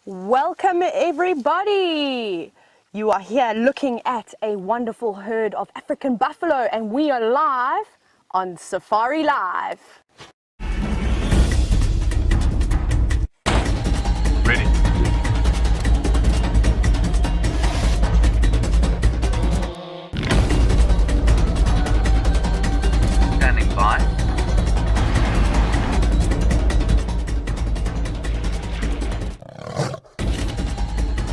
Welcome everybody! You are here looking at a wonderful herd of African buffalo and we are live on Safari Live. Ready. Standing by.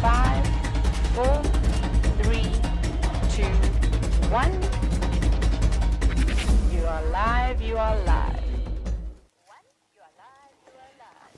5, 4, 3, 2, 1. You are live, you are live.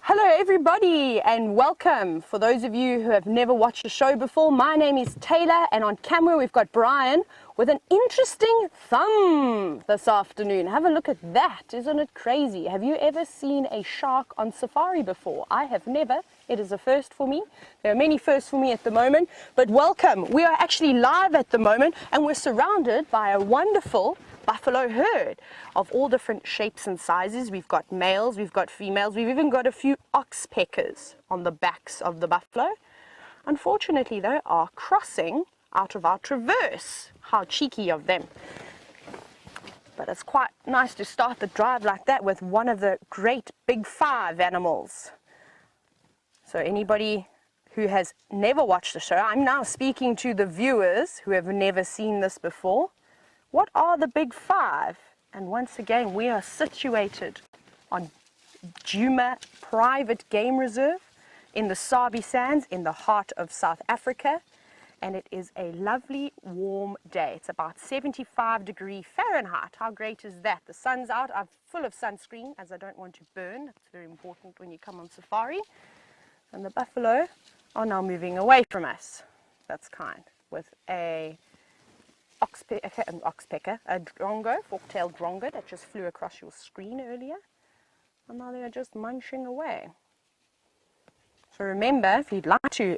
Hello everybody and welcome. For those of you who have never watched the show before, my name is Taylor and on camera we've got Brian with an interesting thumb this afternoon. Have a look at that, isn't it crazy? Have you ever seen a shark on safari before? I have never. It is a first for me. There are many firsts for me at the moment, but welcome. We are actually live at the moment and we're surrounded by a wonderful buffalo herd of all different shapes and sizes. We've got males, we've got females, we've even got a few oxpeckers on the backs of the buffalo. Unfortunately, they are crossing out of our traverse. How cheeky of them. But it's quite nice to start the drive like that with one of the great big 5 animals. So anybody who has never watched the show, I'm now speaking to the viewers who have never seen this before. What are the big 5? And once again, we are situated on Djuma Private Game Reserve in the Sabi Sands in the heart of South Africa. And it is a lovely warm day. It's about 75 degrees Fahrenheit. How great is that? The sun's out. I'm full of sunscreen as I don't want to burn. It's very important when you come on safari. And the buffalo are now moving away from us. That's kind. With a oxpecker, a drongo, fork-tailed drongo that just flew across your screen earlier. And now they are just munching away. So remember, if you'd like to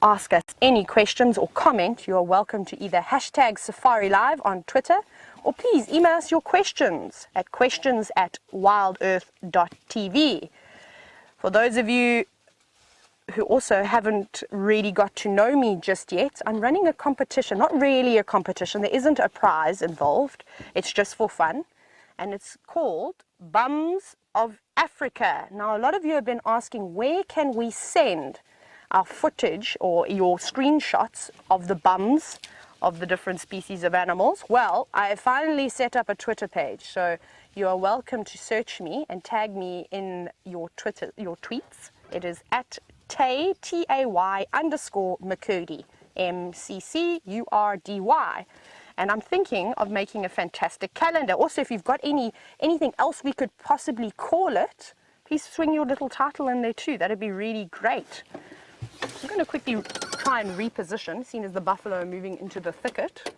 ask us any questions or comment, you are welcome to either hashtag Safari Live on Twitter or please email us your questions at questions@wildearth.tv. For those of you who also haven't really got to know me just yet, I'm running a competition, not really a competition, there isn't a prize involved, it's just for fun, and it's called Bums of Africa. Now a lot of you have been asking, where can we send our footage or your screenshots of the bums of the different species of animals? Well, I finally set up a Twitter page, so you are welcome to search me and tag me in your tweets. It is at Tay_Mcurdy, MCCURDY. And I'm thinking of making a fantastic calendar. Also, if you've got anything else we could possibly call it, please swing your little title in there too. That'd be really great. I'm going to quickly try and reposition, seeing as the buffalo are moving into the thicket.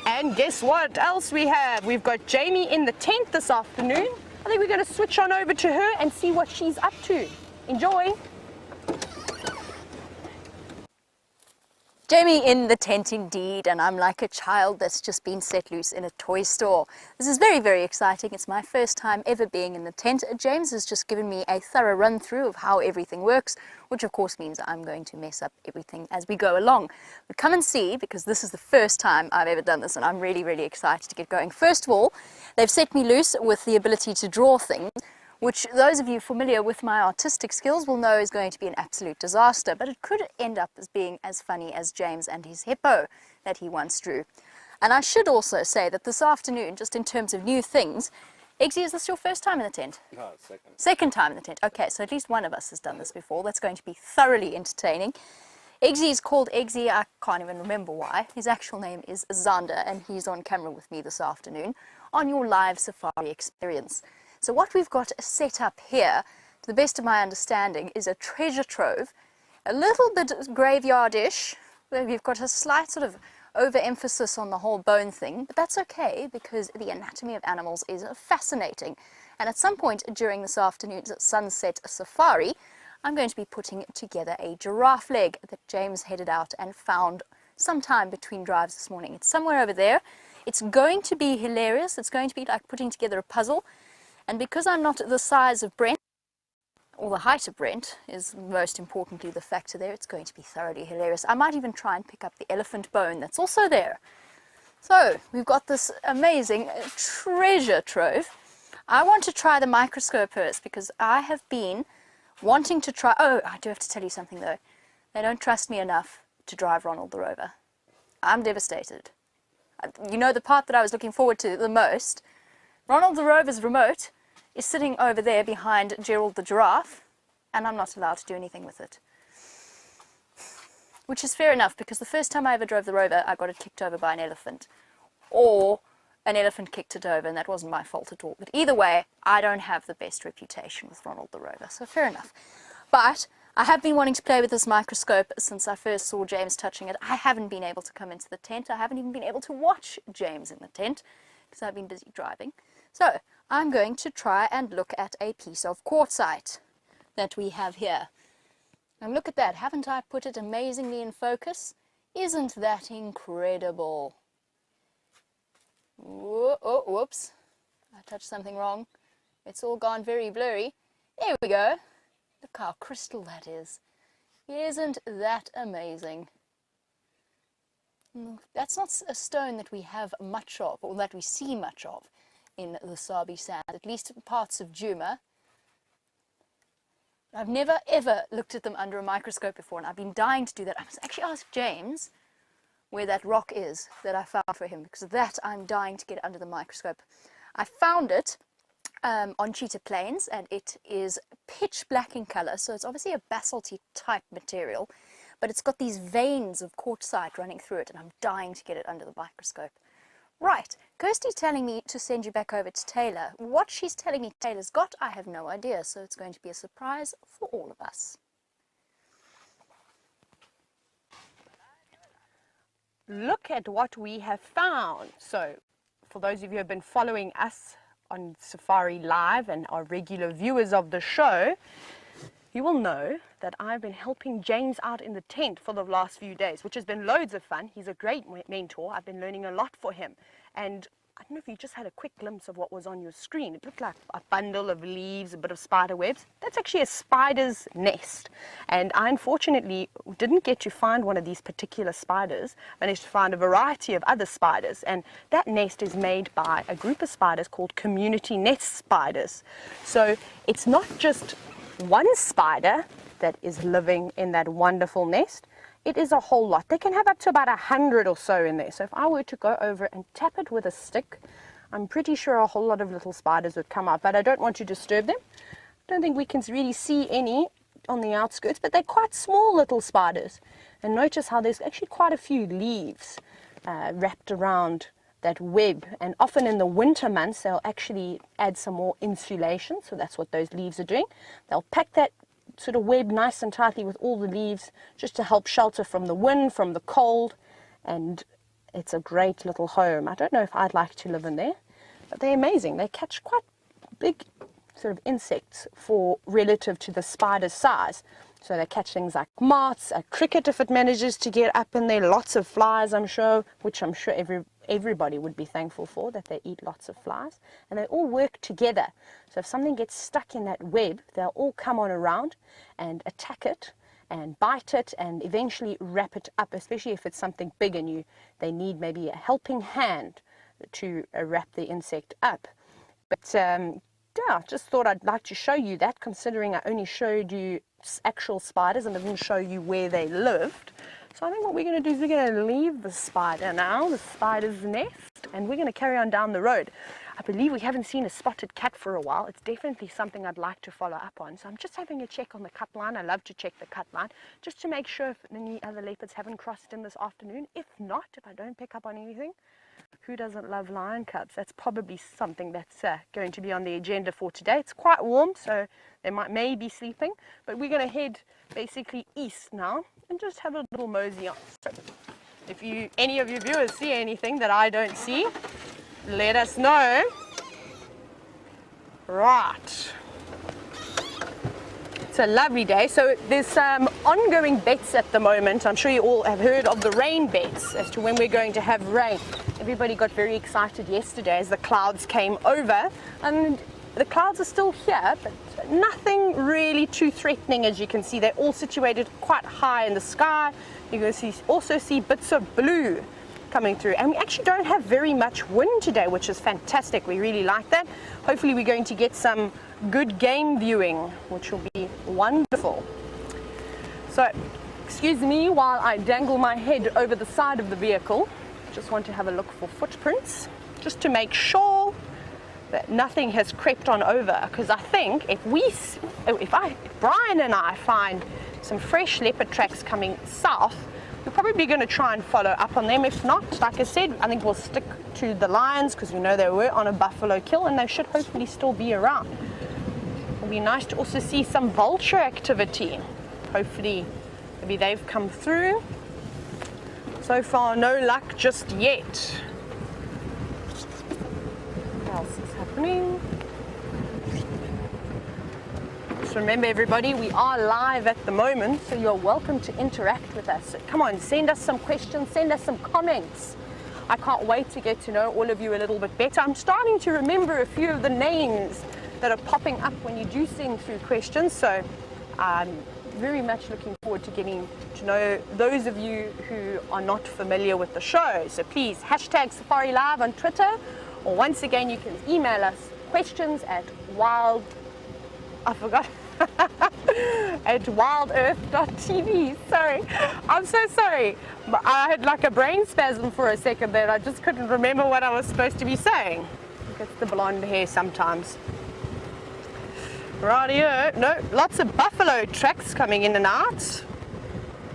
And guess what else we have? We've got Jamie in the tent this afternoon. I think we're going to switch on over to her and see what she's up to. Enjoy! Jamie in the tent indeed, and I'm like a child that's just been set loose in a toy store. This is very, very exciting. It's my first time ever being in the tent. James has just given me a thorough run through of how everything works, which of course means I'm going to mess up everything as we go along. But come and see, because this is the first time I've ever done this and I'm really, really excited to get going. First of all, they've set me loose with the ability to draw things, which those of you familiar with my artistic skills will know is going to be an absolute disaster, but it could end up as being as funny as James and his hippo that he once drew. And I should also say that this afternoon, just in terms of new things, Eggsy, is this your first time in the tent? No, second. Second time in the tent. Okay, so at least one of us has done this before. That's going to be thoroughly entertaining. Eggsy is called Eggsy. I can't even remember why. His actual name is Zander, and he's on camera with me this afternoon on your live safari experience. So what we've got set up here, to the best of my understanding, is a treasure trove, a little bit graveyard-ish, where we've got a slight sort of overemphasis on the whole bone thing, but that's okay because the anatomy of animals is fascinating. And at some point during this afternoon's sunset safari, I'm going to be putting together a giraffe leg that James headed out and found sometime between drives this morning. It's somewhere over there. It's going to be hilarious. It's going to be like putting together a puzzle. And because I'm not the size of Brent, or the height of Brent is most importantly the factor there, it's going to be thoroughly hilarious. I might even try and pick up the elephant bone that's also there. So we've got this amazing treasure trove. I want to try the microscope first because I have been wanting to try. Oh, I do have to tell you something though. They don't trust me enough to drive Ronald the Rover. I'm devastated. You know the part that I was looking forward to the most? Ronald the Rover's remote is sitting over there behind Gerald the giraffe, and I'm not allowed to do anything with it. Which is fair enough, because the first time I ever drove the Rover, I got it kicked over by an elephant. Or an elephant kicked it over, and that wasn't my fault at all. But either way, I don't have the best reputation with Ronald the Rover, so fair enough. But I have been wanting to play with this microscope since I first saw James touching it. I haven't been able to come into the tent. I haven't even been able to watch James in the tent, because I've been busy driving. So I'm going to try and look at a piece of quartzite that we have here. And look at that, haven't I put it amazingly in focus? Isn't that incredible? Oh, whoops, I touched something wrong. It's all gone very blurry. There we go. Look how crystal that is. Isn't that amazing? That's not a stone that we have much of, or that we see much of in the Sabi sand, at least parts of Djuma. I've never ever looked at them under a microscope before, and I've been dying to do that. I must actually ask James where that rock is that I found for him, because of that I'm dying to get under the microscope. I found it on Cheetah Plains, and it is pitch black in color, so it's obviously a basalty type material, but it's got these veins of quartzite running through it, and I'm dying to get it under the microscope. Right, Kirsty's telling me to send you back over to Taylor. What she's telling me Taylor's got, I have no idea, so it's going to be a surprise for all of us. Look at what we have found. So, for those of you who have been following us on Safari Live and are regular viewers of the show, you will know that I've been helping James out in the tent for the last few days, which has been loads of fun. He's a great mentor. I've been learning a lot for him. And I don't know if you just had a quick glimpse of what was on your screen. It looked like a bundle of leaves, a bit of spider webs. That's actually a spider's nest. And I unfortunately didn't get to find one of these particular spiders. I managed to find a variety of other spiders. And that nest is made by a group of spiders called community nest spiders. So it's not just one spider that is living in that wonderful nest. It is a whole lot. They can have up to about 100 or so in there. So if I were to go over and tap it with a stick, I'm pretty sure a whole lot of little spiders would come out, but I don't want to disturb them. I don't think we can really see any on the outskirts, but they're quite small little spiders. And notice how there's actually quite a few leaves wrapped around that web, and often in the winter months they'll actually add some more insulation, so that's what those leaves are doing. They'll pack that sort of web nice and tightly with all the leaves just to help shelter from the wind, from the cold, and it's a great little home. I don't know if I'd like to live in there, but they're amazing. They catch quite big sort of insects for relative to the spider's size. So they catch things like moths, a cricket if it manages to get up in there, lots of flies I'm sure, which I'm sure everybody would be thankful for, that they eat lots of flies. And they all work together. So if something gets stuck in that web, they'll all come on around and attack it and bite it and eventually wrap it up, especially if it's something big and they need maybe a helping hand to wrap the insect up. But yeah, just thought I'd like to show you that, considering I only showed you actual spiders and I didn't show you where they lived. So I think what we're going to do is we're going to leave the spider now, the spider's nest, and we're going to carry on down the road. I believe we haven't seen a spotted cat for a while. It's definitely something I'd like to follow up on. So I'm just having a check on the cut line. I love to check the cut line just to make sure if any other leopards haven't crossed in this afternoon. If not, if I don't pick up on anything, who doesn't love lion cubs? That's probably something that's going to be on the agenda for today. It's quite warm, so they may be sleeping, but we're going to head basically east now and just have a little mosey on. So if any of your viewers see anything that I don't see, let us know. Right. It's a lovely day. So there's ongoing bets at the moment. I'm sure you all have heard of the rain bets as to when we're going to have rain. Everybody got very excited yesterday as the clouds came over, and The clouds are still here, but nothing really too threatening. As you can see, they're all situated quite high in the sky. You're going to also see bits of blue coming through, and we actually don't have very much wind today, which is fantastic. We really like that. Hopefully we're going to get some good game viewing, which will be wonderful. So excuse me while I dangle my head over the side of the vehicle. Just want to have a look for footprints, just to make sure that nothing has crept on over, because I think if Brian and I find some fresh leopard tracks coming south, we're probably going to try and follow up on them. If not, like I said, I think we'll stick to the lions, because we know they were on a buffalo kill and they should hopefully still be around. It'll be nice to also see some vulture activity. Hopefully maybe they've come through. So far no luck just yet. What else is happening? Just remember everybody, we are live at the moment, so you're welcome to interact with us. So come on, send us some questions, send us some comments. I can't wait to get to know all of you a little bit better. I'm starting to remember a few of the names that are popping up when you do send through questions, so I'm very much looking forward to getting to know those of you who are not familiar with the show. So please, hashtag Safari Live on Twitter, or once again you can email us questions at at wildearth.tv. Sorry, I'm so sorry. I had like a brain spasm for a second there. I just couldn't remember what I was supposed to be saying. It's the blonde hair sometimes. Rightio. No, lots of buffalo tracks coming in and out.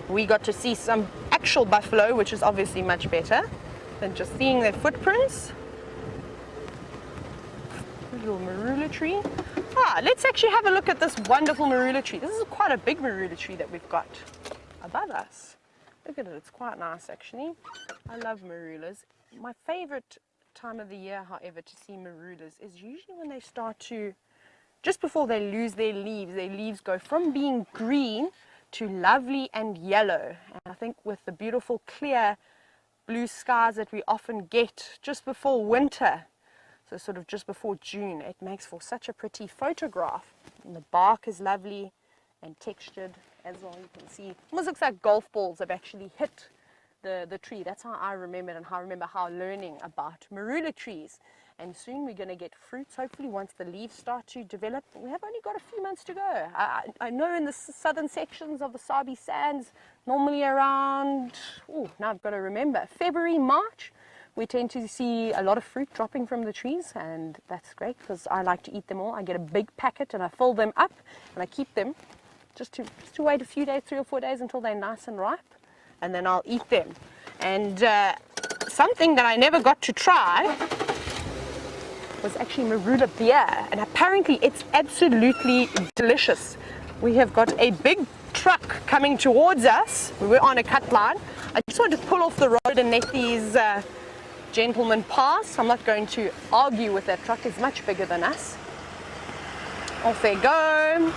We got to see some actual buffalo, which is obviously much better than just seeing their footprints. Little marula tree. Let's actually have a look at this wonderful marula tree. This is quite a big marula tree that we've got above us. Look at it, it's quite nice actually. I love marulas. My favorite time of the year, however, to see marulas is usually when they start to, just before they lose their leaves go from being green to lovely and yellow. And I think with the beautiful clear blue skies that we often get just before winter, so sort of just before June, it makes for such a pretty photograph. And the bark is lovely and textured as well. You can see, almost looks like golf balls have actually hit the tree. That's how I remember it, and how I remember learning about marula trees. And soon we're going to get fruits, hopefully, once the leaves start to develop. We have only got a few months to go. I know in the southern sections of the Sabi Sands, normally around, now I've got to remember, February, March, we tend to see a lot of fruit dropping from the trees, and that's great because I like to eat them all. I get a big packet and I fill them up and I keep them just to wait a few days, 3 or 4 days, until they're nice and ripe, and then I'll eat them. And something that I never got to try was actually marula beer, and apparently it's absolutely delicious. We have got a big truck coming towards us. We were on a cut line. I just want to pull off the road and let these gentlemen pass. I'm not going to argue with that truck. It's much bigger than us. Off they go.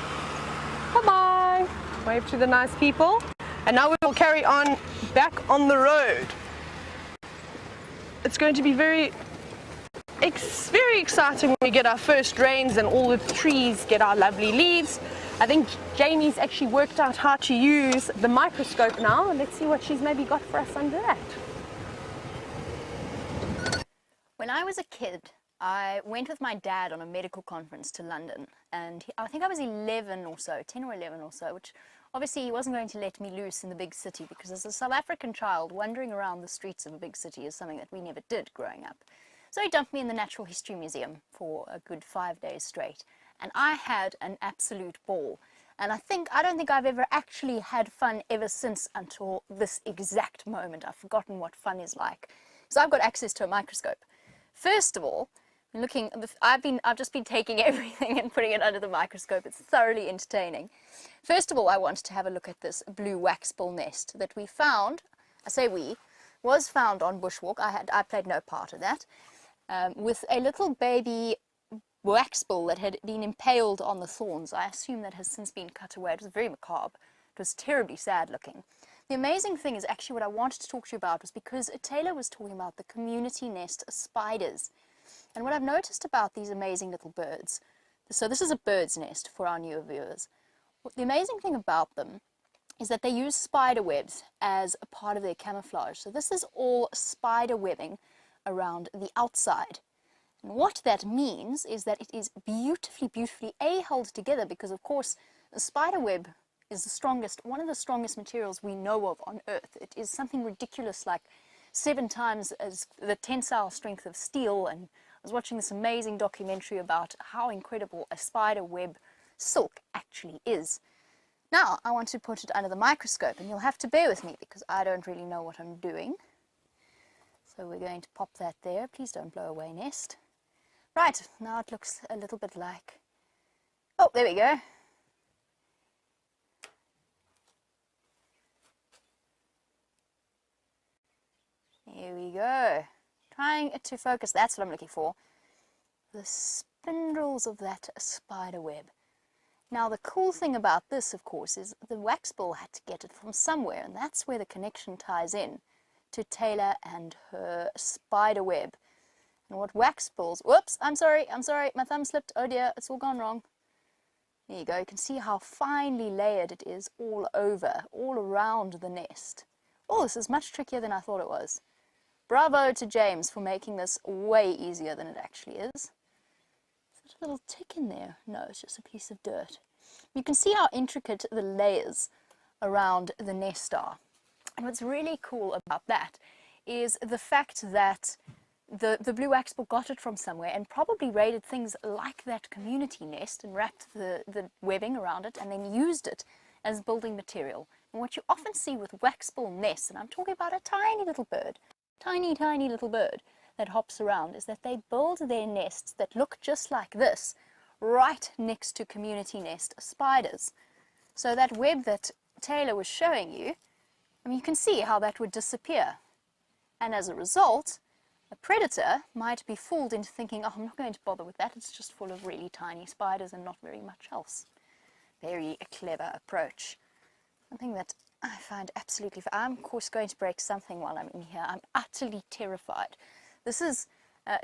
Bye-bye. Wave to the nice people. And now we will carry on back on the road. It's going to be very exciting when we get our first rains and all the trees get our lovely leaves. I think Jamie's actually worked out how to use the microscope now. Let's see what she's maybe got for us under that. When I was a kid, I went with my dad on a medical conference to London, and I think I was 11 or so, 10 or 11 or so, which obviously he wasn't going to let me loose in the big city, because as a South African child, wandering around the streets of a big city is something that we never did growing up. So he dumped me in the Natural History Museum for a good 5 days straight, and I had an absolute ball. And I don't think I've ever actually had fun ever since, until this exact moment. I've forgotten what fun is like. So I've got access to a microscope. First of all, I've just been taking everything and putting it under the microscope. It's thoroughly entertaining. First of all, I wanted to have a look at this blue waxbill nest that we found. I say was found on bushwalk. I played no part of that. With a little baby waxbill that had been impaled on the thorns. I assume that has since been cut away. It was very macabre. It was terribly sad looking. The amazing thing is actually what I wanted to talk to you about was because Tayla was talking about the community nest spiders. And what I've noticed about these amazing little birds, so this is a bird's nest for our newer viewers. The amazing thing about them is that they use spider webs as a part of their camouflage. So this is all spider webbing around the outside. And what that means is that it is beautifully, beautifully held together, because of course the spider web is the strongest, one of the strongest materials we know of on Earth. It is something ridiculous, like 7 times as the tensile strength of steel. And I was watching this amazing documentary about how incredible a spider web silk actually is. Now I want to put it under the microscope, and you'll have to bear with me because I don't really know what I'm doing. So we're going to pop that there. Please don't blow away, nest. Right, now it looks a little bit like, oh, there we go. Here we go. Trying to focus, that's what I'm looking for. The spindles of that spider web. Now the cool thing about this, of course, is the wax ball had to get it from somewhere, and that's where the connection ties in to Tayla and her spider web. And what wax balls, whoops, I'm sorry, my thumb slipped, oh dear, it's all gone wrong. There you go, you can see how finely layered it is all over, all around the nest. Oh, this is much trickier than I thought it was. Bravo to James for making this way easier than it actually is. Is there a little tick in there? No, it's just a piece of dirt. You can see how intricate the layers around the nest are. And what's really cool about that is the fact that the blue wax ball got it from somewhere and probably raided things like that community nest and wrapped the webbing around it and then used it as building material. And what you often see with wax ball nests, and I'm talking about a tiny little bird, tiny, tiny little bird that hops around, is that they build their nests that look just like this right next to community nest spiders. So that web that Tayla was showing you, I mean, you can see how that would disappear. And as a result, a predator might be fooled into thinking, oh, I'm not going to bother with that, it's just full of really tiny spiders and not very much else. Very clever approach. Something that I find absolutely, I'm of course going to break something while I'm in here. I'm utterly terrified. This is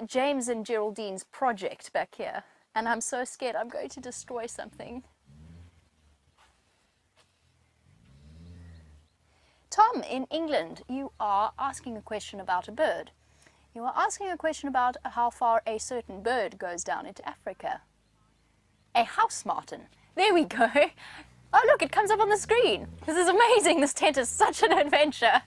James and Geraldine's project back here, and I'm so scared I'm going to destroy something. Tom, in England, you are asking a question about a bird. You are asking a question about how far a certain bird goes down into Africa. A house martin. There we go. Oh look, it comes up on the screen. This is amazing. This tent is such an adventure.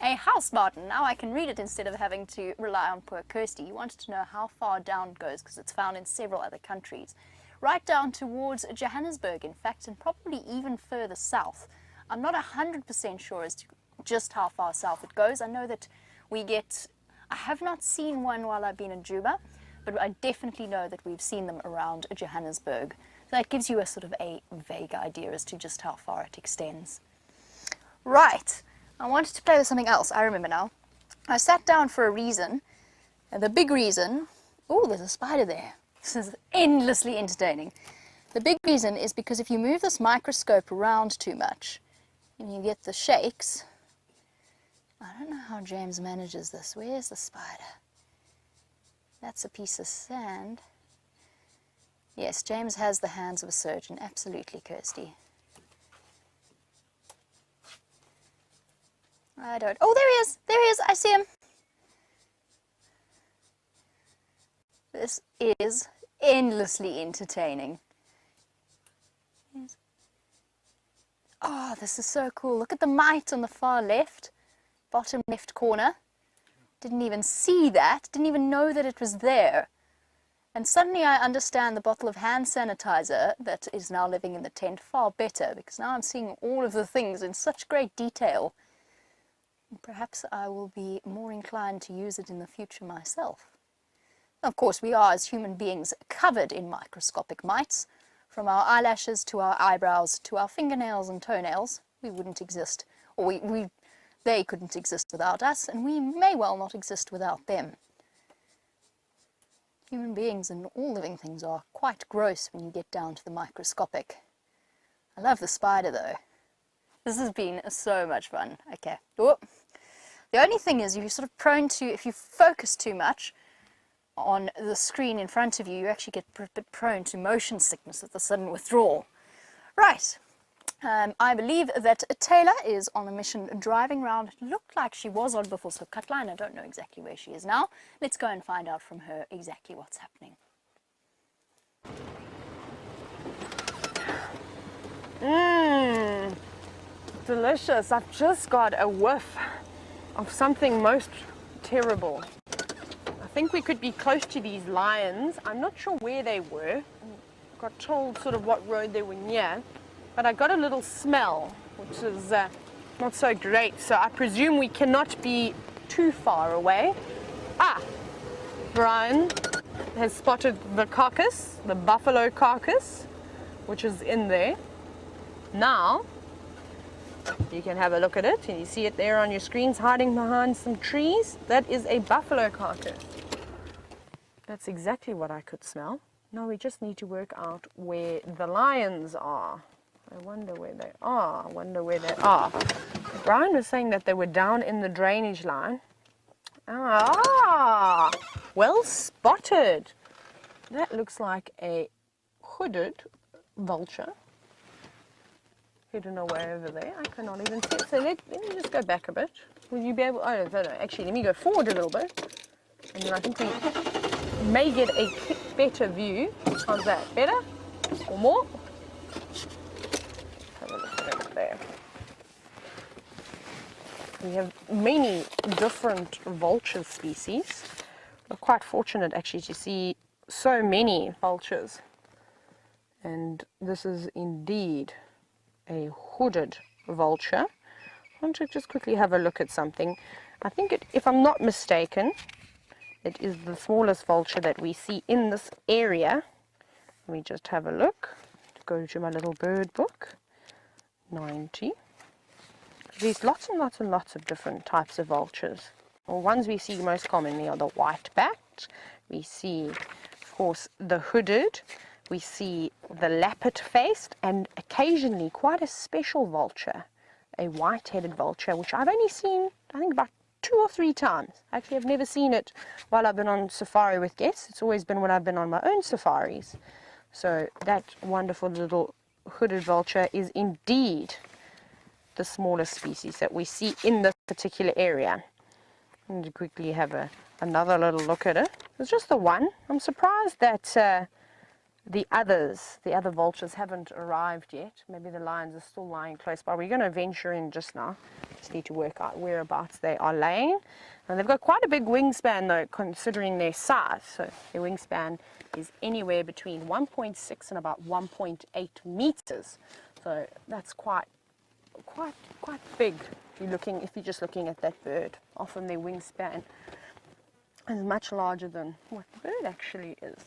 A house martin. Now I can read it instead of having to rely on poor Kirsty. You wanted to know how far down it goes because it's found in several other countries. Right down towards Johannesburg, in fact, and probably even further south. I'm not 100% sure as to just how far south it goes. I know that we get, I have not seen one while I've been in Juba, but I definitely know that we've seen them around Johannesburg. So that gives you a sort of a vague idea as to just how far it extends. Right, I wanted to play with something else. I remember now. I sat down for a reason, and the big reason, oh, there's a spider there. This is endlessly entertaining. The big reason is because if you move this microscope around too much, and you get the shakes, I don't know how James manages this. Where's the spider? That's a piece of sand. Yes, James has the hands of a surgeon. Absolutely, Kirsty. I don't... Oh, there he is! There he is! I see him! This is endlessly entertaining. Oh, this is so cool. Look at the mite on the far left, bottom left corner. Didn't even see that, didn't even know that it was there. And suddenly I understand the bottle of hand sanitizer that is now living in the tent far better, because now I'm seeing all of the things in such great detail. And perhaps I will be more inclined to use it in the future myself. Of course, we are, as human beings, covered in microscopic mites. From our eyelashes to our eyebrows to our fingernails and toenails. We wouldn't exist, or they couldn't exist without us, and we may well not exist without them. Human beings and all living things are quite gross when you get down to the microscopic. I love the spider though. This has been so much fun. Okay. Oh. The only thing is you're sort of prone to, if you focus too much, on the screen in front of you, you actually get a bit prone to motion sickness with the sudden withdrawal. Right. I believe that Tayla is on a mission driving around. It looked like she was on before, so Cutline, I don't know exactly where she is now. Let's go and find out from her exactly what's happening. Mmm, delicious. I've just got a whiff of something most terrible. I think we could be close to these lions. I'm not sure where they were. I got told sort of what road they were near, but I got a little smell, which is not so great. So I presume we cannot be too far away. Ah, Brian has spotted the carcass, the buffalo carcass, which is in there. Now, you can have a look at it, and you see it there on your screens hiding behind some trees. That is a buffalo carcass. That's exactly what I could smell. Now we just need to work out where the lions are. I wonder where they are. Brian was saying that they were down in the drainage line. Ah, well spotted. That looks like a hooded vulture. Hidden away over there. I cannot even see it. So let me just go back a bit. Will you be able? Oh, no. Actually, let me go forward a little bit. And then I think we may get a better view. How's that? Better? Or more? Have a look at it there. We have many different vulture species. We're quite fortunate actually to see so many vultures. And this is indeed a hooded vulture. I want to just quickly have a look at something. I think if I'm not mistaken, it is the smallest vulture that we see in this area. Let me just have a look. Go to my little bird book. 90. There's lots and lots and lots of different types of vultures. The ones we see most commonly are the white-backed. We see, of course, the hooded. We see the lappet-faced, and occasionally quite a special vulture, a white-headed vulture, which I've only seen, I think, about 2 or 3 times. Actually, I've never seen it while I've been on safari with guests. It's always been when I've been on my own safaris. So that wonderful little hooded vulture is indeed the smallest species that we see in this particular area. I'm going to quickly have another little look at it. It's just the one. I'm surprised that the other vultures haven't arrived yet. Maybe the lions are still lying close by. We're going to venture in just now. Just need to work out whereabouts they are laying. And they've got quite a big wingspan though, considering their size. So their wingspan is anywhere between 1.6 and about 1.8 meters. So that's quite big if you're just looking at that bird. Often their wingspan is much larger than what the bird actually is.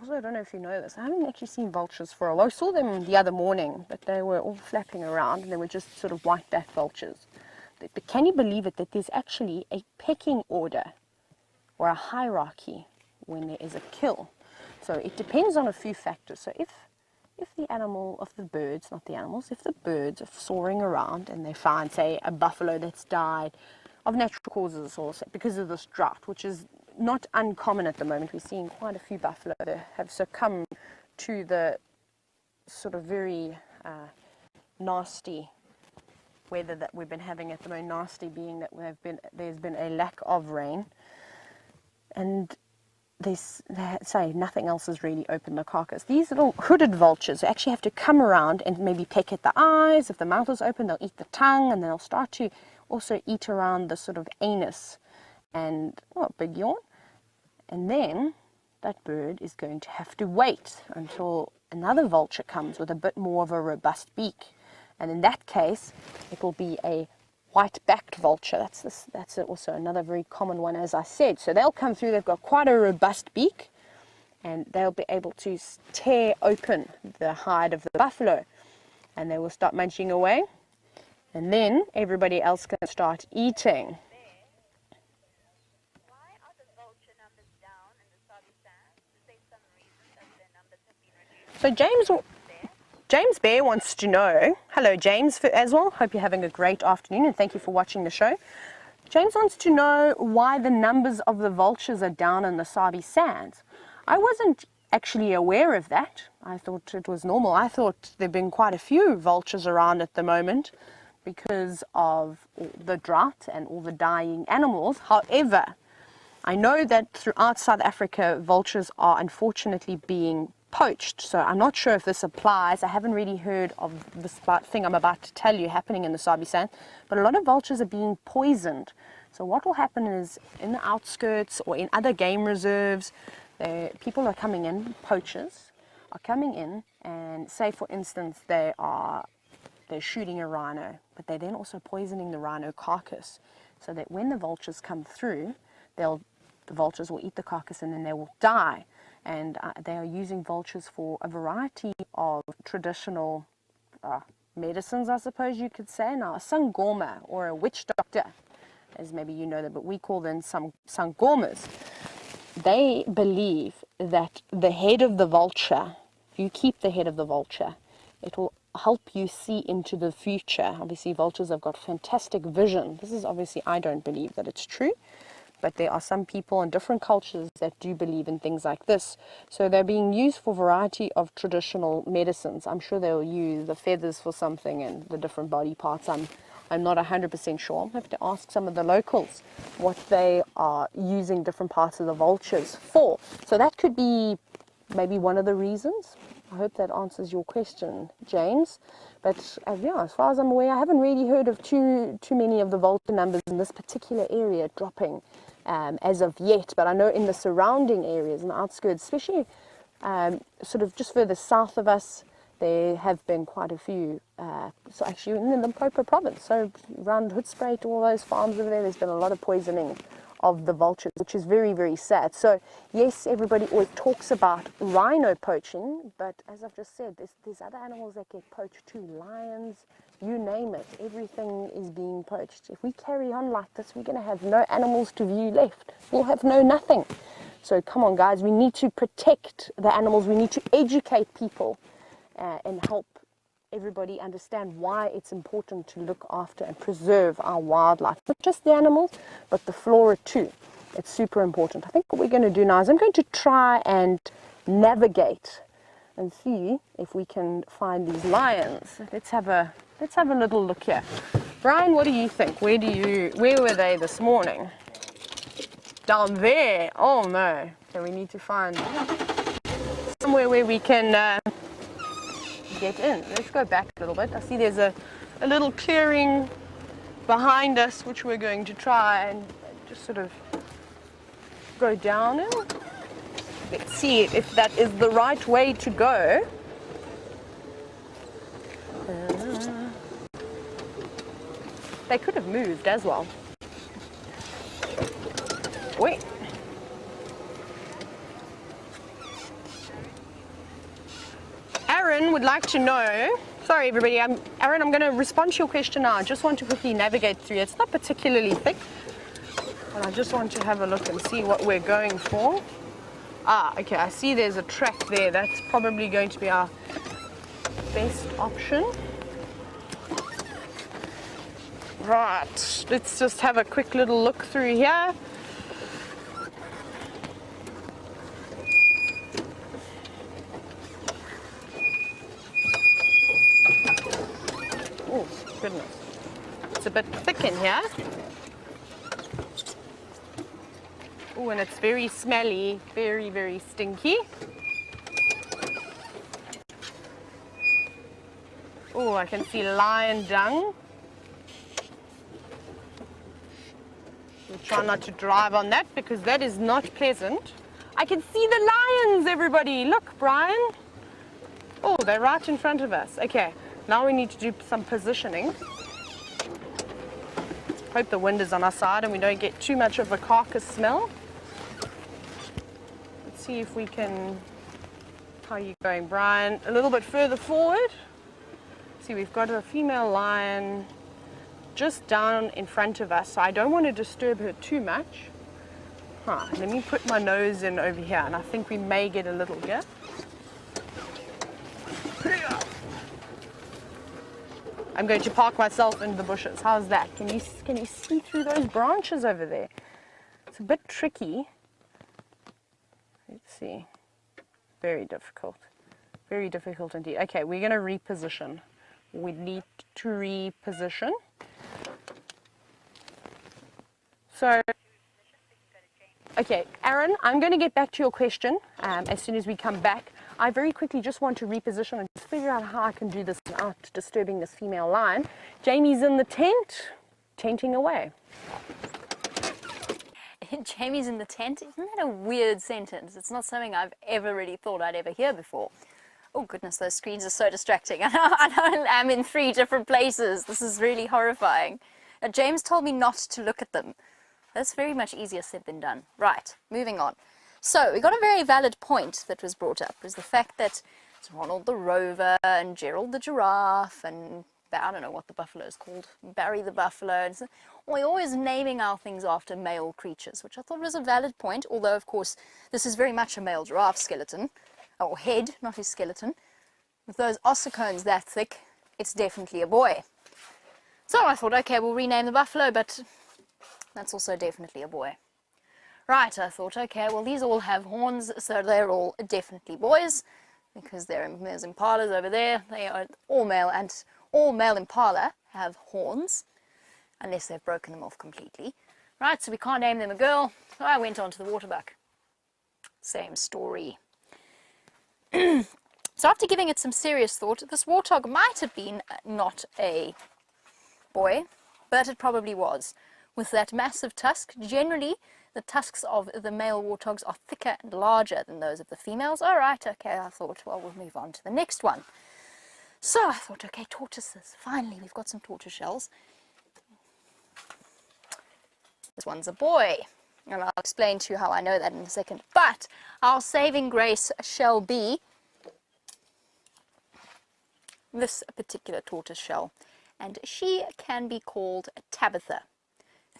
Also, I don't know if you know this, I haven't actually seen vultures for a while. I saw them the other morning, but they were all flapping around and they were just sort of white-backed vultures. But can you believe it that there's actually a pecking order or a hierarchy when there is a kill? So it depends on a few factors. So if the animal of the birds, not the animals, if the birds are soaring around and they find, say, a buffalo that's died of natural causes or because of this drought, which is not uncommon at the moment. We're seeing quite a few buffalo that have succumbed to the sort of very nasty weather that we've been having at the moment. Nasty being that there's been a lack of rain, and they say nothing else has really opened the carcass. These little hooded vultures actually have to come around and maybe peck at the eyes. If the mouth is open, they'll eat the tongue, and then they'll start to also eat around the sort of anus and big yawn. And then that bird is going to have to wait until another vulture comes with a bit more of a robust beak. And in that case, it will be a white-backed vulture. That's also another very common one, as I said. So they'll come through, they've got quite a robust beak, and they'll be able to tear open the hide of the buffalo. And they will start munching away. And then everybody else can start eating. So James Bear wants to know, hello James as well, hope you're having a great afternoon and thank you for watching the show. James wants to know why the numbers of the vultures are down in the Sabi Sands. I wasn't actually aware of that. I thought it was normal. I thought there've been quite a few vultures around at the moment because of the drought and all the dying animals. However, I know that throughout South Africa, vultures are unfortunately being poached. So I'm not sure if this applies. I haven't really heard of this thing I'm about to tell you happening in the Sabi Sand, but a lot of vultures are being poisoned. So what will happen is in the outskirts or in other game reserves, people are coming in, poachers are coming in, and say for instance they're shooting a rhino, but they're then also poisoning the rhino carcass, so that when the vultures come through, the vultures will eat the carcass and then they will die. And they are using vultures for a variety of traditional medicines, I suppose you could say. Now, a sangoma, or a witch doctor, as maybe you know that, but we call them some sangomas. They believe that the head of the vulture, if you keep the head of the vulture, it will help you see into the future. Obviously, vultures have got fantastic vision. This is obviously, I don't believe that it's true, but there are some people in different cultures that do believe in things like this. So they're being used for a variety of traditional medicines. I'm sure they'll use the feathers for something and the different body parts. I'm not 100% sure. I'll have to ask some of the locals what they are using different parts of the vultures for. So that could be maybe one of the reasons. I hope that answers your question, James. But yeah, as far as I'm aware, I haven't really heard of too many of the vulture numbers in this particular area dropping as of yet. But I know in the surrounding areas, in the outskirts, especially sort of just further south of us, there have been quite a few. So actually in the Limpopo province, so around Hoedspruit, all those farms over there, there's been a lot of poisoning of the vultures, which is very, very sad. So yes, everybody always talks about rhino poaching, but as I've just said, there's other animals that get poached too. Lions, you name it, everything is being poached. If we carry on like this, we're going to have no animals to view left. We'll have nothing. So come on, guys, we need to protect the animals. We need to educate people and help everybody understand why it's important to look after and preserve our wildlife. Not just the animals, but the flora too. It's super important. I think what we're going to do now is I'm going to try and navigate and see if we can find these lions. Let's have a little look here. Brian, what do you think? Where were they this morning? Down there. Oh no. So we need to find somewhere where we can get in. Let's go back a little bit. I see there's a little clearing behind us which we're going to try and just sort of go down in. Let's see if that is the right way to go. They could have moved as well. Wait. Aaron would like to know, sorry everybody, Aaron, I'm going to respond to your question now. I just want to quickly navigate through. It's not particularly thick, but I just want to have a look and see what we're going for. Okay, I see there's a track there. That's probably going to be our best option. Right, let's just have a quick little look through here. Oh, goodness. It's a bit thick in here. Oh, and it's very smelly, very, very stinky. Oh, I can see lion dung. We'll try not to drive on that because that is not pleasant. I can see the lions, everybody. Look, Brian. Oh, they're right in front of us. Okay, now we need to do some positioning. Hope the wind is on our side and we don't get too much of a carcass smell. Let's see if we can... How are you going, Brian? A little bit further forward. See, we've got a female lion just down in front of us, so I don't want to disturb her too much. Let me put my nose in over here, and I think we may get a little here. I'm going to park myself in the bushes. How's that? Can you see through those branches over there? It's a bit tricky. Let's see. Very difficult. Very difficult indeed. Okay, we're going to reposition. We need to reposition. So, okay, Aaron, I'm going to get back to your question as soon as we come back. I very quickly just want to reposition and just figure out how I can do this without disturbing this female lion. Jamie's in the tent, tenting away. Jamie's in the tent? Isn't that a weird sentence? It's not something I've ever really thought I'd ever hear before. Oh goodness, those screens are so distracting. I'm in 3 different places. This is really horrifying. James told me not to look at them. That's very much easier said than done. Right, moving on. So, we got a very valid point that was brought up, was the fact that it's Ronald the Rover and Gerald the Giraffe and I don't know what the buffalo is called, Barry the Buffalo. And so, we're always naming our things after male creatures, which I thought was a valid point, although of course this is very much a male giraffe skeleton, or head, not his skeleton. With those ossicones that thick, it's definitely a boy. So I thought, okay, we'll rename the buffalo, but that's also definitely a boy. Right, I thought, okay, well, these all have horns, so they're all definitely boys, because there's impalas over there. They are all male, and all male impala have horns, unless they've broken them off completely. Right, so we can't name them a girl, so I went on to the waterbuck. Same story. So after giving it some serious thought, this warthog might have been not a boy, but it probably was. With that massive tusk, generally the tusks of the male warthogs are thicker and larger than those of the females. All right, okay, I thought, well, we'll move on to the next one. So I thought, okay, tortoises. Finally, we've got some tortoise shells. This one's a boy, and I'll explain to you how I know that in a second. But our saving grace shall be this particular tortoise shell, and she can be called Tabitha.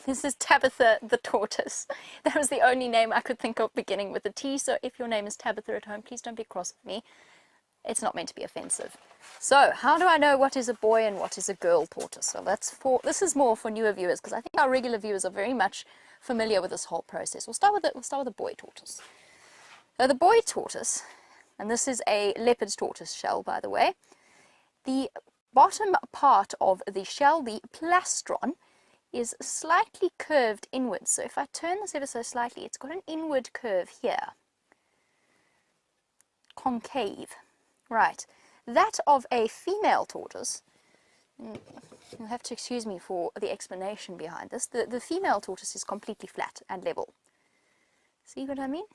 This is Tabitha the tortoise. That was the only name I could think of beginning with a T, so if your name is Tabitha at home, please don't be cross with me. It's not meant to be offensive. So, how do I know what is a boy and what is a girl tortoise? Well, this is more for newer viewers, because I think our regular viewers are very much familiar with this whole process. We'll start with the boy tortoise. So the boy tortoise, and this is a leopard tortoise shell, by the way. The bottom part of the shell, the plastron, is slightly curved inwards. So if I turn this ever so slightly, it's got an inward curve here. Concave. Right. That of a female tortoise, you'll have to excuse me for the explanation behind this. The female tortoise is completely flat and level. See what I mean?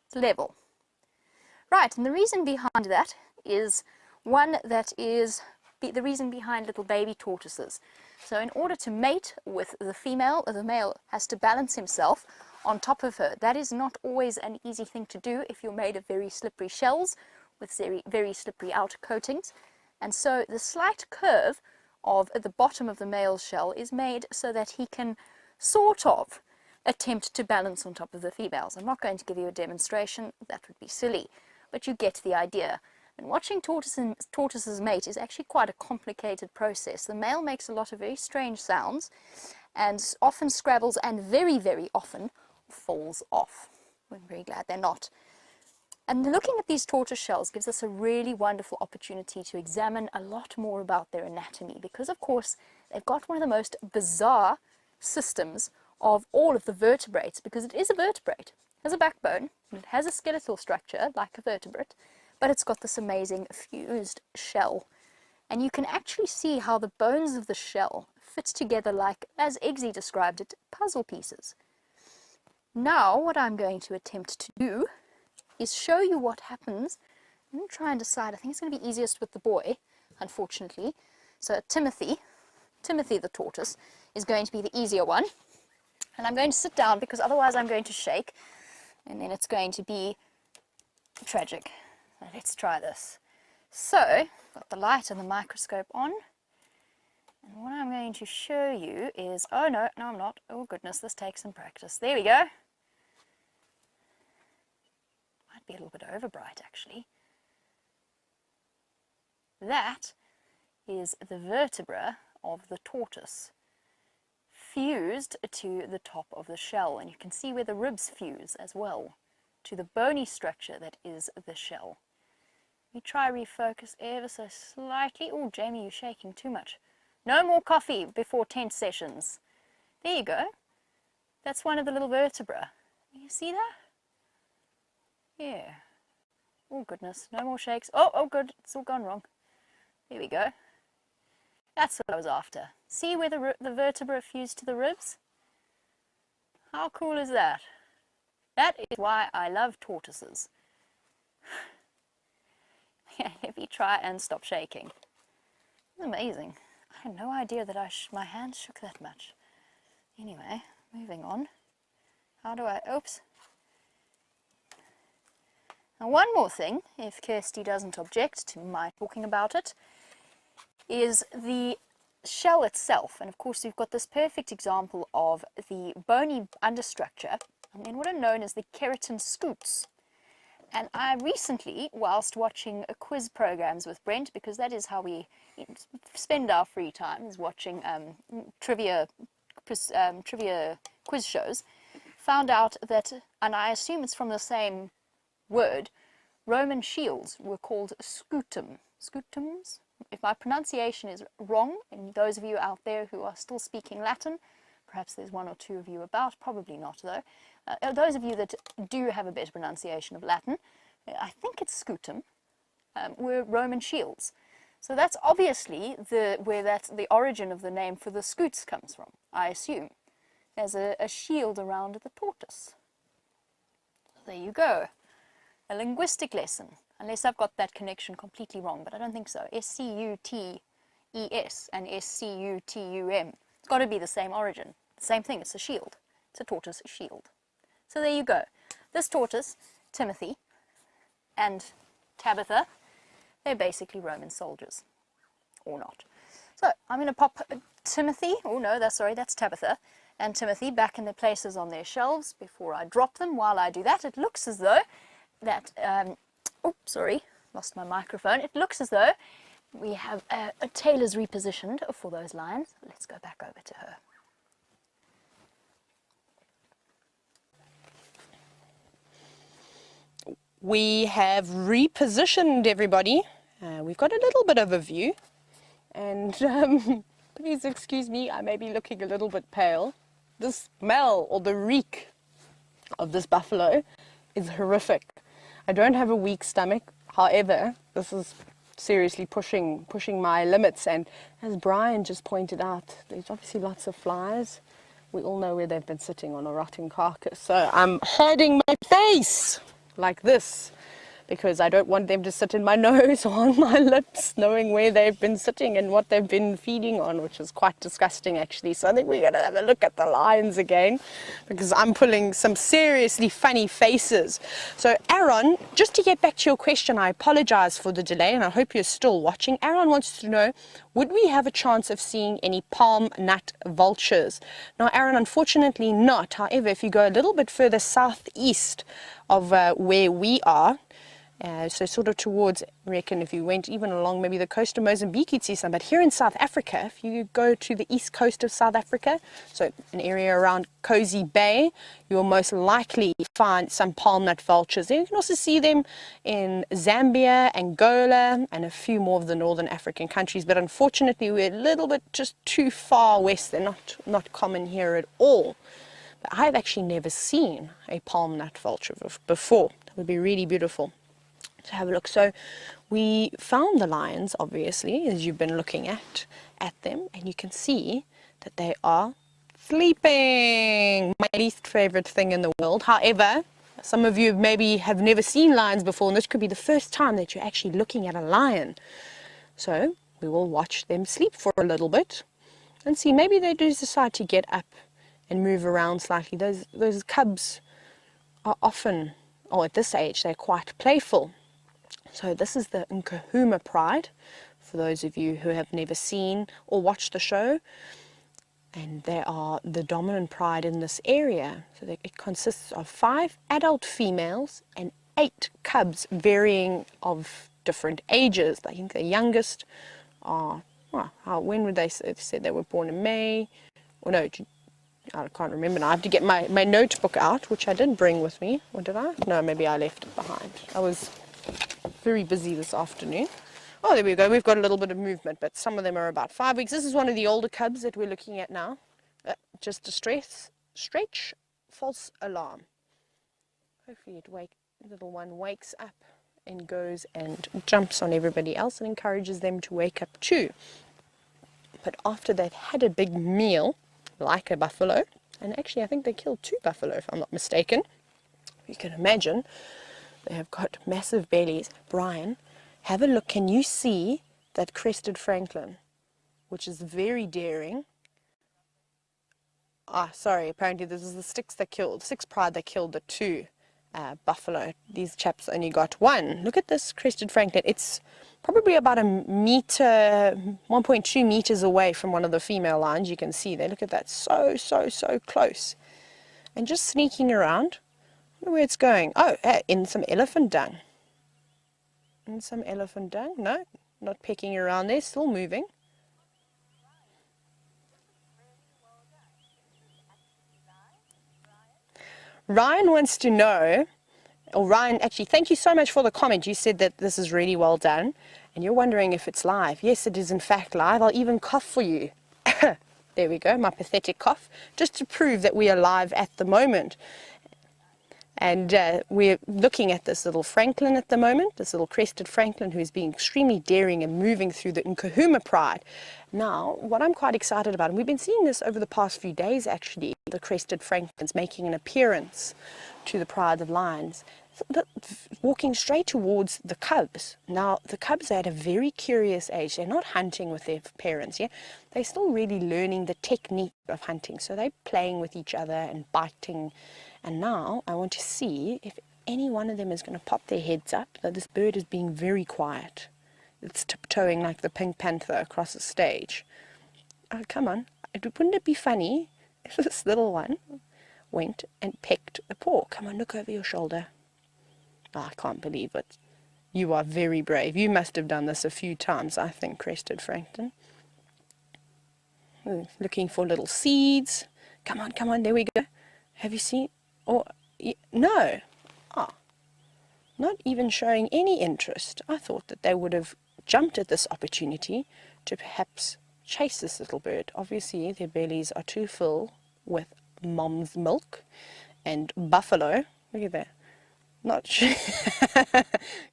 It's level. Right, and the reason behind that is one that is the reason behind little baby tortoises. So in order to mate with the female, the male has to balance himself on top of her. That is not always an easy thing to do if you're made of very slippery shells with very, very slippery outer coatings. And so the slight curve of the bottom of the male shell is made so that he can sort of attempt to balance on top of the females. I'm not going to give you a demonstration, that would be silly, but you get the idea. And watching tortoises mate is actually quite a complicated process. The male makes a lot of very strange sounds and often scrabbles and very, very often falls off. I'm very glad they're not. And looking at these tortoise shells gives us a really wonderful opportunity to examine a lot more about their anatomy, because of course they've got one of the most bizarre systems of all of the vertebrates, because it is a vertebrate. It has a backbone, and it has a skeletal structure like a vertebrate, but it's got this amazing fused shell. And you can actually see how the bones of the shell fit together like, as Eggsy described it, puzzle pieces. Now what I'm going to attempt to do is show you what happens. I'm going to try and decide. I think it's going to be easiest with the boy, unfortunately. So Timothy the tortoise, is going to be the easier one. And I'm going to sit down because otherwise I'm going to shake and then it's going to be tragic. Now let's try this. So, got the light and the microscope on. And what I'm going to show you is, oh no, I'm not. Oh goodness, this takes some practice. There we go. Might be a little bit over bright actually. That is the vertebra of the tortoise fused to the top of the shell, and you can see where the ribs fuse as well to the bony structure that is the shell. You try refocus ever so slightly. Oh, Jamie, you're shaking too much. No more coffee before tent sessions. There you go. That's one of the little vertebrae. You see that? Yeah. Oh, goodness. No more shakes. Oh, good. It's all gone wrong. There we go. That's what I was after. See where the vertebra fused to the ribs? How cool is that? That is why I love tortoises. Yeah, let me try and stop shaking. It's amazing. I had no idea that my hands shook that much. Anyway, moving on. How do I, oops. Now one more thing, if Kirsty doesn't object to my talking about it, is the shell itself. And of course we've got this perfect example of the bony understructure, and then what are known as the keratin scoots. And I recently, whilst watching quiz programs with Brent, because that is how we spend our free time, is watching trivia quiz shows, found out that, and I assume it's from the same word, Roman shields were called scutum. Scutums? If my pronunciation is wrong, and those of you out there who are still speaking Latin, perhaps there's one or two of you about, probably not though. Those of you that do have a better pronunciation of Latin, I think it's scutum, were Roman shields. So that's obviously where the origin of the name for the scoots comes from, I assume, as a shield around the tortoise. There you go. A linguistic lesson, unless I've got that connection completely wrong, but I don't think so. S-C-U-T-E-S and S-C-U-T-U-M. It's got to be the same origin. The same thing, it's a shield. It's a tortoise shield. So there you go. This tortoise, Timothy, and Tabitha, they're basically Roman soldiers, or not. So I'm going to pop Timothy, oh no, that's Tabitha, and Timothy back in their places on their shelves before I drop them. While I do that, it looks as though that, oops, sorry, lost my microphone. It looks as though we have Tayla's repositioned for those lions. Let's go back over to her. We have repositioned everybody. We've got a little bit of a view, and please excuse me, I may be looking a little bit pale. The smell or the reek of this buffalo is horrific. I don't have a weak stomach, however, this is seriously pushing my limits, and as Brian just pointed out, there's obviously lots of flies. We all know where they've been sitting, on a rotting carcass, so I'm hiding my face like this because I don't want them to sit in my nose or on my lips, knowing where they've been sitting and what they've been feeding on, which is quite disgusting actually. So I think we're going to have a look at the lions again, because I'm pulling some seriously funny faces. So Aaron, just to get back to your question, I apologize for the delay and I hope you're still watching. Aaron wants to know, would we have a chance of seeing any palm nut vultures? Now Aaron, unfortunately not. However, if you go a little bit further southeast of where we are, so sort of towards, I reckon if you went even along maybe the coast of Mozambique, you'd see some. But here in South Africa, if you go to the east coast of South Africa, so an area around Cozy Bay, you'll most likely find some palm nut vultures. You can also see them in Zambia, Angola, and a few more of the northern African countries. But unfortunately, we're a little bit just too far west. They're not common here at all. But I've actually never seen a palm nut vulture before. That would be really beautiful to have a look. So we found the lions, obviously, as you've been looking at them, and you can see that they are sleeping. My least favorite thing in the world. However, some of you maybe have never seen lions before, and this could be the first time that you're actually looking at a lion. So we will watch them sleep for a little bit and see, maybe they do decide to get up and move around slightly. Those cubs are often, or at this age, they're quite playful. So this is the Nkahuma pride, for those of you who have never seen or watched the show. And they are the dominant pride in this area. So it consists of 5 adult females and 8 cubs, varying of different ages. I think the youngest are when would they said they were born in May? Or no, I can't remember now. I have to get my notebook out, which I didn't bring with me. Or did I? No, maybe I left it behind. I was very busy this afternoon. Oh, there we go. We've got a little bit of movement, but some of them are about 5 weeks. This is one of the older cubs that we're looking at now. Just a stretch, false alarm. Hopefully the little one wakes up and goes and jumps on everybody else and encourages them to wake up too. But after they've had a big meal, like a buffalo, and actually I think they killed 2 buffalo if I'm not mistaken. You can imagine they have got massive bellies. Brian, have a look. Can you see that crested francolin, which is very daring? Sorry, apparently this is the 6 pride that killed the 2 buffalo. These chaps only got 1. Look at this crested francolin. It's probably about 1.2 meters away from one of the female lions. You can see there. Look at that. So close. And just sneaking around. I wonder where it's going. Oh, in some elephant dung. No, not pecking around there. Still moving. Ryan wants to know, Ryan, actually, thank you so much for the comment. You said that this is really well done, and you're wondering if it's live. Yes, it is in fact live. I'll even cough for you. There we go, my pathetic cough, just to prove that we are live at the moment. And we're looking at this little francolin at the moment, this little crested francolin who is being extremely daring and moving through the Nkahuma pride. Now, what I'm quite excited about, and we've been seeing this over the past few days actually, the crested francolins making an appearance to the pride of lions, walking straight towards the cubs. Now, the cubs are at a very curious age. They're not hunting with their parents, yeah? They're still really learning the technique of hunting. So they're playing with each other and biting. And now I want to see if any one of them is going to pop their heads up. Now, this bird is being very quiet. It's tiptoeing like the Pink Panther across the stage. Oh, come on. Wouldn't it be funny if this little one went and pecked a paw? Come on, look over your shoulder. Oh, I can't believe it. You are very brave. You must have done this a few times, I think, crested francolin. Looking for little seeds. Come on, there we go. Have you seen? Oh, no. Oh, not even showing any interest. I thought that they would have jumped at this opportunity to perhaps chase this little bird. Obviously, their bellies are too full with mom's milk and buffalo. Look at that. Not sure.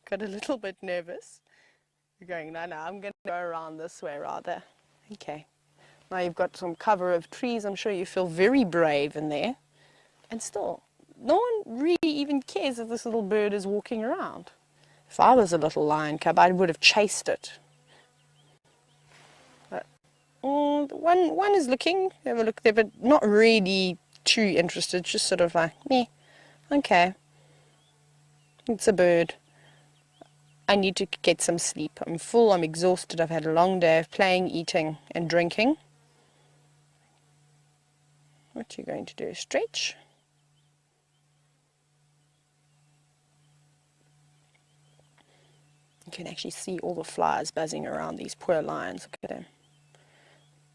Got a little bit nervous. You're going, no, I'm going to go around this way rather. Okay. Now you've got some cover of trees. I'm sure you feel very brave in there. And still, no one really even cares if this little bird is walking around. If I was a little lion cub, I would have chased it. But one is looking, have a look there, but not really too interested, just sort of like, meh, okay. It's a bird. I need to get some sleep. I'm full, I'm exhausted, I've had a long day of playing, eating and drinking. What are you going to do? Stretch? You can actually see all the flies buzzing around these poor lions. Look at them.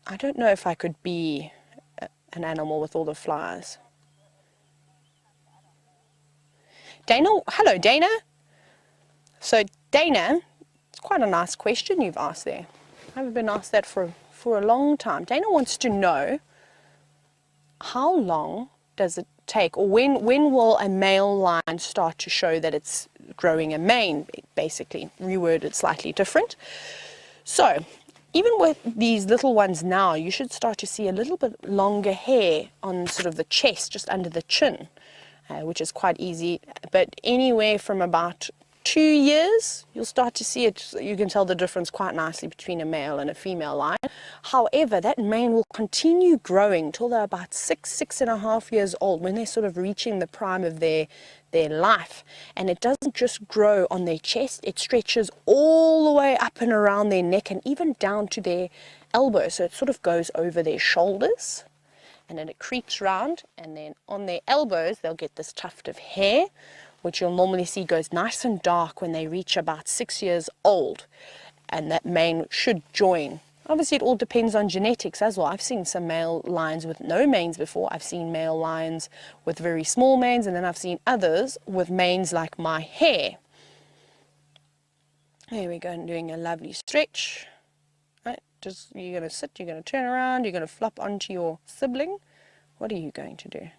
I don't know if I could be an animal with all the flies. Dana, hello Dana. So Dana, it's quite a nice question you've asked there. I haven't been asked that for a long time. Dana wants to know, how long does it take, or when will a male lion start to show that it's growing a mane, basically, reworded slightly different. So even with these little ones now, you should start to see a little bit longer hair on sort of the chest, just under the chin, which is quite easy, but anywhere from about 2 years, you'll start to see it. You can tell the difference quite nicely between a male and a female lion. However, that mane will continue growing till they're about 6.5 years old, when they're sort of reaching the prime of their life. And it doesn't just grow on their chest, it stretches all the way up and around their neck and even down to their elbows. So it sort of goes over their shoulders, and then it creeps round, and then on their elbows they'll get this tuft of hair, which you'll normally see goes nice and dark when they reach about 6 years old. And that mane should join. Obviously, it all depends on genetics as well. I've seen some male lions with no manes before. I've seen male lions with very small manes, and then I've seen others with manes like my hair. There we go, and doing a lovely stretch. Right, just you're going to sit, you're going to turn around, you're going to flop onto your sibling. What are you going to do?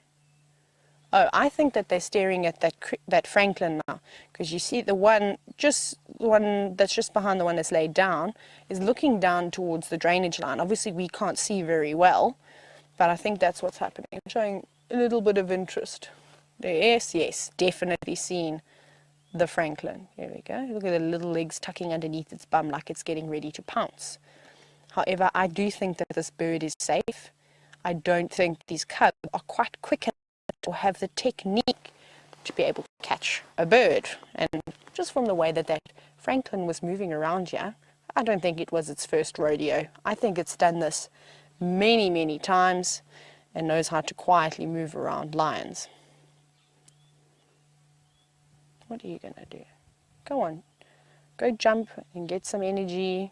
Oh, I think that they're staring at that Franklin now, because you see the one that's just behind the one that's laid down is looking down towards the drainage line. Obviously, we can't see very well, but I think that's what's happening. Showing a little bit of interest. Yes, yes, definitely seen the Franklin. There we go. Look at the little legs tucking underneath its bum like it's getting ready to pounce. However, I do think that this bird is safe. I don't think these cubs are quite quick enough or have the technique to be able to catch a bird. And just from the way that Franklin was moving around here, I don't think it was its first rodeo. I think it's done this many, many times and knows how to quietly move around lions. What are you going to do? Go on. Go jump and get some energy.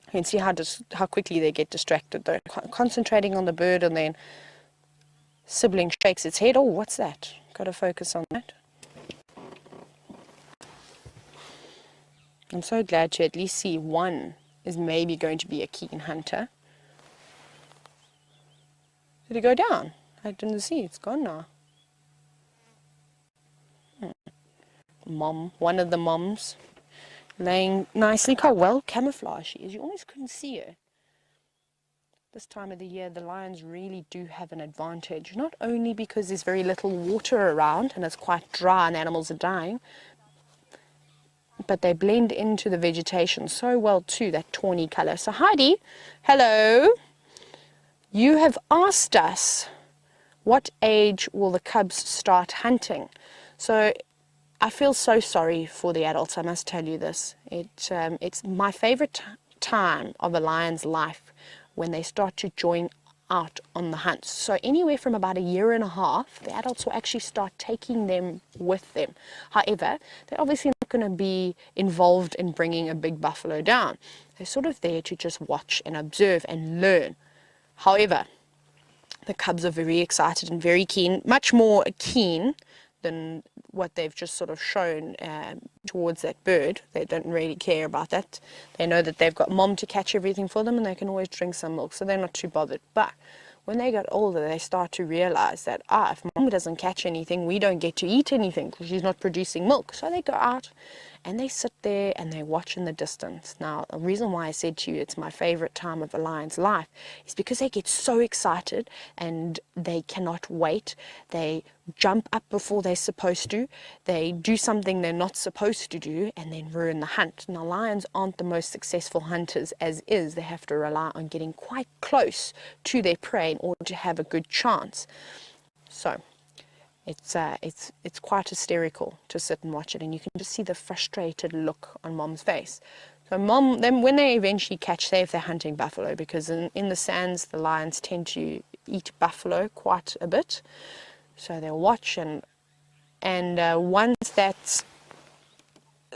You can see how quickly they get distracted though. Concentrating on the bird, and then sibling shakes its head. Oh, what's that? Got to focus on that. I'm so glad to at least see one is maybe going to be a keen hunter. Did it go down? I didn't see. It's gone now. Mom, one of the moms, laying nicely. How well camouflaged she is. You almost couldn't see her. This time of the year, the lions really do have an advantage, not only because there's very little water around and it's quite dry and animals are dying, but they blend into the vegetation so well too, that tawny color. So Heidi, hello. You have asked us, what age will the cubs start hunting? So I feel so sorry for the adults, I must tell you this. It's my favorite time of a lion's life when they start to join out on the hunts. So anywhere from about 1.5 years, the adults will actually start taking them with them. However, they're obviously not going to be involved in bringing a big buffalo down. They're sort of there to just watch and observe and learn. However, the cubs are very excited and very keen, much more keen than what they've just sort of shown towards that bird. They don't really care about that. They know that they've got mom to catch everything for them and they can always drink some milk, so they're not too bothered. But when they get older, they start to realize that, if mom doesn't catch anything, we don't get to eat anything because she's not producing milk. So they go out and they sit there and they watch in the distance. Now, the reason why I said to you it's my favorite time of a lion's life is because they get so excited and they cannot wait. They jump up before they're supposed to. They do something they're not supposed to do and then ruin the hunt. Now, lions aren't the most successful hunters as is. They have to rely on getting quite close to their prey in order to have a good chance. So it's quite hysterical to sit and watch it, and you can just see the frustrated look on mom's face. So mom, then when they eventually catch, say if they're hunting buffalo, because in the sands the lions tend to eat buffalo quite a bit, so they'll watch, and once that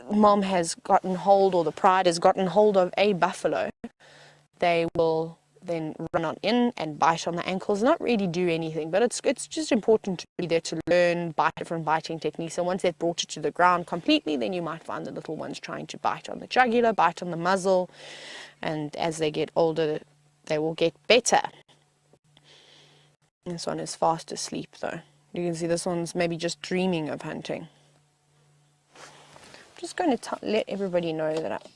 mom has gotten hold, or the pride has gotten hold of a buffalo, they will then run on in and bite on the ankles, not really do anything, but it's just important to be there to learn different biting techniques. And once they've brought it to the ground completely, then you might find the little ones trying to bite on the jugular, bite on the muzzle, and as they get older they will get better. This one is fast asleep though. You can see this one's maybe just dreaming of hunting. I'm just going to let everybody know that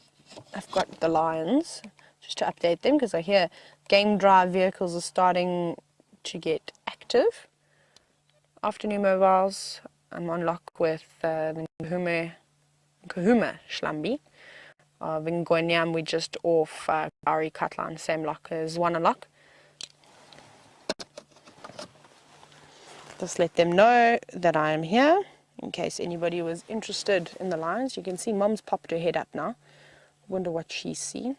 I've got the lions, just to update them, because I hear game drive vehicles are starting to get active. Afternoon mobiles, I'm on lock with the Nkahuma Shlambi. Vingonyam, we're just off Bari Katlan, same lock as one lock. Just let them know that I am here, in case anybody was interested in the lions. You can see mom's popped her head up now. Wonder what she's seen.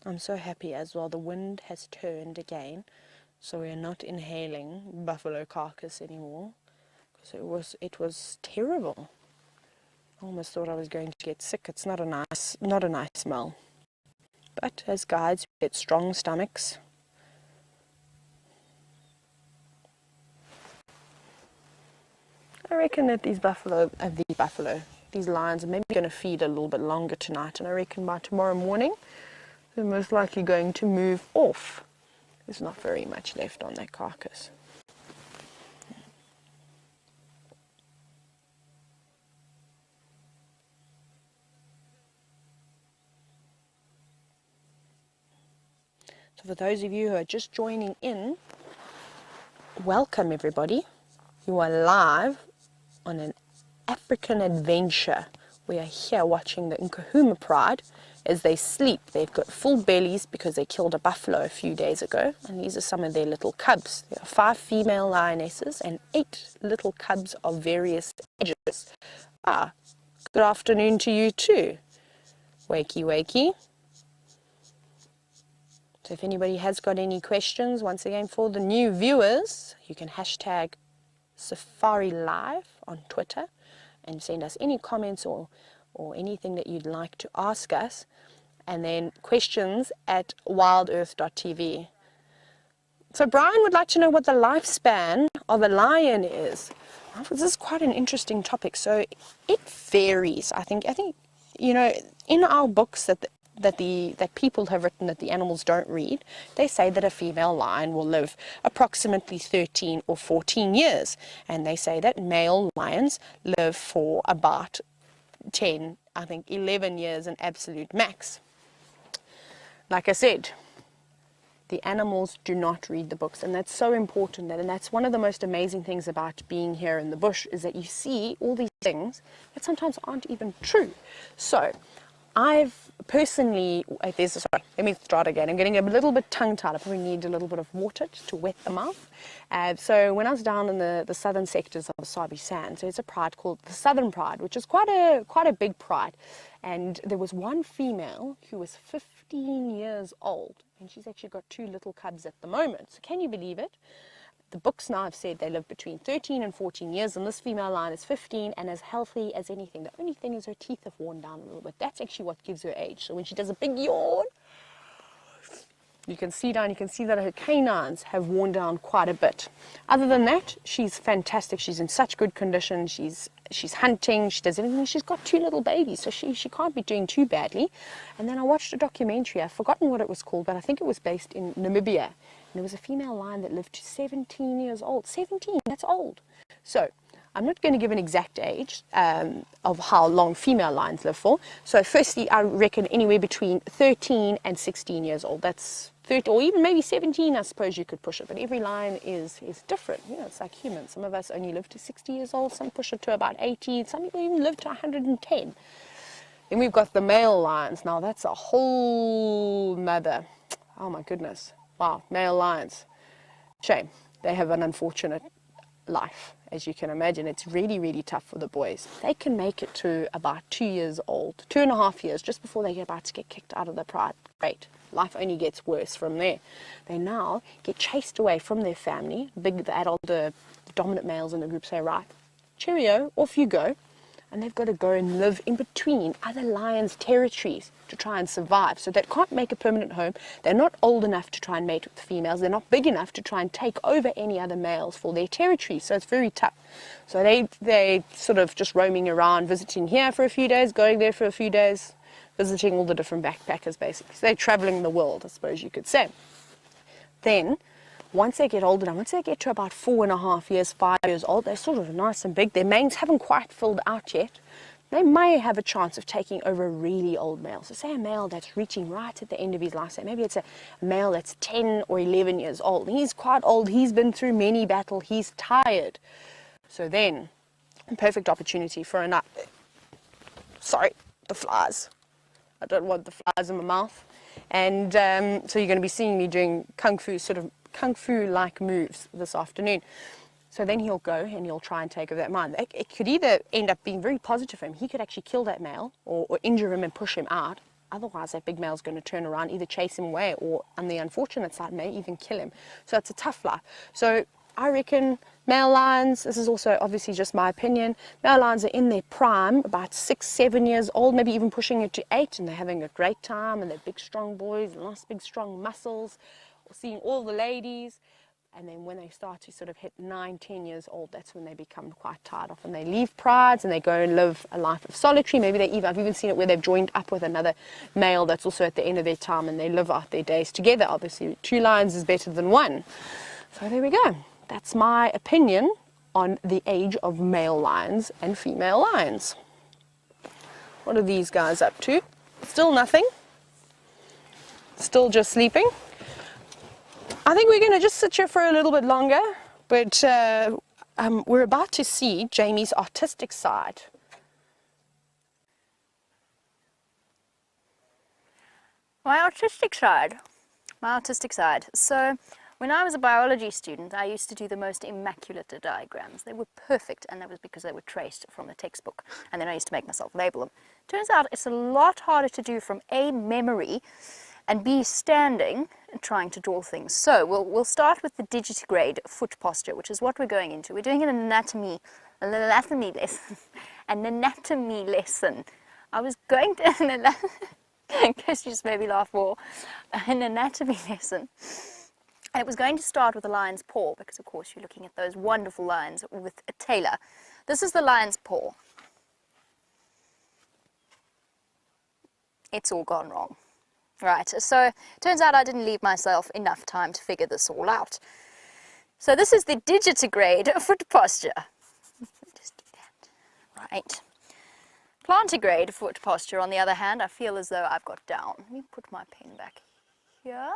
I'm so happy as well. The wind has turned again, so we're not inhaling buffalo carcass anymore. because it was terrible. I almost thought I was going to get sick. It's not a nice smell. But as guides, we get strong stomachs. I reckon that these lions are maybe going to feed a little bit longer tonight, and I reckon by tomorrow morning they're most likely going to move off. There's not very much left on that carcass. So for those of you who are just joining in, welcome everybody. You are live on an African adventure. We are here watching the Nkahuma pride as they sleep. They've got full bellies because they killed a buffalo a few days ago, and these are some of their little cubs. There are 5 female lionesses and 8 little cubs of various ages. Good afternoon to you too. Wakey, wakey. So if anybody has got any questions, once again for the new viewers, you can hashtag Safari Live on Twitter and send us any comments or anything that you'd like to ask us, and then questions at wildearth.tv. So Brian would like to know what the lifespan of a lion is. This is quite an interesting topic. So it varies. I think you know, in our books that people have written that the animals don't read, they say that a female lion will live approximately 13 or 14 years. And they say that male lions live for about 10, I think 11 years an absolute max. Like I said, the animals do not read the books, and that's so important. And that's one of the most amazing things about being here in the bush, is that you see all these things that sometimes aren't even true. So I've personally, let me start again. I'm getting a little bit tongue-tied. I probably need a little bit of water to wet the mouth. So when I was down in the southern sectors of the Sabi Sands, there's a pride called the Southern Pride, which is quite a big pride. And there was one female who was 15 years old, and she's actually got 2 little cubs at the moment. So can you believe it? The books now have said they live between 13 and 14 years, and this female lion is 15 and as healthy as anything. The only thing is her teeth have worn down a little bit. That's actually what gives her age. So when she does a big yawn, you can see that her canines have worn down quite a bit. Other than that, she's fantastic. She's in such good condition. She's hunting, she does everything. She's got 2 little babies, so she can't be doing too badly. And then I watched a documentary. I've forgotten what it was called, but I think it was based in Namibia. And there was a female lion that lived to 17 years old. 17, that's old. So I'm not going to give an exact age of how long female lions live for. So firstly, I reckon anywhere between 13 and 16 years old. That's 30, or even maybe 17, I suppose you could push it. But every lion is different. You know, it's like humans. Some of us only live to 60 years old. Some push it to about 80. Some people even live to 110. Then we've got the male lions. Now that's a whole nother, oh my goodness. Wow, male lions. Shame. They have an unfortunate life. As you can imagine, it's really, really tough for the boys. They can make it to about 2 years old, 2.5 years, just before they get about to get kicked out of the pride. Great. Life only gets worse from there. They now get chased away from their family. The dominant males in the group say, right, cheerio, off you go. And they've got to go and live in between other lions' territories to try and survive. So they can't make a permanent home. They're not old enough to try and mate with the females. They're not big enough to try and take over any other males for their territory. So it's very tough. So they sort of just roaming around, visiting here for a few days, going there for a few days, visiting all the different backpackers basically. So they're traveling the world, I suppose you could say. Then, once they get older, once they get to about 4.5 years, 5 years old, they're sort of nice and big. Their manes haven't quite filled out yet. They may have a chance of taking over a really old male. So say a male that's reaching right at the end of his life. Say maybe it's a male that's 10 or 11 years old. He's quite old. He's been through many battles. He's tired. So then, perfect opportunity for sorry, the flies. I don't want the flies in my mouth. And so you're going to be seeing me doing kung fu-like moves this afternoon. So then he'll go and he'll try and take over that male. It could either end up being very positive for him. He could actually kill that male or injure him and push him out. Otherwise, that big male's going to turn around, either chase him away or, on the unfortunate side, may even kill him. So it's a tough life. So I reckon male lions, this is also obviously just my opinion, male lions are in their prime, about 6, 7 years old, maybe even pushing it to 8, and they're having a great time, and they're big, strong boys, nice, big, strong muscles, seeing all the ladies. And then when they start to sort of hit 9, 10 years old, that's when they become quite tired off, and they leave prides and they go and live a life of solitary. Maybe I've even seen it where they've joined up with another male that's also at the end of their time, and they live out their days together. Obviously 2 lions is better than 1. So there we go. That's my opinion on the age of male lions and female lions. What are these guys up to? Still nothing. Still just sleeping. I think we're going to just sit here for a little bit longer, but we're about to see Jamie's artistic side. My artistic side. So, when I was a biology student, I used to do the most immaculate diagrams. They were perfect, and that was because they were traced from the textbook. And then I used to make myself label them. Turns out it's a lot harder to do from A, memory, and B, standing and trying to draw things. So we'll start with the digitigrade foot posture, which is what we're going into. We're doing an anatomy lesson. An anatomy lesson. I was going to, in case you just made me laugh more, an anatomy lesson. And it was going to start with the lion's paw, because of course you're looking at those wonderful lions with a tailor. This is the lion's paw. It's all gone wrong. Right, so it turns out I didn't leave myself enough time to figure this all out. So this is the digitigrade foot posture. Just do that. Right. Plantigrade foot posture, on the other hand, I feel as though I've got down. Let me put my pen back here.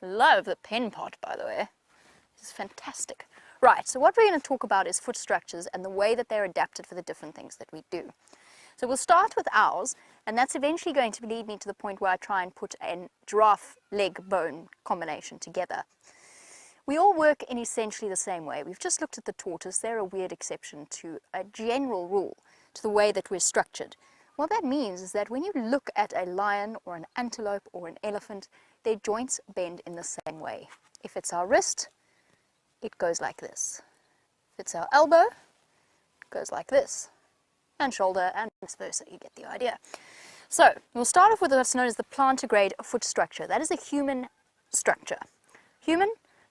Love the pen pot, by the way. This is fantastic. Right, so what we're going to talk about is foot structures and the way that they're adapted for the different things that we do. So we'll start with ours, and that's eventually going to lead me to the point where I try and put a giraffe leg bone combination together. We all work in essentially the same way. We've just looked at the tortoise. They're a weird exception to a general rule, to the way that we're structured. What that means is that when you look at a lion or an antelope or an elephant, their joints bend in the same way. If it's our wrist, it goes like this. If it's our elbow, it goes like this. And shoulder, and vice versa. You get the idea. So we'll start off with what's known as the plantigrade foot structure. That is a human structure. Human,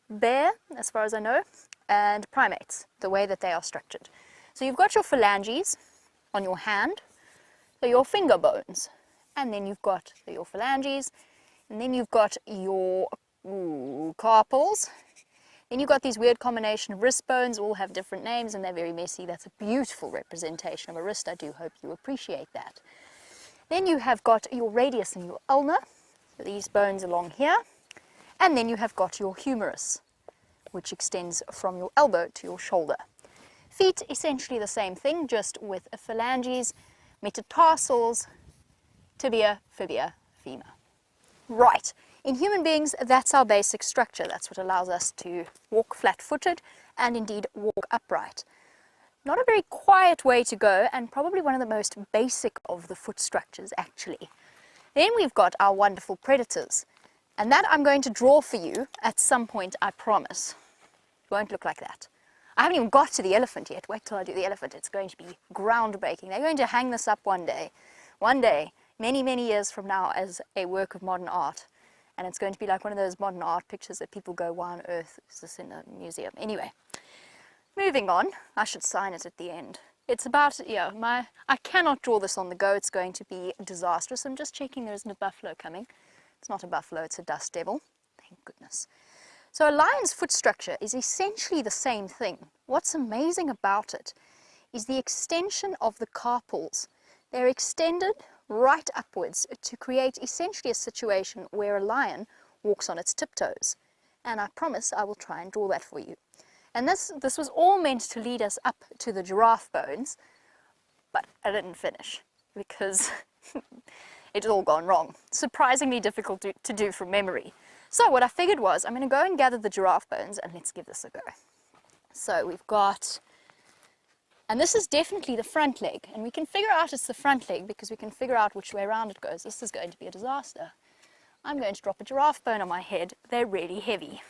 bear, as far as I know, and primates, the way that they are structured. So you've got your phalanges on your hand, so your finger bones, and then you've got your phalanges, and then you've got your carpals. Then you've got these weird combination of wrist bones, all have different names and they're very messy. That's a beautiful representation of a wrist. I do hope you appreciate that. Then you have got your radius and your ulnar, so these bones along here. And then you have got your humerus, which extends from your elbow to your shoulder. Feet, essentially the same thing, just with phalanges, metatarsals, tibia, fibia, femur. Right. In human beings, that's our basic structure. That's what allows us to walk flat-footed and indeed walk upright. Not a very quiet way to go, and probably one of the most basic of the foot structures, actually. Then we've got our wonderful predators, and that I'm going to draw for you at some point, I promise. It won't look like that. I haven't even got to the elephant yet. Wait till I do the elephant. It's going to be groundbreaking. They're going to hang this up one day, many, many years from now, as a work of modern art. And it's going to be like one of those modern art pictures that people go, why on earth is this in a museum? Anyway, moving on. I should sign it at the end. It's about, I cannot draw this on the go. It's going to be disastrous. I'm just checking there isn't a buffalo coming. It's not a buffalo, it's a dust devil. Thank goodness. So a lion's foot structure is essentially the same thing. What's amazing about it is the extension of the carpals. They're extended right upwards to create essentially a situation where a lion walks on its tiptoes. And I promise I will try and draw that for you. And this was all meant to lead us up to the giraffe bones, but I didn't finish because it's all gone wrong. Surprisingly difficult to do from memory. So what I figured was I'm going to go and gather the giraffe bones and let's give this a go. So we've got, and this is definitely the front leg, and we can figure out it's the front leg because we can figure out which way around it goes. This is going to be a disaster. I'm going to drop a giraffe bone on my head. They're really heavy.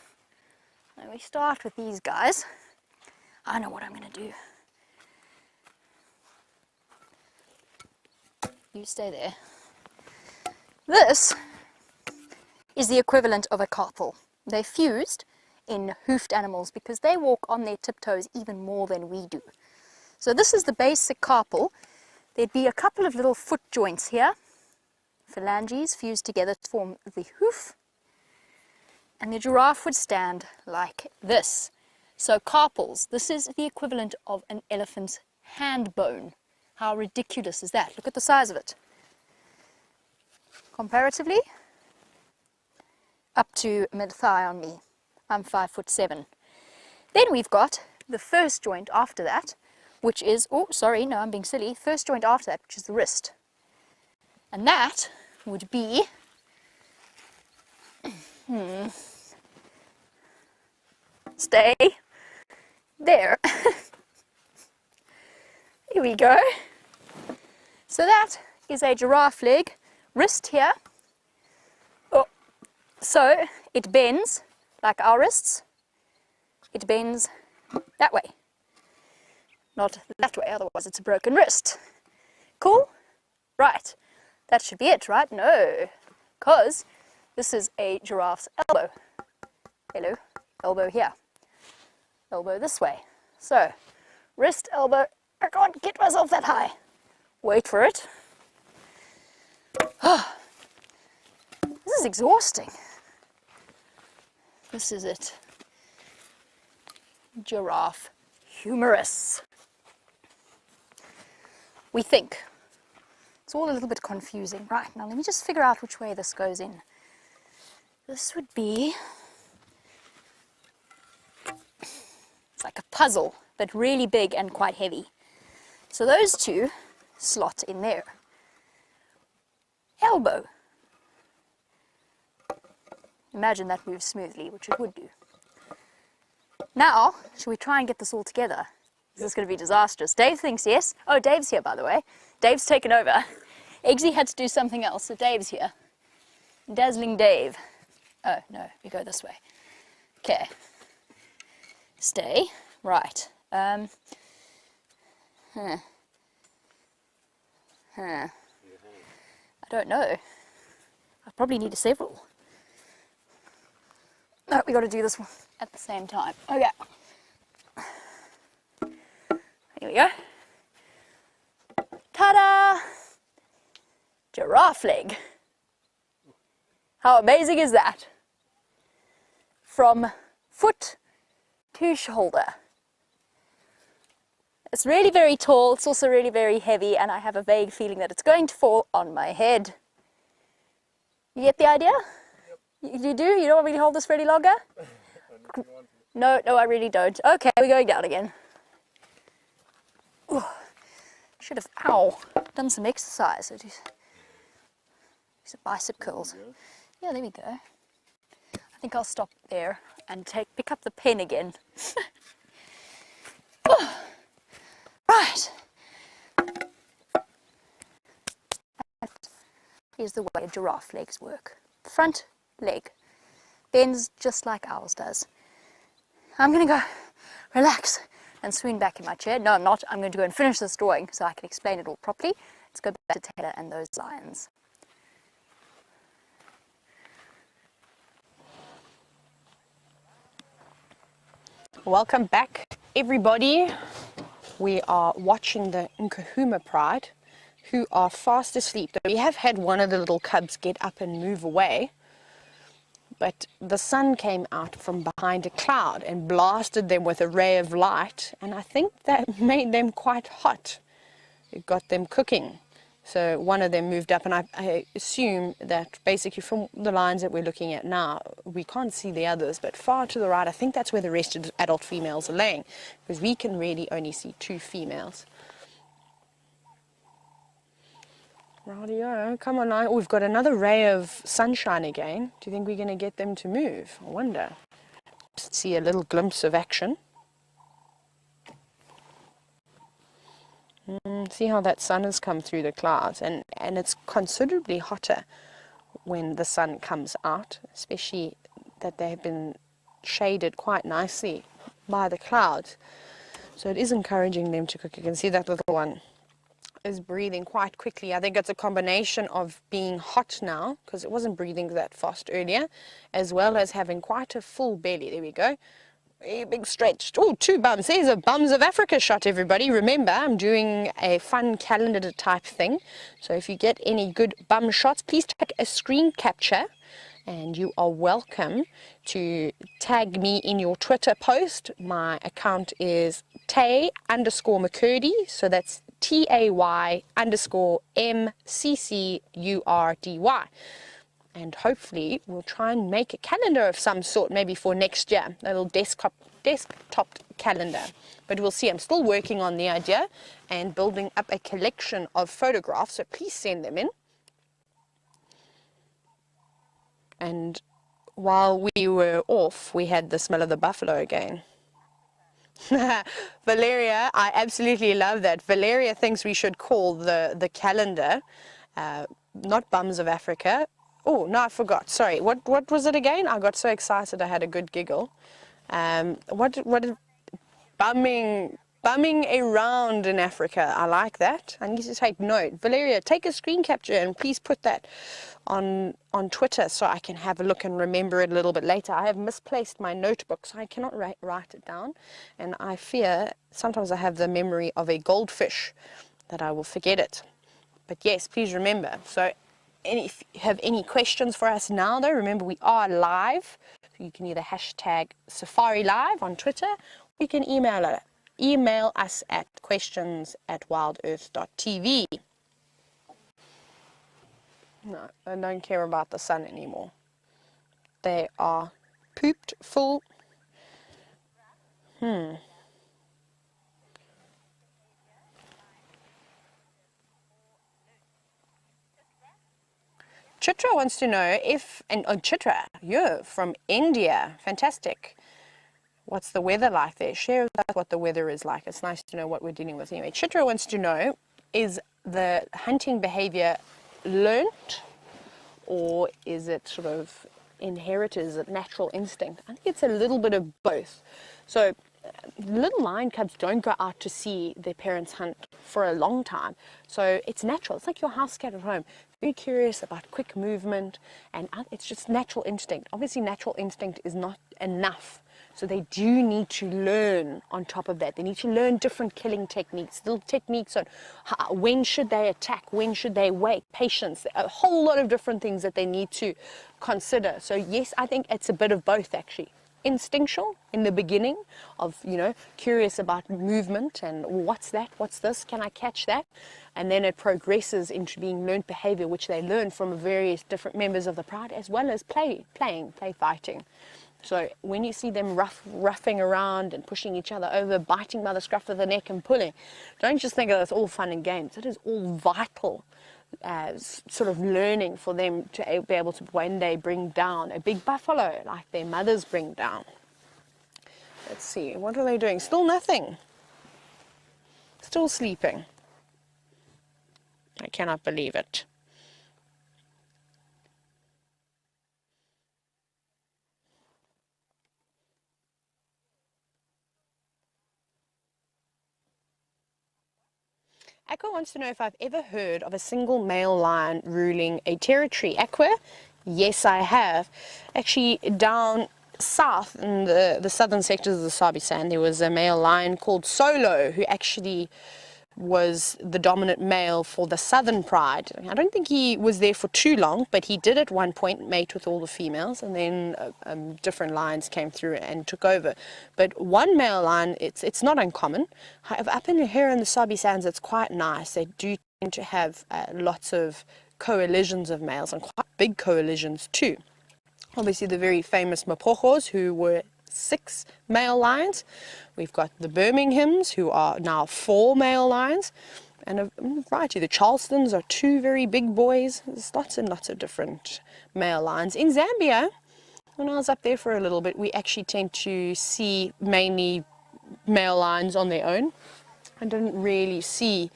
And we start with these guys. I know what I'm going to do. You stay there. This is the equivalent of a carpal. They're fused in hoofed animals because they walk on their tiptoes even more than we do. So this is the basic carpal. There'd be a couple of little foot joints here, phalanges fused together to form the hoof, and the giraffe would stand like this. So carpals, this is the equivalent of an elephant's hand bone. How ridiculous is that? Look at the size of it. Comparatively, up to mid-thigh on me. I'm 5'7". Then we've got the first joint after that, which is, oh, sorry, no, I'm being silly. First joint after that, which is the wrist. And that would be, stay there. Here we go. So that is a giraffe leg, wrist here. Oh, so it bends like our wrists. It bends that way. Not that way, otherwise it's a broken wrist. Cool? Right. That should be it, right? No. Because this is a giraffe's elbow. Hello. Elbow here. Elbow this way. So, wrist, elbow. I can't get myself that high. Wait for it. Oh, this is exhausting. This is it. Giraffe humerus. We think. It's all a little bit confusing. Right, now let me just figure out which way this goes in. This would be, it's like a puzzle, but really big and quite heavy. So those two slot in there. Elbow. Imagine that moves smoothly, which it would do. Now, shall we try and get this all together? This is going to be disastrous. Dave thinks yes. Oh, Dave's here, by the way. Dave's taken over. Eggsy had to do something else, so Dave's here. Dazzling Dave. Oh, no, we go this way. Okay. Stay. Right. I don't know. I probably need several. No, we got to do this one at the same time. Okay. Here we go. Ta-da! Giraffe leg. How amazing is that? From foot to shoulder. It's really very tall, it's also really very heavy, and I have a vague feeling that it's going to fall on my head. You get the idea? Yep. You do? You don't want me to hold this for any longer? No, I really don't. Okay, we're going down again. Ooh. Should have, done some exercise. These are bicep curls. Yeah, there we go. I think I'll stop there and pick up the pen again. Right. That is the way giraffe legs work. Front leg bends just like ours does. I'm going to go relax and swoon back in my chair. No, I'm not. I'm going to go and finish this drawing so I can explain it all properly. Let's go back to Tayla and those lions. Welcome back, everybody. We are watching the Nkahuma pride, who are fast asleep. We have had one of the little cubs get up and move away, but the sun came out from behind a cloud and blasted them with a ray of light, and I think that made them quite hot. It got them cooking. So one of them moved up, and I assume that basically from the lines that we're looking at now, we can't see the others, but far to the right, I think that's where the rest of the adult females are laying, because we can really only see 2 females. Radio, come on, oh, we've got another ray of sunshine again. Do you think we're going to get them to move? I wonder. Just see a little glimpse of action. See how that sun has come through the clouds, and it's considerably hotter when the sun comes out, especially that they have been shaded quite nicely by the clouds. So it is encouraging them to cook. You can see that little one is breathing quite quickly. I think it's a combination of being hot now, because it wasn't breathing that fast earlier, as well as having quite a full belly. There we go. A big stretch. Oh, 2 bums. There's a Bums of Africa shot, everybody. Remember, I'm doing a fun calendar type thing. So if you get any good bum shots, please take a screen capture. And you are welcome to tag me in your Twitter post. My account is Tay_McCurdy. So that's TAY_MCCURDY. And hopefully we'll try and make a calendar of some sort, maybe for next year, a little desktop calendar. But we'll see. I'm still working on the idea and building up a collection of photographs, so please send them in. And while we were off, we had the smell of the buffalo again. Valeria, I absolutely love that. Valeria thinks we should call the calendar not Bums of Africa. Oh, no, I forgot. Sorry. What was it again? I got so excited I had a good giggle. Bumming around in Africa. I like that. I need to take note. Valeria, take a screen capture and please put that on Twitter so I can have a look and remember it a little bit later. I have misplaced my notebook, so I cannot write it down. And I fear sometimes I have the memory of a goldfish that I will forget it. But yes, please remember. So if you have any questions for us now, though, remember we are live. So you can either hashtag Safari Live on Twitter, or you can email us at questions@wildearth.tv. No, I don't care about the sun anymore. They are pooped full. Chitra wants to know if, Chitra, you're from India. Fantastic. What's the weather like there? Share with us what the weather is like. It's nice to know what we're dealing with anyway. Chitra wants to know, is the hunting behavior learnt, or is it sort of inherited? Is it natural instinct? I think it's a little bit of both. So little lion cubs don't go out to see their parents hunt for a long time. So it's natural. It's like your house cat at home. Very curious about quick movement, and it's just natural instinct. Obviously, natural instinct is not enough. So they do need to learn on top of that. They need to learn different killing techniques, little techniques on when should they attack, when should they wait, patience, a whole lot of different things that they need to consider. So yes, I think it's a bit of both actually. Instinctual in the beginning of, curious about movement and what's that, what's this, can I catch that? And then it progresses into being learned behavior, which they learn from various different members of the pride, as well as play fighting. So when you see them roughing around and pushing each other over, biting by the scruff of the neck and pulling, don't just think of it's all fun and games. It is all vital sort of learning for them to be able to one day bring down a big buffalo like their mothers bring down. Let's see, what are they doing? Still nothing. Still sleeping. I cannot believe it. Aqua wants to know if I've ever heard of a single male lion ruling a territory. Aqua, yes I have. Actually, down south in the southern sectors of the Sabi Sand, there was a male lion called Solo who actually was the dominant male for the southern pride. I don't think he was there for too long, but he did at one point mate with all the females, and then different lions came through and took over. But one male lion, it's not uncommon. However, up in here in the Sabi Sands, it's quite nice. They do tend to have lots of coalitions of males, and quite big coalitions too. Obviously the very famous Mapojos, who were 6 male lions. We've got the Birminghams, who are now 4 male lions, and a variety. The Charlestons are 2 very big boys. There's lots and lots of different male lions. In Zambia, when I was up there for a little bit, we actually tend to see mainly male lions on their own. I didn't really see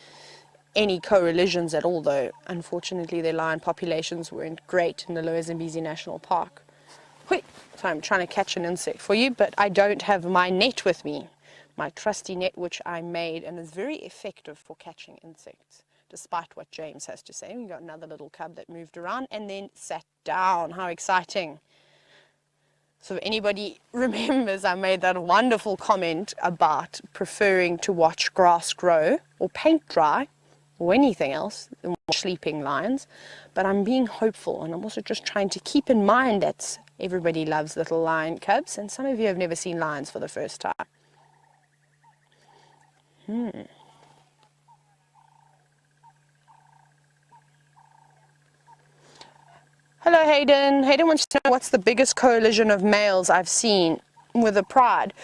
any coalitions at all, though. Unfortunately, their lion populations weren't great in the Lower Zambezi National Park. Hui. So I'm trying to catch an insect for you, but I don't have my net with me. My trusty net, which I made, and is very effective for catching insects, despite what James has to say. We got another little cub that moved around and then sat down. How exciting. So if anybody remembers, I made that wonderful comment about preferring to watch grass grow or paint dry or anything else than watch sleeping lions. But I'm being hopeful, and I'm also just trying to keep in mind that everybody loves little lion cubs, and some of you have never seen lions for the first time. Hello, Hayden. Hayden wants to know what's the biggest coalition of males I've seen with a pride.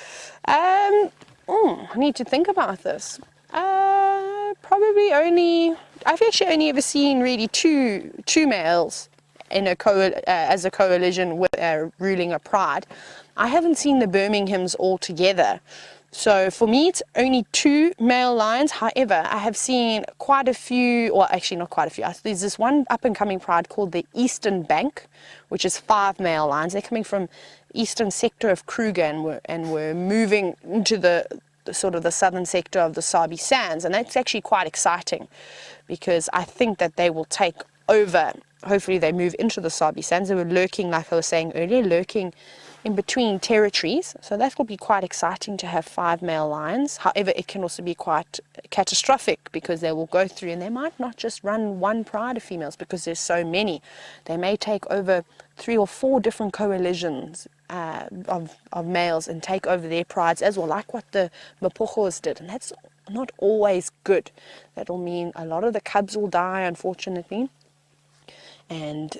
I need to think about this. Probably I've actually only ever seen really two males in as a coalition with ruling a pride. I haven't seen the Birminghams all together. So for me, it's only 2 male lions. However, I have seen quite a few, or actually not quite a few. There's this one up-and-coming pride called the Eastern Bank, which is 5 male lions. They're coming from eastern sector of Kruger and were moving into the sort of the southern sector of the Sabi Sands. And that's actually quite exciting because I think that they will take over. Hopefully they move into the Sabi Sands. They were lurking, like I was saying earlier, lurking in between territories, so that will be quite exciting to have 5 male lions. However, it can also be quite catastrophic because they will go through and they might not just run one pride of females because there's so many. They may take over 3 or 4 different coalitions of males and take over their prides as well, like what the Mapogos did, and that's not always good. That'll mean a lot of the cubs will die, unfortunately, and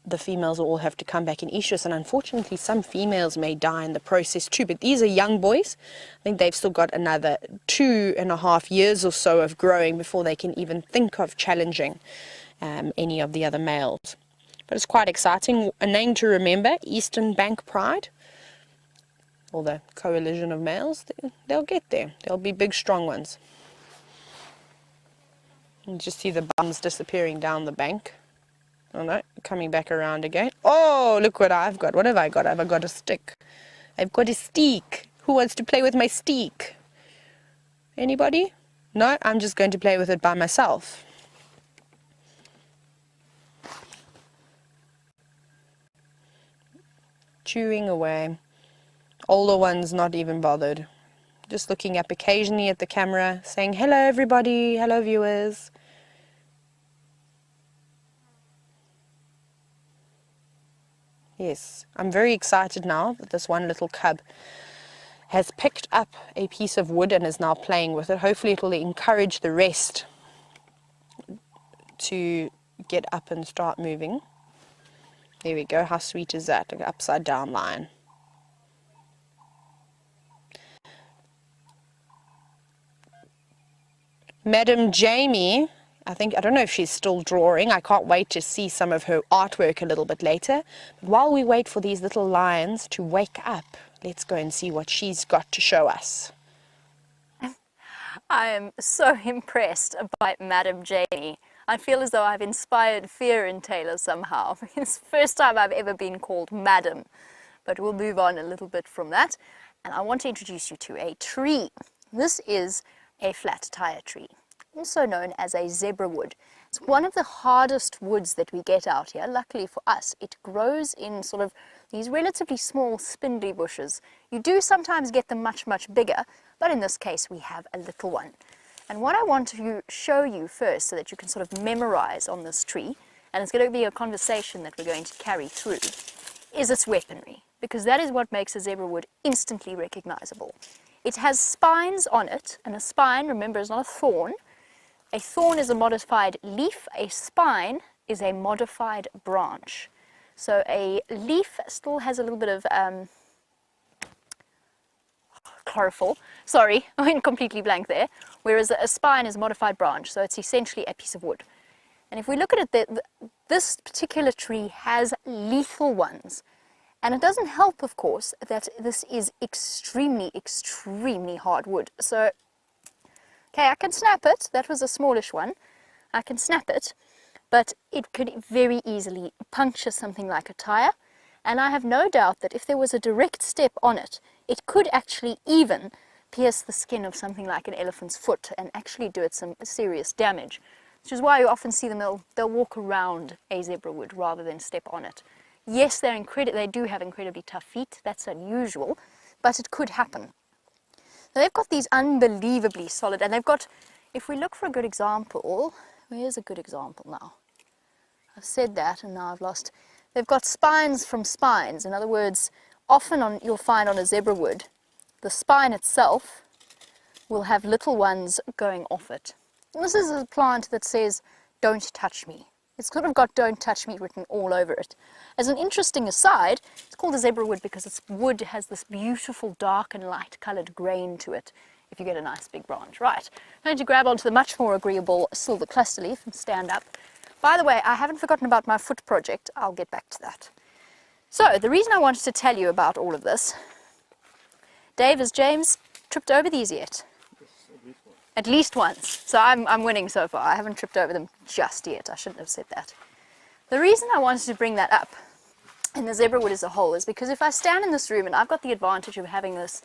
the females will all have to come back in estrus, and unfortunately some females may die in the process too. But these are young boys. I think they've still got another 2.5 years or so of growing before they can even think of challenging any of the other males. But it's quite exciting. A name to remember, Eastern Bank Pride, or the coalition of males. They'll get there. They'll be big, strong ones. You just see the bums disappearing down the bank. Oh no, coming back around again. Oh, look what I've got. What have I got? I've got a stick. I've got a stick. Who wants to play with my stick? Anybody? No, I'm just going to play with it by myself. Chewing away. Older ones not even bothered. Just looking up occasionally at the camera, saying, hello everybody, hello viewers. Yes, I'm very excited now that this one little cub has picked up a piece of wood and is now playing with it. Hopefully it will encourage the rest to get up and start moving. There we go. How sweet is that? An upside down lion. Madam Jamie, I don't know if she's still drawing. I can't wait to see some of her artwork a little bit later. But while we wait for these little lions to wake up, let's go and see what she's got to show us. I am so impressed by Madam Jamie. I feel as though I've inspired fear in Tayla somehow. It's the first time I've ever been called Madam. But we'll move on a little bit from that. And I want to introduce you to a tree. This is a flat tire tree, also known as a zebra wood. It's one of the hardest woods that we get out here. Luckily for us, it grows in sort of these relatively small spindly bushes. You do sometimes get them much, much bigger, but in this case we have a little one. And what I want to show you first, so that you can sort of memorize on this tree, and it's going to be a conversation that we're going to carry through, is its weaponry, because that is what makes a zebra wood instantly recognizable. It has spines on it, and a spine, remember, is not a thorn. A thorn is a modified leaf, a spine is a modified branch. So a leaf still has a little bit of chlorophyll. Sorry, I went completely blank there. Whereas a spine is a modified branch, so it's essentially a piece of wood. And if we look at it, this particular tree has lethal ones. And it doesn't help, of course, that this is extremely, extremely hard wood. So, okay, I can snap it. That was a smallish one. I can snap it, but it could very easily puncture something like a tire. And I have no doubt that if there was a direct step on it, it could actually even pierce the skin of something like an elephant's foot and actually do it some serious damage. Which is why you often see them, they'll walk around a zebra wood rather than step on it. Yes, they do have incredibly tough feet, that's unusual, but it could happen. So they've got these unbelievably solid, and they've got, if we look for a good example, where's a good example now? I've said that and now I've lost. They've got spines from spines. In other words, often you'll find on a zebra wood, the spine itself will have little ones going off it. And this is a plant that says, don't touch me. It's sort of got don't touch me written all over it. As an interesting aside, it's called a zebra wood because its wood has this beautiful dark and light coloured grain to it if you get a nice big branch. Right, I'm going to grab onto the much more agreeable silver cluster leaf and stand up. By the way, I haven't forgotten about my foot project. I'll get back to that. So, the reason I wanted to tell you about all of this, Dave, has James tripped over these yet? At least once. So I'm winning so far. I haven't tripped over them just yet. I shouldn't have said that. The reason I wanted to bring that up in the zebra wood as a whole is because if I stand in this room, and I've got the advantage of having this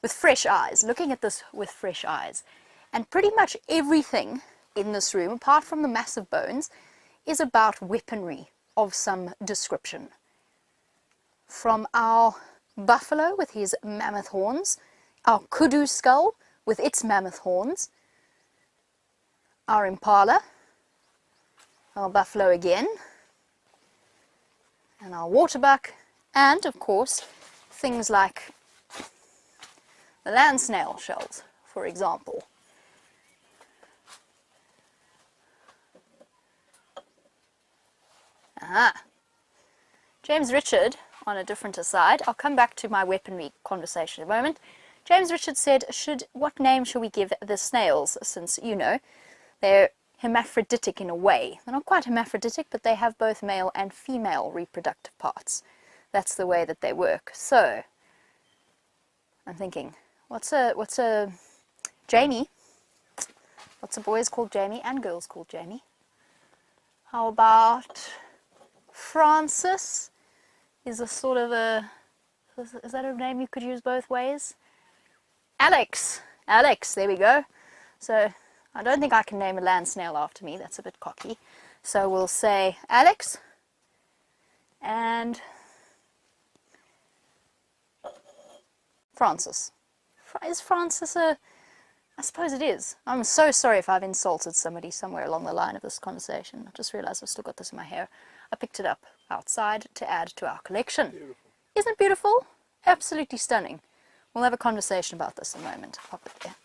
with fresh eyes, looking at this with fresh eyes, and pretty much everything in this room, apart from the massive bones, is about weaponry of some description. From our buffalo with his mammoth horns, our kudu skull with its mammoth horns, our impala, our buffalo again, and our waterbuck, and of course things like the land snail shells, for example. Aha. James Richard, on a different aside, I'll come back to my weaponry conversation in a moment. James Richard said, what name shall we give the snails, since, you know, they're hermaphroditic in a way. They're not quite hermaphroditic, but they have both male and female reproductive parts. That's the way that they work. So, I'm thinking, what's a Jamie? Lots of boys called Jamie and girls called Jamie. How about Francis? Is a sort of a, is that a name you could use both ways? Alex, there we go. So I don't think I can name a land snail after me, that's a bit cocky. So we'll say Alex and Francis. Is Francis a, I suppose it is. I'm so sorry if I've insulted somebody somewhere along the line of this conversation. I just realised I've still got this in my hair. I picked it up outside to add to our collection. Beautiful. Isn't it beautiful? Absolutely stunning. We'll have a conversation about this in a moment. I'll pop it there.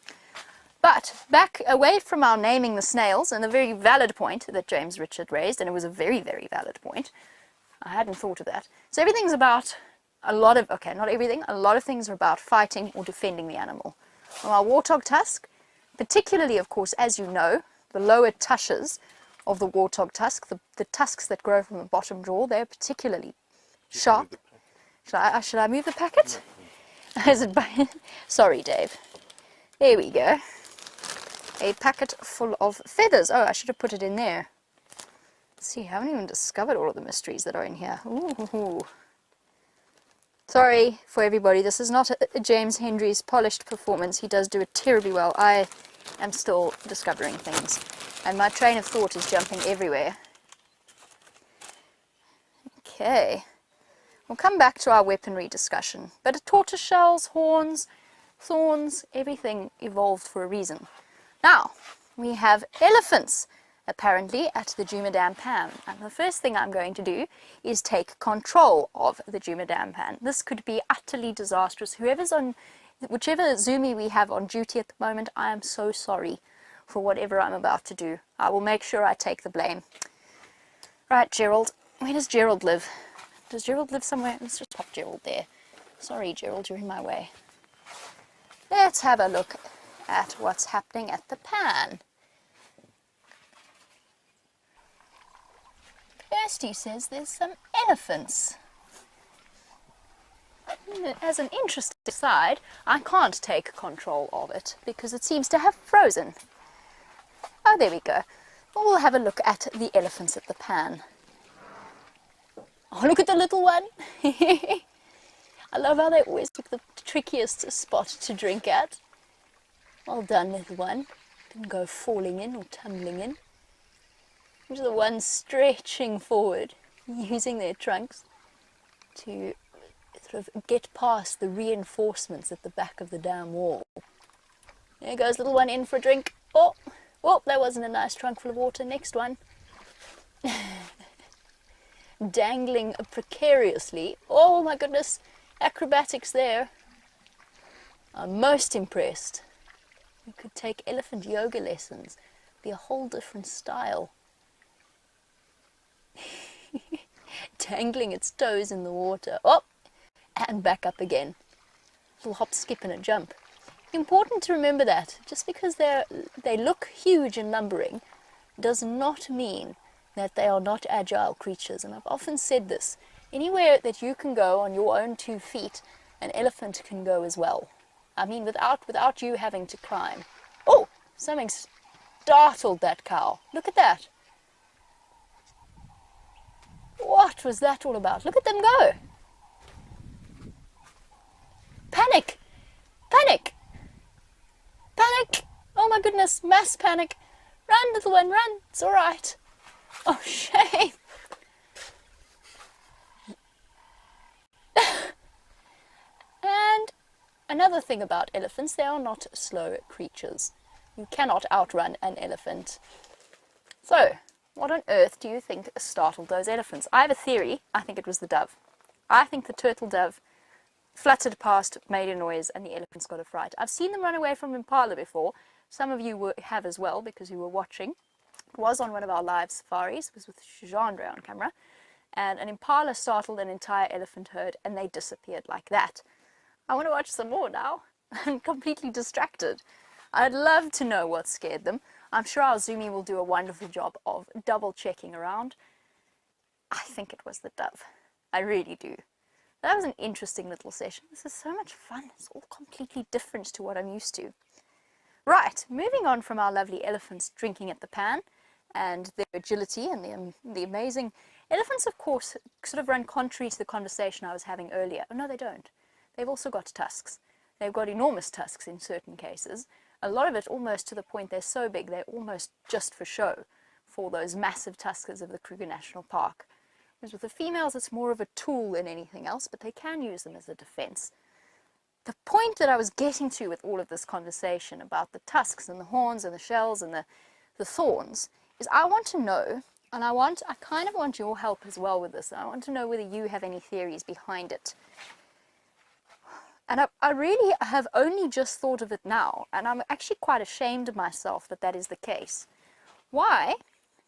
But back away from our naming the snails, and the very valid point that James Richard raised, and it was a very, very valid point. I hadn't thought of that. So everything's about a lot of, okay, not everything, a lot of things are about fighting or defending the animal. From our warthog tusk, particularly, of course, as you know, the lower tushes of the warthog tusk, the tusks that grow from the bottom jaw, they're particularly sharp. Should I move the packet? Is it by, sorry, Dave. There we go. A packet full of feathers. Oh, I should have put it in there. Let's see, I haven't even discovered all of the mysteries that are in here. Ooh. Sorry for everybody, this is not a James Hendry's polished performance. He does do it terribly well. I am still discovering things, and my train of thought is jumping everywhere. Okay. We'll come back to our weaponry discussion, but tortoise shells, horns, thorns, everything evolved for a reason. Now, we have elephants, apparently, at the Jumadam Pan, and the first thing I'm going to do is take control of the Jumadam Pan. This could be utterly disastrous. Whichever Zumi we have on duty at the moment, I am so sorry for whatever I'm about to do. I will make sure I take the blame. Right, Gerald. Where does Gerald live? Does Gerald live somewhere? Let's just pop Gerald there. Sorry, Gerald, you're in my way. Let's have a look at what's happening at the pan. Kirsty says there's some elephants. As an interesting aside, I can't take control of it because it seems to have frozen. Oh, there we go. Well, we'll have a look at the elephants at the pan. Oh, look at the little one. I love how they always pick the trickiest spot to drink at. Well done, little one. Didn't go falling in or tumbling in. These are the ones stretching forward, using their trunks to sort of get past the reinforcements at the back of the dam wall. There goes little one in for a drink. Oh, well, that wasn't a nice trunk full of water. Next one. Dangling precariously. Oh my goodness, acrobatics there. I'm most impressed. You could take elephant yoga lessons. Be a whole different style. Dangling its toes in the water. Oh, and back up again. Little hop, skip and a jump. Important to remember that just because they look huge and lumbering does not mean that they are not agile creatures. And I've often said this, anywhere that you can go on your own 2 feet, an elephant can go as well. I mean, without you having to climb. Oh, something startled that cow. Look at that. What was that all about? Look at them go. Panic! Panic! Panic! Oh my goodness, mass panic. Run, little one, run. It's all right. Oh, shame. And another thing about elephants, they are not slow creatures. You cannot outrun an elephant. So, what on earth do you think startled those elephants? I have a theory. I think it was the dove. I think the turtle dove fluttered past, made a noise, and the elephants got a fright. I've seen them run away from impala before. Some of you have as well, because you were watching. It was on one of our live safaris. It was with Chandra on camera. And an impala startled an entire elephant herd, and they disappeared like that. I want to watch some more now. I'm completely distracted. I'd love to know what scared them. I'm sure our Zoomy will do a wonderful job of double-checking around. I think it was the dove. I really do. That was an interesting little session. This is so much fun. It's all completely different to what I'm used to. Right, moving on from our lovely elephants drinking at the pan and their agility and the amazing... Elephants, of course, sort of run contrary to the conversation I was having earlier. Oh, no, they don't. They've also got tusks. They've got enormous tusks in certain cases. A lot of it almost to the point they're so big they're almost just for show for those massive tuskers of the Kruger National Park. Whereas with the females, it's more of a tool than anything else, but they can use them as a defense. The point that I was getting to with all of this conversation about the tusks and the horns and the shells and the thorns is I want to know, and I kind of want your help as well with this. I want to know whether you have any theories behind it. And I really have only just thought of it now, and I'm actually quite ashamed of myself that that is the case. Why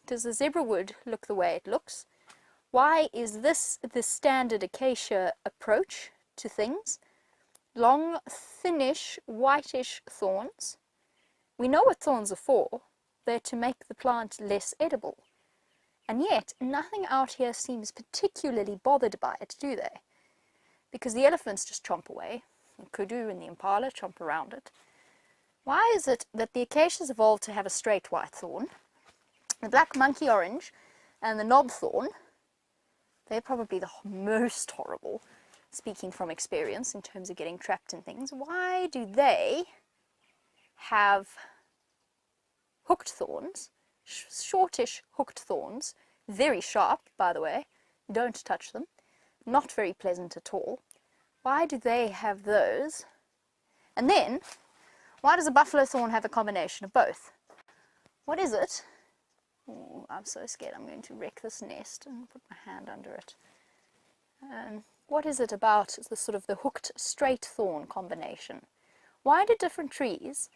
does the zebra wood look the way it looks? Why is this the standard acacia approach to things? Long, thinnish, whitish thorns. We know what thorns are for. They're to make the plant less edible. And yet, nothing out here seems particularly bothered by it, do they? Because the elephants just chomp away. The kudu and the impala chomp around it. Why is it that the acacias evolved to have a straight white thorn? The black monkey orange and the knob thorn, they're probably the most horrible, speaking from experience in terms of getting trapped in things. Why do they have hooked thorns, shortish hooked thorns, very sharp, by the way, don't touch them, not very pleasant at all. Why do they have those? And then, why does a buffalo thorn have a combination of both? What is it? Oh, I'm so scared I'm going to wreck this nest and put my hand under it. What is it about the sort of the hooked straight thorn combination? Why do different trees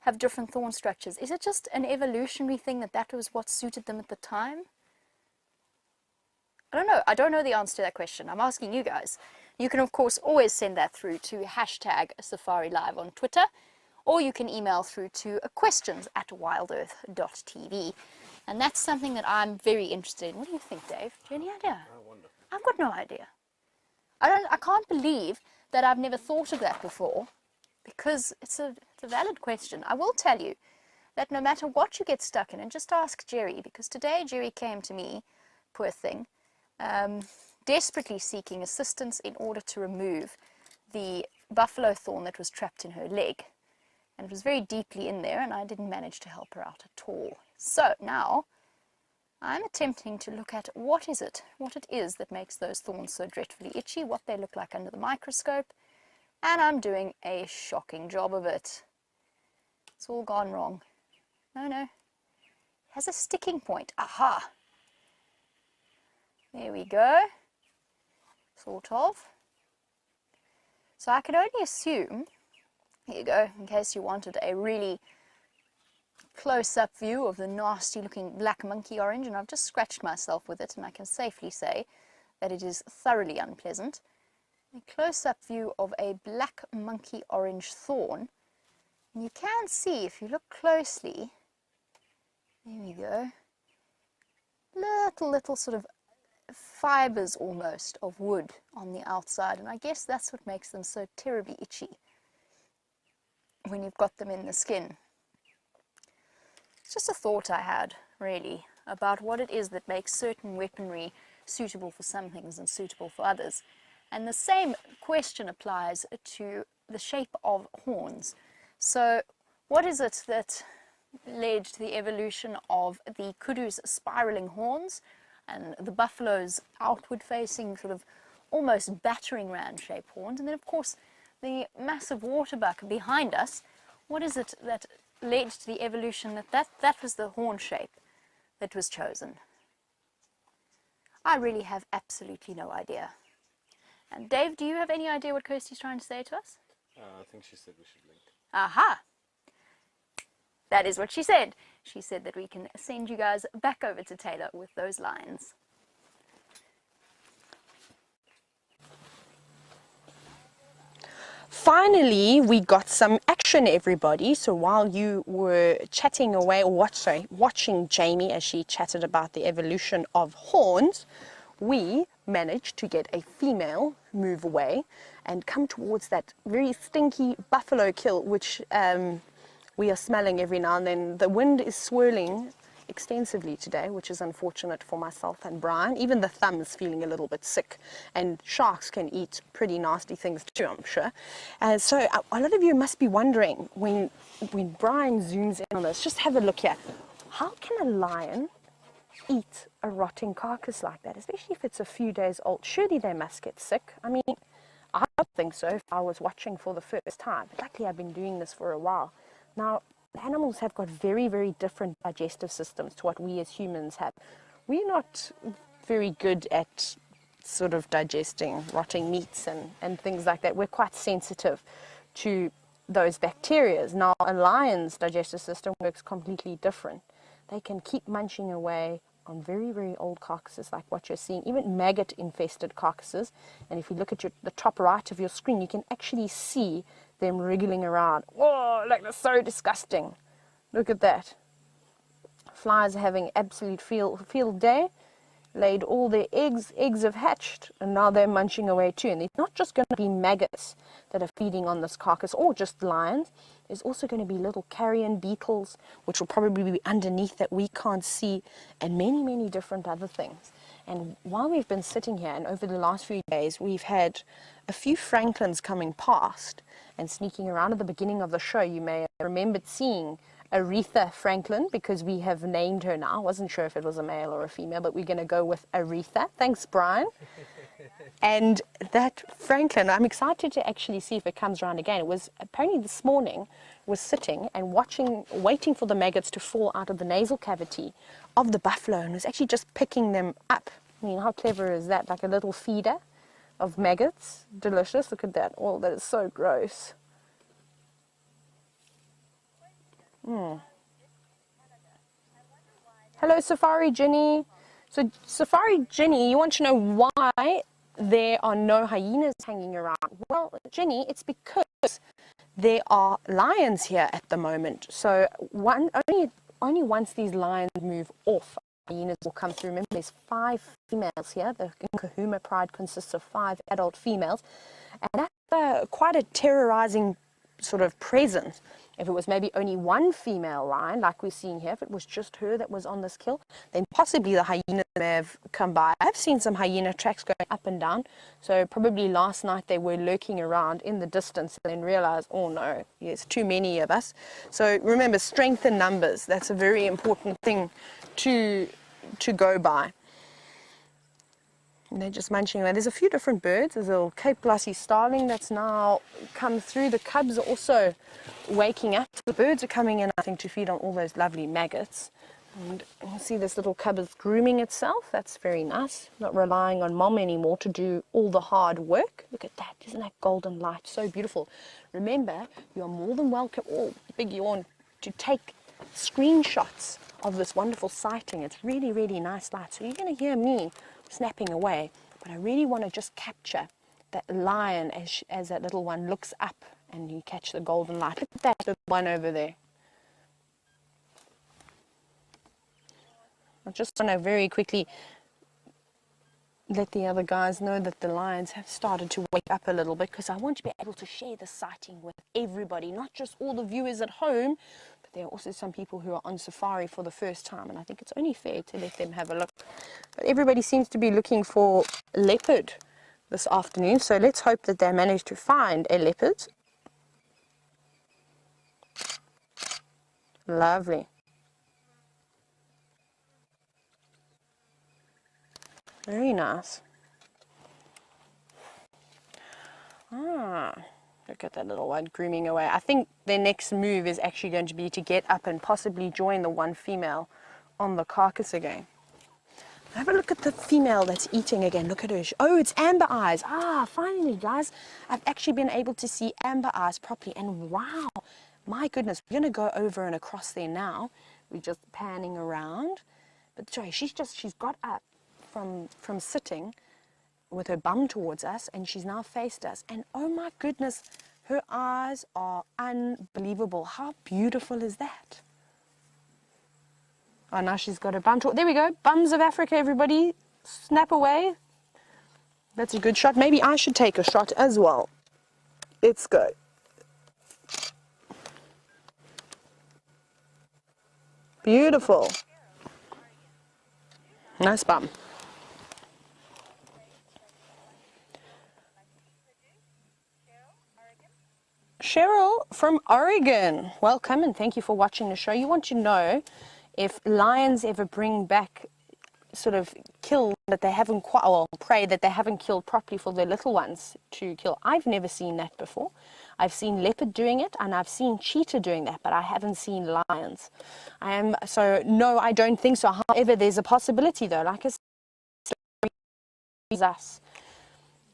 have different thorn structures? Is it just an evolutionary thing that was what suited them at the time? I don't know. I don't know the answer to that question. I'm asking you guys. You can, of course, always send that through to #SafariLive on Twitter, or you can email through to questions@wildearth.tv. And that's something that I'm very interested in. What do you think, Dave? Do you have any idea? I wonder. I've got no idea. I can't believe that I've never thought of that before, because it's a valid question. I will tell you that no matter what you get stuck in, and just ask Jerry, because today Jerry came to me, poor thing, desperately seeking assistance in order to remove the buffalo thorn that was trapped in her leg. And it was very deeply in there, and I didn't manage to help her out at all. So now I'm attempting to look at what it is that makes those thorns so dreadfully itchy, what they look like under the microscope, and I'm doing a shocking job of it. It's all gone wrong. No. It has a sticking point. Aha! There we go. Sort of. So I can only assume, here you go, in case you wanted a really close-up view of the nasty looking black monkey orange, and I've just scratched myself with it, and I can safely say that it is thoroughly unpleasant. A close-up view of a black monkey orange thorn, and you can see, if you look closely, there we go, little sort of fibers almost of wood on the outside, and I guess that's what makes them so terribly itchy when you've got them in the skin. It's just a thought I had, really, about what it is that makes certain weaponry suitable for some things and suitable for others. And the same question applies to the shape of horns. So what is it that led to the evolution of the kudu's spiraling horns and the buffalo's outward-facing, sort of almost battering ram-shaped horns? And then, of course, the massive waterbuck behind us. What is it that led to the evolution that was the horn shape that was chosen? I really have absolutely no idea. And Dave, do you have any idea what Kirsty's trying to say to us? I think she said we should link. Aha! That is what she said. She said that we can send you guys back over to Tayla with those lines. Finally, we got some action, everybody. So while you were chatting away, or watching Jamie as she chatted about the evolution of horns, we managed to get a female move away and come towards that very stinky buffalo kill, which we are smelling every now and then. The wind is swirling extensively today, which is unfortunate for myself and Brian. Even the thumb is feeling a little bit sick, and sharks can eat pretty nasty things too, I'm sure. So a lot of you must be wondering, when Brian zooms in on this, just have a look here. How can a lion eat a rotting carcass like that, especially if it's a few days old? Surely they must get sick. I mean, I don't think so if I was watching for the first time, but luckily I've been doing this for a while. Now, animals have got very, very different digestive systems to what we as humans have. We're not very good at sort of digesting rotting meats and things like that. We're quite sensitive to those bacteria. Now, a lion's digestive system works completely different. They can keep munching away on very, very old carcasses like what you're seeing, even maggot-infested carcasses. And if you look at the top right of your screen, you can actually see them wriggling around. Oh, like, that's so disgusting. Look at that. Flies are having absolute field day. Laid all their eggs have hatched, and now they're munching away too. And there's not just going to be maggots that are feeding on this carcass, or just lions. There's also going to be little carrion beetles, which will probably be underneath that we can't see, and many, many different other things. And while we've been sitting here, and over the last few days, we've had a few francolins coming past and sneaking around. At the beginning of the show, you may have remembered seeing Aretha Franklin, because we have named her now. I wasn't sure if it was a male or a female, but we're going to go with Aretha. Thanks, Brian. And that Franklin, I'm excited to actually see if it comes around again. It was apparently this morning, was sitting and waiting for the maggots to fall out of the nasal cavity of the buffalo, and was actually just picking them up. I mean, how clever is that? Like a little feeder of maggots. Delicious. Look at that. Oh, that is so gross. Hello, Safari Ginny. So, Safari Ginny, you want to know why there are no hyenas hanging around? Well, Ginny, it's because there are lions here at the moment. So, only once these lions move off, hyenas will come through. Remember, there's 5 females here. The Kahuma pride consists of 5 adult females, and that's quite a terrorizing sort of present. If it was maybe only one female lion, like we're seeing here, if it was just her that was on this kill, then possibly the hyenas may have come by. I've seen some hyena tracks going up and down, so probably last night they were lurking around in the distance and then realized, oh no, there's too many of us. So remember, strength in numbers, that's a very important thing to go by. And they're just munching away. There's a few different birds. There's a little Cape glossy starling that's now come through. The cubs are also waking up. The birds are coming in, I think, to feed on all those lovely maggots. And you see this little cub is grooming itself. That's very nice. Not relying on mom anymore to do all the hard work. Look at that. Isn't that golden light so beautiful? Remember, you are more than welcome, oh, big yawn, to take screenshots of this wonderful sighting. It's really, really nice light. So you're going to hear me snapping away, but I really want to just capture that lion as that little one looks up and you catch the golden light. Look at that little one over there. I just want to very quickly let the other guys know that the lions have started to wake up a little bit, because I want to be able to share the sighting with everybody, not just all the viewers at home, but there are also some people who are on safari for the first time, and I think it's only fair to let them have a look. But everybody seems to be looking for leopard this afternoon, so let's hope that they manage to find a leopard. Lovely. Very nice. Look at that little one grooming away. I think their next move is actually going to be to get up and possibly join the one female on the carcass again. Have a look at the female that's eating again. Look at her. Oh, it's amber eyes. Finally, guys. I've actually been able to see amber eyes properly. And wow, my goodness. We're going to go over and across there now. We're just panning around. But sorry, she's got up from sitting with her bum towards us, and she's now faced us, and oh my goodness, her eyes are unbelievable. How beautiful is that? Oh, now she's got her bum there we go. Bums of Africa, everybody. Snap away. That's a good shot. Maybe I should take a shot as well. Let's go. Beautiful. Nice bum. Cheryl from Oregon, welcome and thank you for watching the show. You want to know if lions ever bring back sort of kill that they haven't prey that they haven't killed properly for their little ones to kill. I've never seen that before. I've seen leopard doing it and I've seen cheetah doing that, but I haven't seen lions. So no, I don't think so. However, there's a possibility though, like I said, us.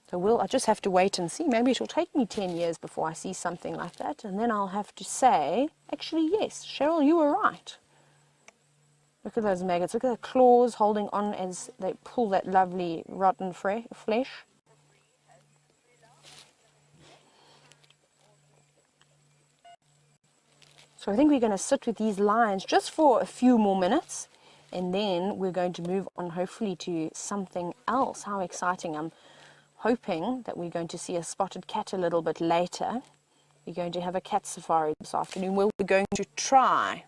So I just have to wait and see. Maybe it'll take me 10 years before I see something like that. And then I'll have to say, actually, yes, Cheryl, you were right. Look at those maggots. Look at the claws holding on as they pull that lovely rotten flesh. So I think we're going to sit with these lions just for a few more minutes. And then we're going to move on, hopefully, to something else. How exciting. I'm hoping that we're going to see a spotted cat a little bit later. We're going to have a cat safari this afternoon where we're going to try.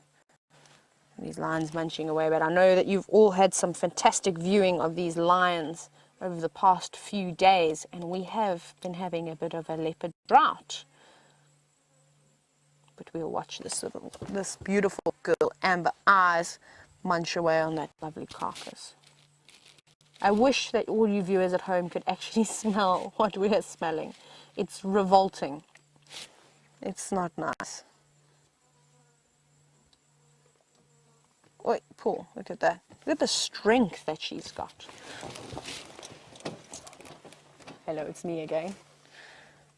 These lions munching away, but I know that you've all had some fantastic viewing of these lions over the past few days, and we have been having a bit of a leopard drought. But we'll watch this beautiful girl, Amber Eyes, munch away on that lovely carcass. I wish that all you viewers at home could actually smell what we are smelling. It's revolting. It's not nice. Wait, Paul, look at that. Look at the strength that she's got. Hello, it's me again.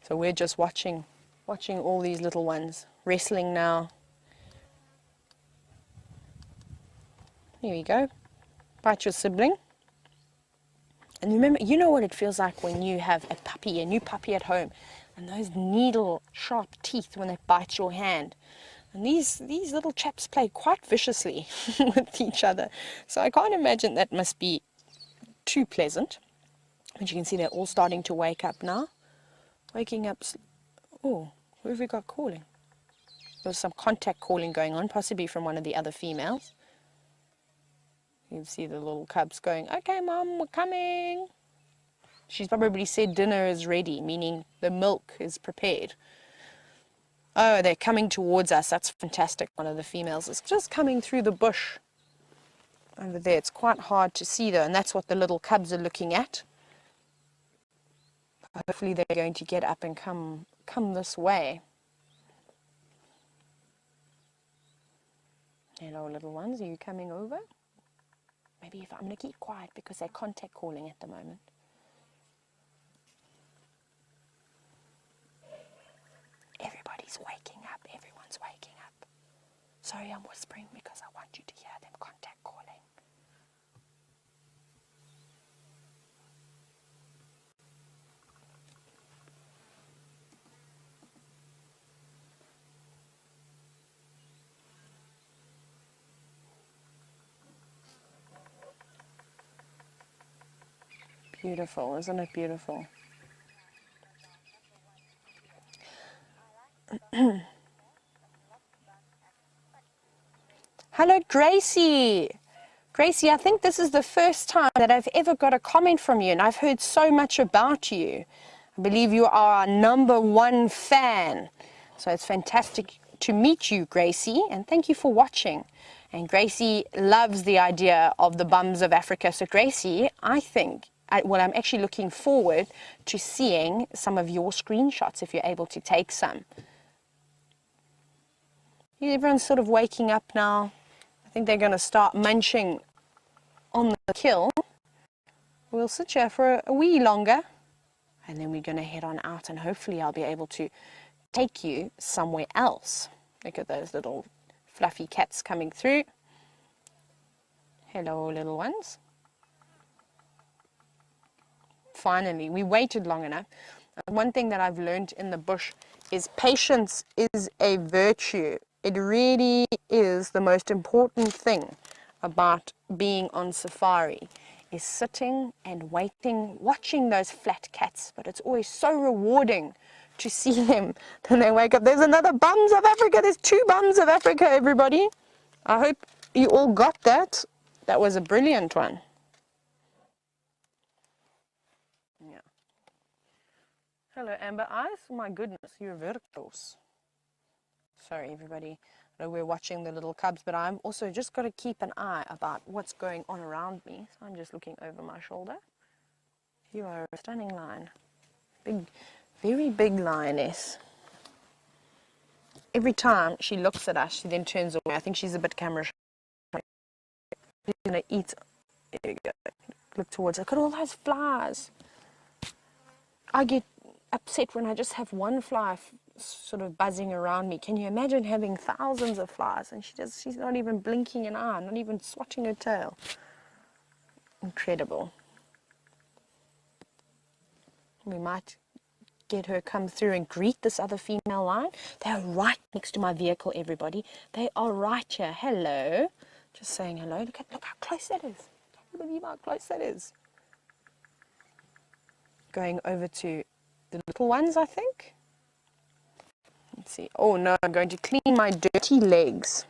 So we're just watching all these little ones wrestling now. Here we go. Bite your sibling. And remember, you know what it feels like when you have a new puppy at home, and those needle sharp teeth when they bite your hand. And these little chaps play quite viciously with each other. So I can't imagine that must be too pleasant. But you can see they're all starting to wake up now. Waking up. Oh, Who have we got calling? There's some contact calling going on, possibly from one of the other females. You can see the little cubs going, okay, Mom, we're coming. She's probably said dinner is ready, meaning the milk is prepared. Oh, they're coming towards us. That's fantastic. One of the females is just coming through the bush over there. It's quite hard to see though, and that's what the little cubs are looking at. Hopefully they're going to get up and come this way. Hello, little ones. Are you coming over? Maybe if I'm going to keep quiet because they're contact calling at the moment. Everybody's waking up. Everyone's waking up. Sorry, I'm whispering because I want you to hear them contact calling. Beautiful, isn't it beautiful? Hello, Gracie. Gracie, I think this is the first time that I've ever got a comment from you, and I've heard so much about you. I believe you are our #1 fan. So it's fantastic to meet you, Gracie, and thank you for watching. And Gracie loves the idea of the bums of Africa. So Gracie, I'm actually looking forward to seeing some of your screenshots if you're able to take some. Everyone's sort of waking up now. I think they're going to start munching on the kill. We'll sit here for a wee longer, and then we're going to head on out, and hopefully I'll be able to take you somewhere else. Look at those little fluffy cats coming through. Hello, little ones. Finally, we waited long enough. One thing that I've learned in the bush is patience is a virtue. It really is the most important thing about being on safari, is sitting and waiting, watching those flat cats. But it's always so rewarding to see them. Then they wake up. There's another Bums of Africa. There's 2 Bums of Africa, everybody. I hope you all got that. That was a brilliant one. Yeah. Hello, Amber Eyes. My goodness, you're very close. Sorry, everybody. I know we're watching the little cubs, but I'm also just got to keep an eye about what's going on around me. So I'm just looking over my shoulder. You are a stunning lion. Big, very big lioness. Every time she looks at us, she then turns away. I think she's a bit camera shy. She's going to eat. There we go. Look towards her. Look at all those flies. I get upset when I just have one fly sort of buzzing around me. Can you imagine having thousands of flies? And she's not even blinking an eye, not even swatting her tail. Incredible. We might get her come through and greet this other female lion. They are right next to my vehicle, everybody. They are right here. Hello. Just saying hello. Look how close that is. Can you believe how close that is? Going over to the little ones, I think. Let's see. Oh no, I'm going to clean my dirty legs.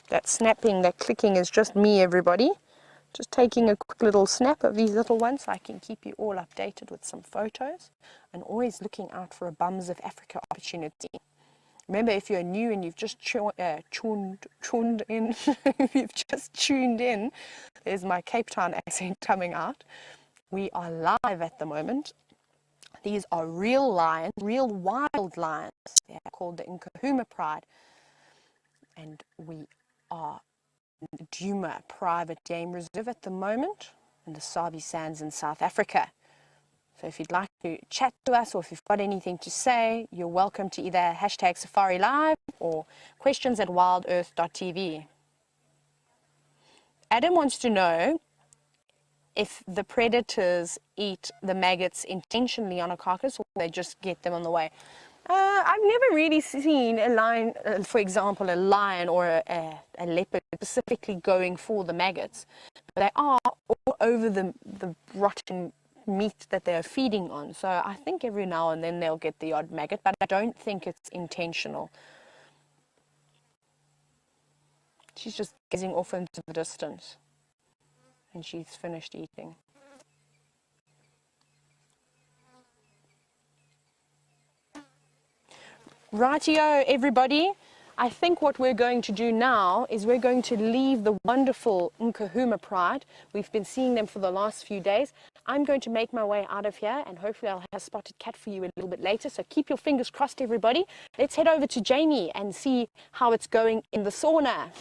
That snapping, that clicking is just me, everybody. Just taking a quick little snap of these little ones so I can keep you all updated with some photos. And always looking out for a Bums of Africa opportunity. Remember, if you're new and you've just tuned in, if you've just tuned in, there's my Cape Town accent coming out. We are live at the moment. These are real lions, real wild lions. They are called the Nk Pride. And we are in Duma Private Game Reserve at the moment in the Sabi Sands in South Africa. So if you'd like to chat to us, or if you've got anything to say, you're welcome to either hashtag Safari Live or questions@wildearth.tv. Adam wants to know if the predators eat the maggots intentionally on a carcass, or they just get them on the way. I've never really seen a lion, for example, a lion or a leopard specifically going for the maggots. But they are all over the rotten meat that they're feeding on. So I think every now and then they'll get the odd maggot, but I don't think it's intentional. She's just gazing off into the distance, and she's finished eating. Rightio, everybody. I think what we're going to do now is we're going to leave the wonderful Nkahuma pride. We've been seeing them for the last few days. I'm going to make my way out of here, and hopefully I'll have a spotted cat for you a little bit later. So keep your fingers crossed, everybody. Let's head over to Jamie and see how it's going in the sauna.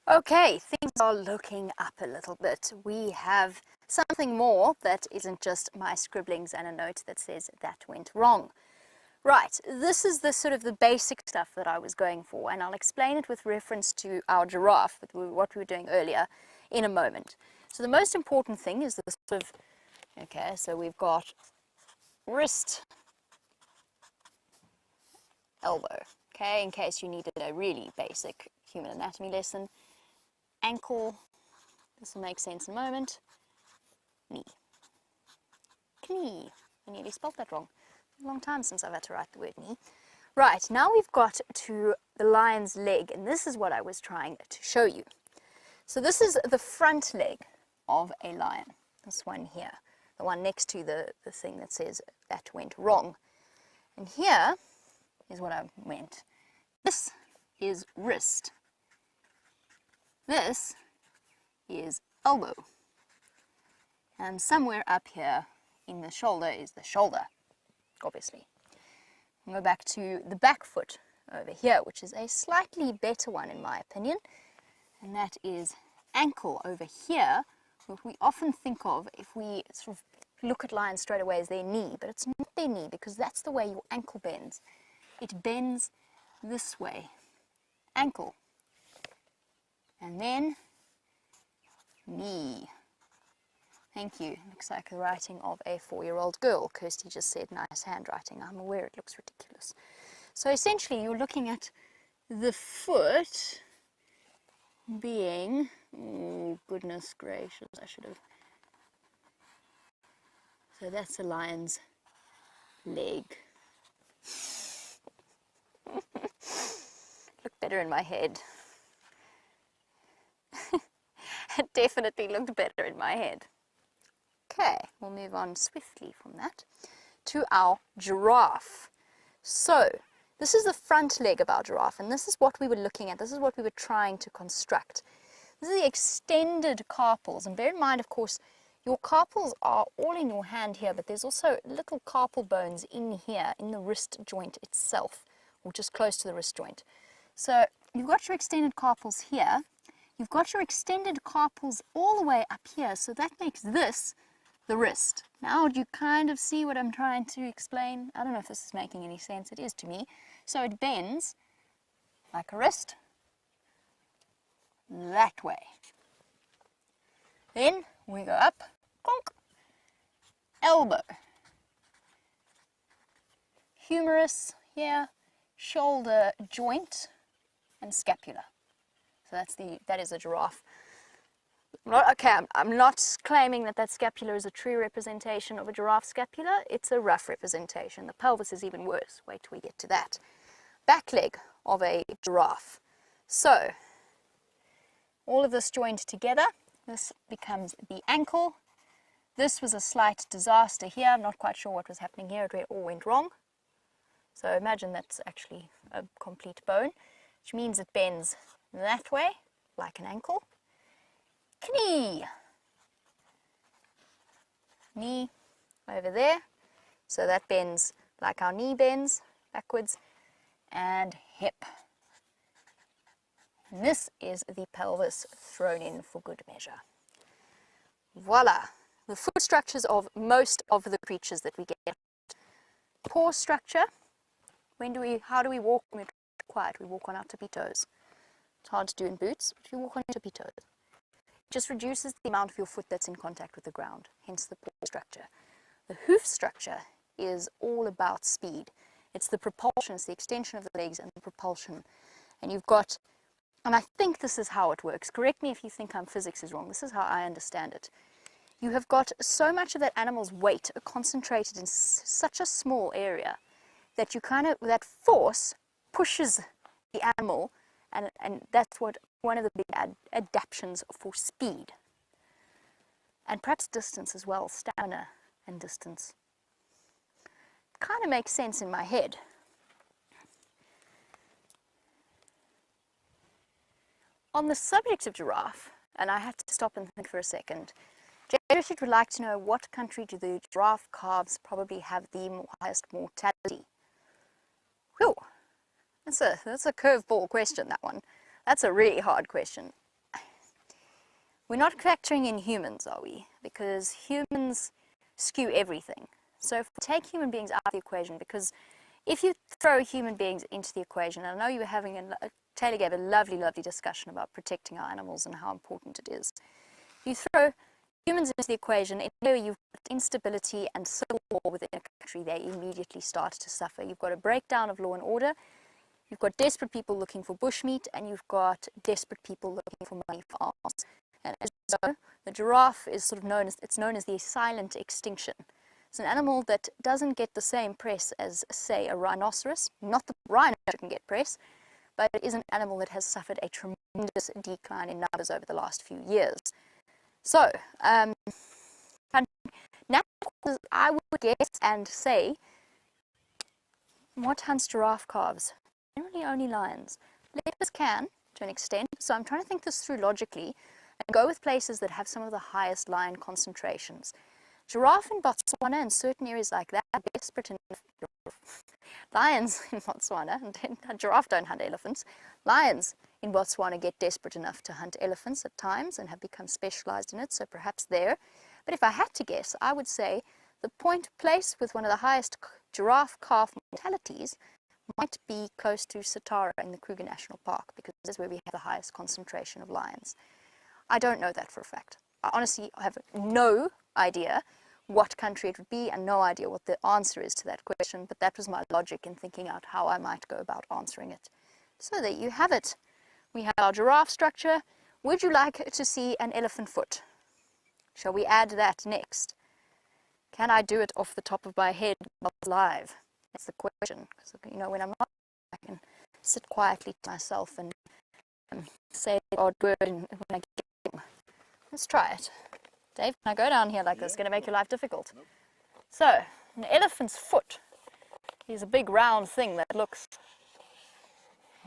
Okay, things are looking up a little bit. We have something more that isn't just my scribblings and a note that says that went wrong. Right, this is the sort of the basic stuff that I was going for, and I'll explain it with reference to our giraffe, what we were doing earlier, in a moment. So the most important thing is the sort of, okay, so we've got wrist, elbow, okay, in case you needed a really basic human anatomy lesson. Ankle, this will make sense in a moment. Knee. Knee. I nearly spelled that wrong. A long time since I've had to write the word knee. Right, now we've got to the lion's leg, and this is what I was trying to show you. So this is the front leg of a lion. This one here, the one next to the thing that says that went wrong. And here is what I meant. This is wrist. This is elbow. And somewhere up here in the shoulder is the shoulder, obviously. I'll go back to the back foot over here, which is a slightly better one in my opinion. And that is ankle over here, what we often think of if we sort of look at lions straight away as their knee, but it's not their knee because that's the way your ankle bends. It bends this way. Ankle. And then knee. Thank you. Looks like the writing of a 4-year-old girl. Kirsty just said nice handwriting. I'm aware it looks ridiculous. So essentially you're looking at the foot being, oh goodness gracious, I should have. So that's the lion's leg. Look better in my head. It definitely looked better in my head. Okay, we'll move on swiftly from that to our giraffe. So, this is the front leg of our giraffe, and this is what we were looking at. This is what we were trying to construct. This is the extended carpals, and bear in mind, of course, your carpals are all in your hand here, but there's also little carpal bones in here, in the wrist joint itself, or just close to the wrist joint. So, you've got your extended carpals here. You've got your extended carpals all the way up here, so that makes this the wrist. Now, do you kind of see what I'm trying to explain? I don't know if this is making any sense. It is to me. So it bends like a wrist that way. Then we go up, conk, elbow, humerus here, shoulder joint, and scapula. So that is a giraffe. I'm not claiming that scapula is a true representation of a giraffe scapula. It's a rough representation. The pelvis is even worse. Wait till we get to that. Back leg of a giraffe. So, all of this joined together. This becomes the ankle. This was a slight disaster here. I'm not quite sure what was happening here. It all went wrong. So imagine that's actually a complete bone, which means it bends that way, like an ankle. Knee. Knee over there. So that bends like our knee bends backwards. And hip. And this is the pelvis thrown in for good measure. Voila. The foot structures of most of the creatures that we get. Paw structure. How do we walk when we're quiet? We walk on our tippy toes. It's hard to do in boots, but you walk on your tippy toes. It just reduces the amount of your foot that's in contact with the ground, hence the paw structure. The hoof structure is all about speed. It's the propulsion, it's the extension of the legs and the propulsion. And you've got, and I think this is how it works. Correct me if you think physics is wrong. This is how I understand it. you have got so much of that animal's weight concentrated in such a small area that that force pushes the animal, and that's what one of the big adaptations for speed. And perhaps distance as well, stamina and distance. Kind of makes sense in my head. On the subject of giraffe, and I had to stop and think for a second, Jared would like to know what country do the giraffe calves probably have the highest mortality? Whew, that's a curveball question, that one. That's a really hard question. We're not factoring in humans, are we? Because humans skew everything. So if we take human beings out of the equation, because if you throw human beings into the equation, and I know you were having Taylor gave a lovely, lovely discussion about protecting our animals and how important it is. If you throw humans into the equation, in there you've got instability and civil war within a country, they immediately start to suffer. You've got a breakdown of law and order, you've got desperate people looking for bushmeat, and you've got desperate people looking for money for arms. And as you know, the giraffe is sort of known as the silent extinction. It's an animal that doesn't get the same press as, say, a rhinoceros. Not that rhino shouldn't get press, but it is an animal that has suffered a tremendous decline in numbers over the last few years. So, now I would guess and say, what hunts giraffe calves? Generally only lions. Leopards can, to an extent, so I'm trying to think this through logically and go with places that have some of the highest lion concentrations. Giraffe in Botswana and certain areas like that are desperate enough. Lions in Botswana, and giraffe don't hunt elephants. Lions in Botswana get desperate enough to hunt elephants at times and have become specialized in it, so perhaps there. But if I had to guess, I would say the place with one of the highest giraffe calf mortalities might be close to Satara in the Kruger National Park, because this is where we have the highest concentration of lions. I don't know that for a fact. I honestly have no idea what country it would be and no idea what the answer is to that question, but that was my logic in thinking out how I might go about answering it. So there you have it. We have our giraffe structure. Would you like to see an elephant foot? Shall we add that next? Can I do it off the top of my head live? That's the question. Because, you know, when I'm not, I can sit quietly to myself and say the odd word when I get home. Let's try it. Dave, can I go down here like this? It's going to make your life difficult. Nope. So, an elephant's foot is a big round thing that looks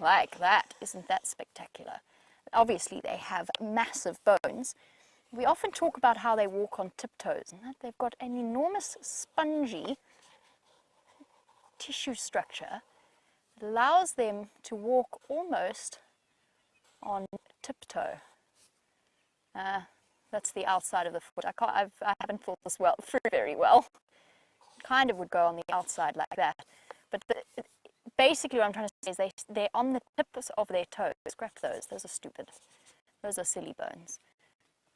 like that. Isn't that spectacular? Obviously, they have massive bones. We often talk about how they walk on tiptoes, and that they've got an enormous spongy tissue structure that allows them to walk almost on tiptoe. That's the outside of the foot. I haven't thought this through very well. Kind of would go on the outside like that. But basically what I'm trying to say is they're on the tips of their toes. Scrap those. Those are stupid. Those are silly bones.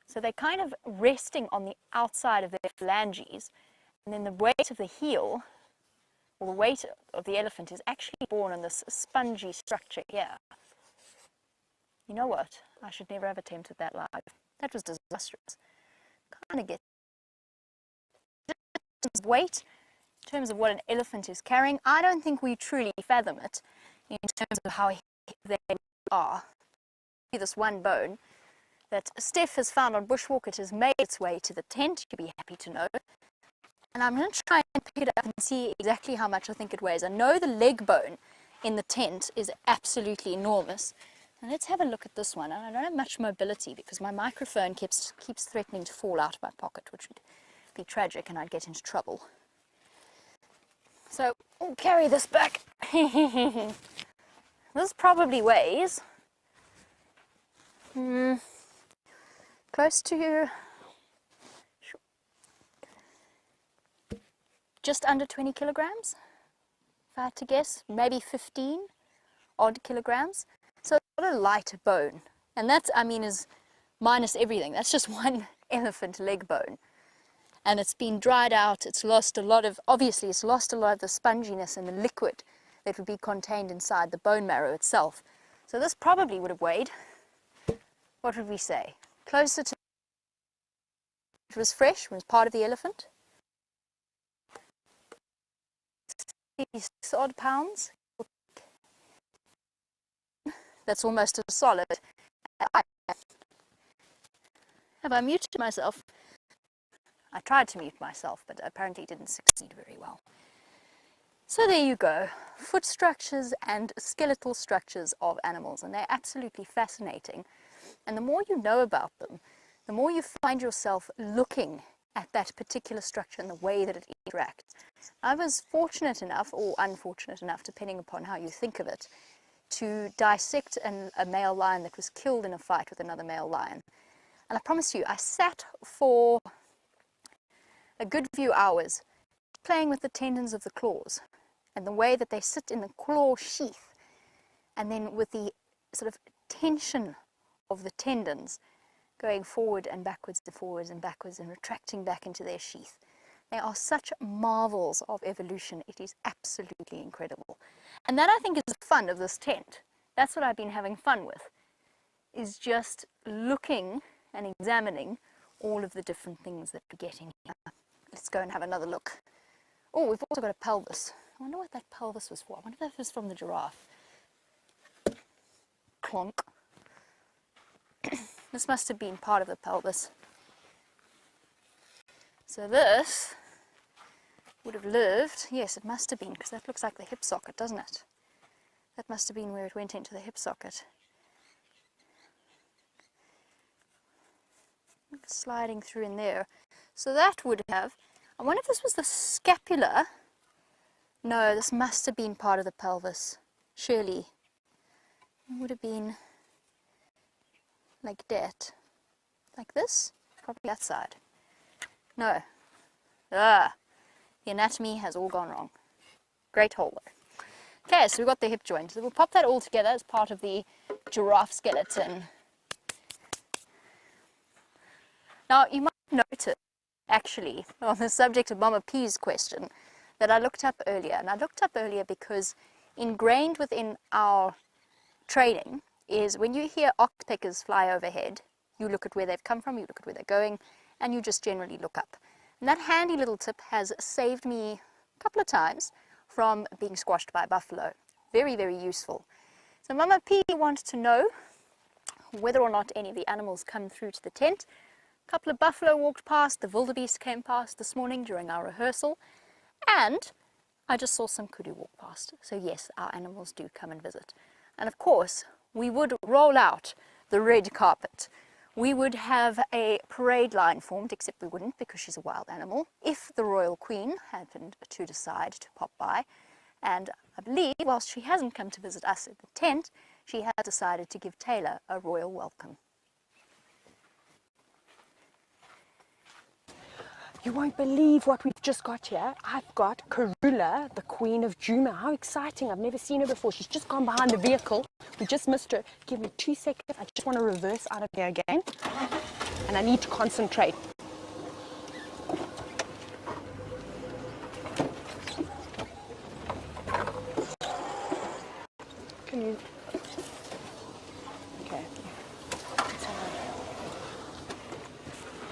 So they're kind of resting on the outside of their phalanges. And then the weight of the heel, or the weight of the elephant, is actually borne on this spongy structure here. You know what? I should never have attempted that live. That was disastrous. Kind of get weight in terms of what an elephant is carrying. I don't think we truly fathom it in terms of how heavy they are. This one bone that Steph has found on Bushwalk, it has made its way to the tent. You'll be happy to know. And I'm going to try and pick it up and see exactly how much I think it weighs. I know the leg bone in the tent is absolutely enormous. And let's have a look at this one. I don't have much mobility because my microphone keeps threatening to fall out of my pocket, which would be tragic and I'd get into trouble. So we'll carry this back. This probably weighs close to just under 20 kilograms, if I had to guess, maybe 15 odd kilograms. So it's not a light bone, and that's, I mean, is minus everything. That's just one elephant leg bone, and it's been dried out. It's lost a lot of, obviously, it's lost a lot of the sponginess and the liquid that would be contained inside the bone marrow itself. So this probably would have weighed, what would we say, closer to It was fresh, it was part of the elephant. 6 odd pounds. That's almost as solid. Have I muted myself? I tried to mute myself, but apparently didn't succeed very well. So there you go, foot structures and skeletal structures of animals, and they're absolutely fascinating. And the more you know about them, the more you find yourself looking at that particular structure and the way that it interacts. I was fortunate enough, or unfortunate enough, depending upon how you think of it, to dissect a male lion that was killed in a fight with another male lion. And I promise you, I sat for a good few hours playing with the tendons of the claws and the way that they sit in the claw sheath, and then with the sort of tension of the tendons going forward and backwards and forwards and backwards and retracting back into their sheath. They are such marvels of evolution. It is absolutely incredible. And that, I think, is the fun of this tent. That's what I've been having fun with, is just looking and examining all of the different things that we're getting here. Let's go and have another look. Oh, we've also got a pelvis. I wonder what that pelvis was for. I wonder if that was from the giraffe. Clonk. This must have been part of the pelvis. So this would have lived, yes, it must have been, because that looks like the hip socket, doesn't it? That must have been where it went into the hip socket. Sliding through in there. So that would have, I wonder if this was the scapula. No, this must have been part of the pelvis, surely. It would have been like that. Like this? Probably that side. No. The anatomy has all gone wrong. Great hole though. Okay, so we've got the hip joint. So we'll pop that all together as part of the giraffe skeleton. Now, you might notice, actually, on the subject of Mama P's question, that I looked up earlier. And I looked up earlier because ingrained within our training is when you hear oxpeckers fly overhead, you look at where they've come from, you look at where they're going, and you just generally look up. And that handy little tip has saved me a couple of times from being squashed by a buffalo. Very, very useful. So Mama P wanted to know whether or not any of the animals come through to the tent. A couple of buffalo walked past, the wildebeest came past this morning during our rehearsal, and I just saw some kudu walk past. So yes, our animals do come and visit. And of course, we would roll out the red carpet. We would have a parade line formed, except we wouldn't because she's a wild animal, if the royal queen happened to decide to pop by. And I believe, whilst she hasn't come to visit us at the tent, she has decided to give Tayla a royal welcome. You won't believe what we've just got here. I've got Karula, the Queen of Juma. How exciting. I've never seen her before. She's just gone behind the vehicle. We just missed her. Give me 2 seconds. I just want to reverse out of here again. And I need to concentrate. Can you... Okay.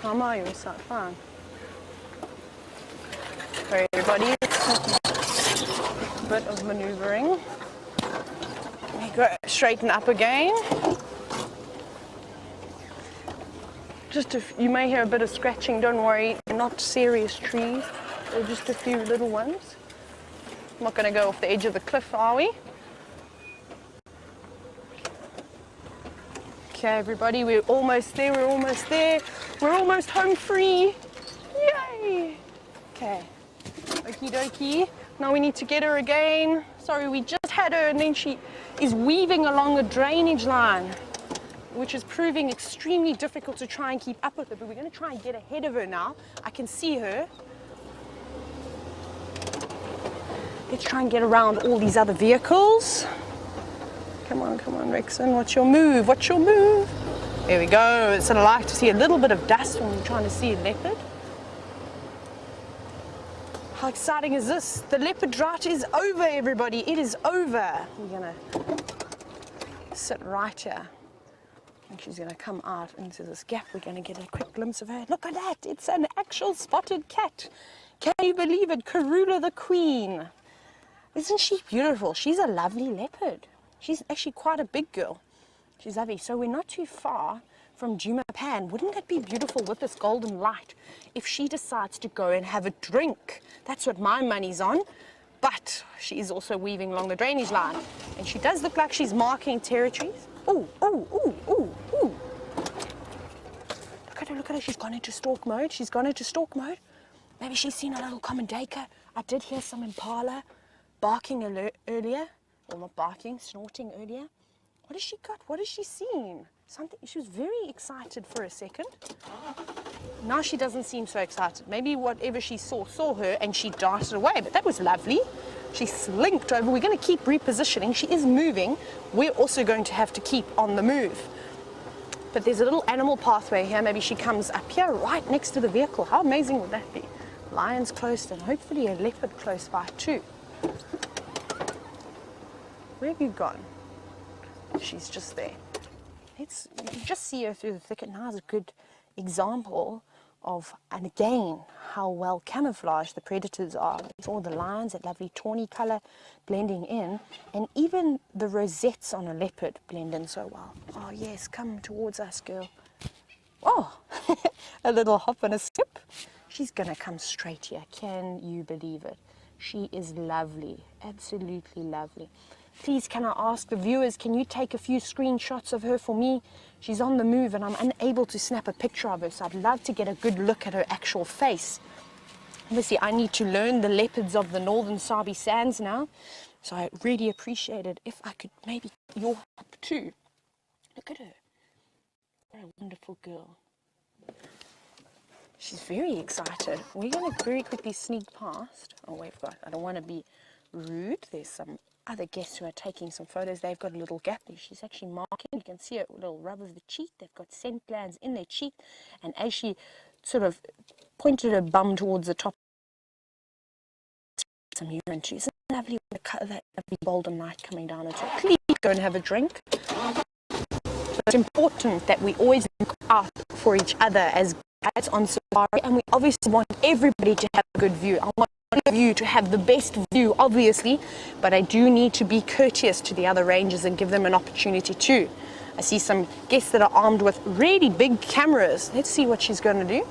How are you? Is that fine? Sorry everybody, a bit of maneuvering. Let me go straighten up again. Just you may hear a bit of scratching, don't worry, not serious trees, they're just a few little ones. I'm not going to go off the edge of the cliff, are we? Okay everybody, we're almost there, we're almost home free. Yay! Okay. Okie dokie. Now we need to get her again. Sorry, we just had her and then she is weaving along a drainage line, which is proving extremely difficult to try and keep up with her, but we're going to try and get ahead of her now. I can see her. Let's try and get around all these other vehicles. Come on, Rexon. What's your move? There we go. It's sort of like to see a little bit of dust when you're trying to see a leopard. How exciting is this? The leopard drought is over, everybody. It is over. We're gonna sit right here. And she's going to come out into this gap. We're going to get a quick glimpse of her. Look at that. It's an actual spotted cat. Can you believe it? Karula the queen. Isn't she beautiful? She's a lovely leopard. She's actually quite a big girl. She's lovely. So we're not too far from Djuma Pan. Wouldn't that be beautiful with this golden light if she decides to go and have a drink? That's what my money's on. But she is also weaving along the drainage line. And she does look like she's marking territories. Ooh, ooh, ooh, ooh, ooh. Look at her, look at her. She's gone into stalk mode. She's gone into stalk mode. Maybe she's seen a little common dacre. I did hear some impala barking earlier. Well, not barking, snorting earlier. What has she got? What has she seen? Something. She was very excited for a second. Now she doesn't seem so excited. Maybe whatever she saw her and she darted away. But that was lovely. She slinked over. We're going to keep repositioning. She is moving. We're also going to have to keep on the move. But there's a little animal pathway here. Maybe she comes up here right next to the vehicle. How amazing would that be? Lions close and hopefully a leopard close by too. Where have you gone? She's just there. You can just see her through the thicket. Now is a good example of, and again, how well camouflaged the predators are. It's all the lions, that lovely tawny color blending in, and even the rosettes on a leopard blend in so well. Oh yes, come towards us, girl. Oh, a little hop and a skip. She's gonna come straight here. Can you believe it? She is lovely, absolutely lovely. Please, can I ask the viewers, can you take a few screenshots of her for me? She's on the move and I'm unable to snap a picture of her, so I'd love to get a good look at her actual face. Obviously, I need to learn the leopards of the northern Sabi Sands now, so I really appreciate it if I could maybe get your help too. Look at her. What a wonderful girl. She's very excited. We're going to very quickly sneak past. Oh, wait, I don't want to be rude. There's some other guests who are taking some photos. They've got a little gap there. She's actually marking. You can see a little rub of the cheek. They've got scent glands in their cheek. And as she sort of pointed her bum towards the top, some urine too. Isn't it lovely with that lovely golden light coming down into it? Please go and have a drink. So it's important that we always look out for each other as guides on safari, and we obviously want everybody to have a good view. I want all of you to have the best view, obviously, but I do need to be courteous to the other rangers and give them an opportunity too. I see some guests that are armed with really big cameras. Let's see what she's going to do.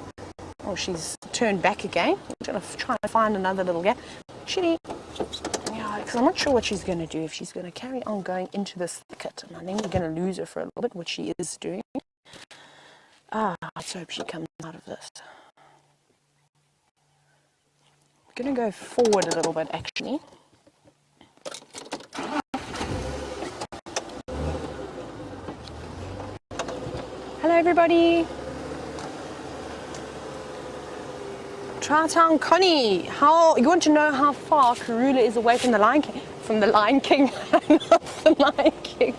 Oh, she's turned back again. I'm going to try to find another little gap. Actually, yeah, because I'm not sure what she's going to do. If she's going to carry on going into this thicket, and I think we're going to lose her for a little bit, which she is doing. Let's hope she comes out of this. I'm going to go forward a little bit, actually. Hello, everybody. Trout Connie, you want to know how far Karula is away from the Lion King? From the Lion King, not the Lion King.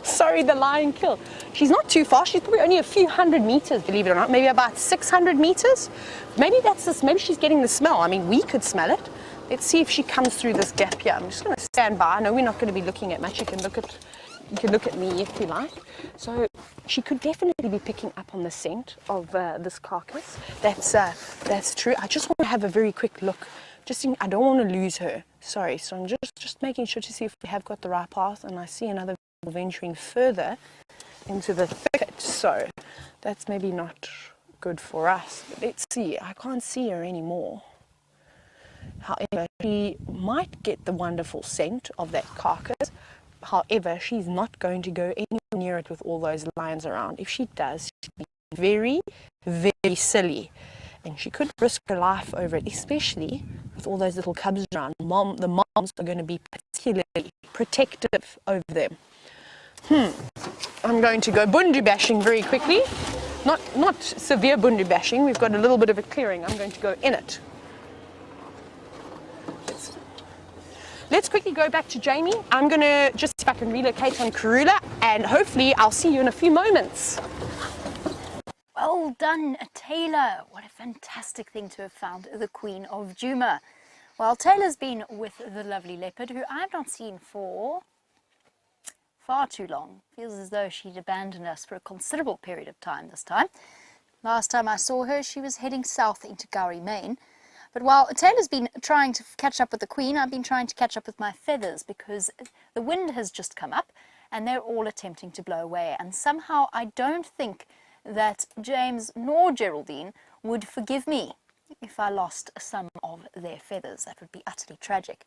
Sorry, the Lion Kill. She's not too far. She's probably only a few hundred meters, believe it or not. Maybe about 600 meters. Maybe that's this. Maybe she's getting the smell. I mean, we could smell it. Let's see if she comes through this gap here. I'm just going to stand by. I know we're not going to be looking at much. You can look at me if you like. So she could definitely be picking up on the scent of this carcass. That's true. I just want to have a very quick look. I don't want to lose her. Sorry. So I'm just making sure to see if we have got the right path. And I see another venturing further into the thicket. So that's maybe not good for us. But let's see. I can't see her anymore. However, she might get the wonderful scent of that carcass. However, she's not going to go anywhere near it with all those lions around. If she does, she'd be very, very silly. And she could risk her life over it, especially with all those little cubs around. The moms are going to be particularly protective over them. I'm going to go bundu bashing very quickly. Not severe bundu bashing. We've got a little bit of a clearing. I'm going to go in it. Let's quickly go back to Jamie. I'm going to just see if I can relocate on Karula, and hopefully I'll see you in a few moments. Well done, Tayla. What a fantastic thing to have found the Queen of Djuma. Well, Tayla's been with the lovely leopard, who I've not seen for Far too long. Feels as though she'd abandoned us for a considerable period of time this time. Last time I saw her, she was heading south into Gowrie, Maine. But while Taylor's been trying to catch up with the Queen, I've been trying to catch up with my feathers because the wind has just come up and they're all attempting to blow away. And somehow I don't think that James nor Geraldine would forgive me if I lost some of their feathers. That would be utterly tragic.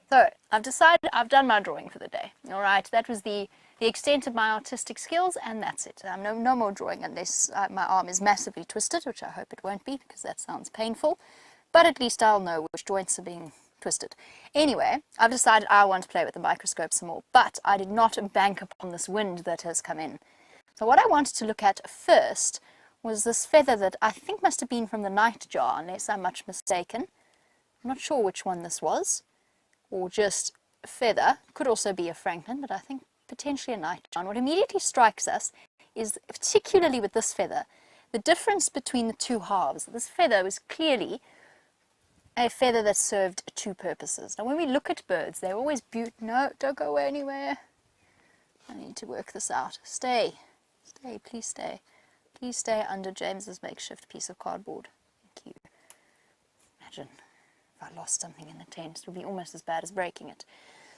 So I've decided I've done my drawing for the day. All right, that was the extent of my artistic skills, and that's it. No more drawing unless my arm is massively twisted, which I hope it won't be because that sounds painful. But at least I'll know which joints are being twisted. Anyway, I've decided I want to play with the microscope some more, but I did not bank upon this wind that has come in. So what I wanted to look at first was this feather that I think must have been from the nightjar, unless I'm much mistaken. I'm not sure which one this was, or just a feather. Could also be a franklin, but I think potentially a nightjar. And what immediately strikes us is, particularly with this feather, the difference between the two halves. This feather was clearly a feather that served two purposes. Now when we look at birds, they're always beautiful. No, don't go anywhere. I need to work this out. Stay. Stay, please stay. Please stay under James's makeshift piece of cardboard. Thank you. Imagine if I lost something in the tent. It would be almost as bad as breaking it.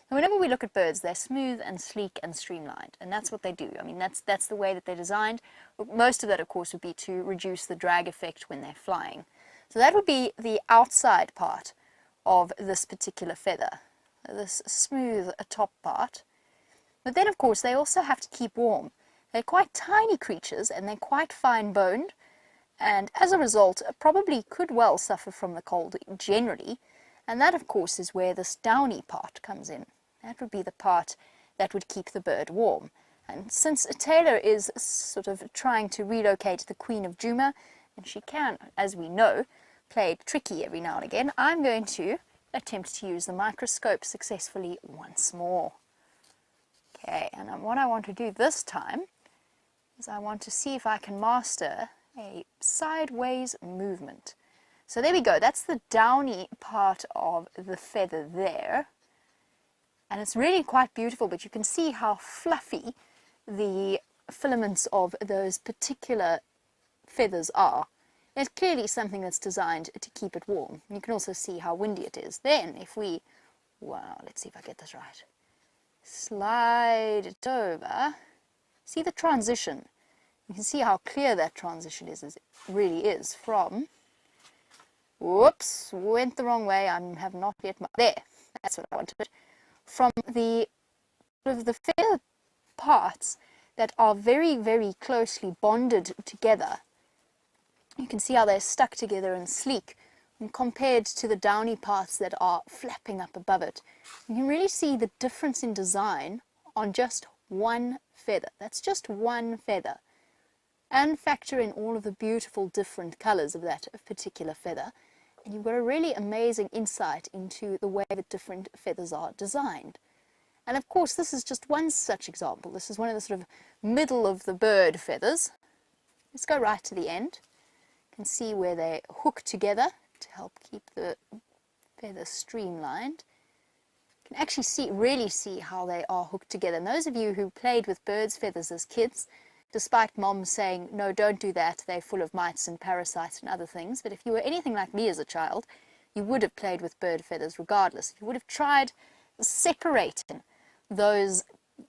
Now, whenever we look at birds, they're smooth and sleek and streamlined, and that's what they do. I mean, that's the way that they're designed. Most of that, of course, would be to reduce the drag effect when they're flying. So that would be the outside part of this particular feather, this smooth top part. But then, of course, they also have to keep warm. They're quite tiny creatures and they're quite fine-boned, and as a result, probably could well suffer from the cold generally. And that, of course, is where this downy part comes in. That would be the part that would keep the bird warm. And since Taylor is sort of trying to relocate the Queen of Juma, and she can, as we know, play tricky every now and again, I'm going to attempt to use the microscope successfully once more. Okay, and what I want to do this time is I want to see if I can master a sideways movement. So there we go, that's the downy part of the feather there. And it's really quite beautiful, but you can see how fluffy the filaments of those particular feathers are. It's clearly something that's designed to keep it warm. You can also see how windy it is. Then if we, wow, let's see if I get this right. Slide it over. See the transition. You can see how clear that transition is, as it really is, from, whoops, went the wrong way, I have not yet, there, that's what I wanted, from the feather parts that are very, very closely bonded together. You can see how they're stuck together and sleek, and compared to the downy parts that are flapping up above it. You can really see the difference in design on just one feather. That's just one feather. And factor in all of the beautiful different colors of that particular feather, and you've got a really amazing insight into the way that different feathers are designed. And of course, this is just one such example. This is one of the sort of middle of the bird feathers. Let's go right to the end. You can see where they hook together to help keep the feather streamlined. You can actually really see how they are hooked together. And those of you who played with birds' feathers as kids, despite mom saying, no, don't do that, they're full of mites and parasites and other things, but if you were anything like me as a child, you would have played with bird feathers regardless. You would have tried separating the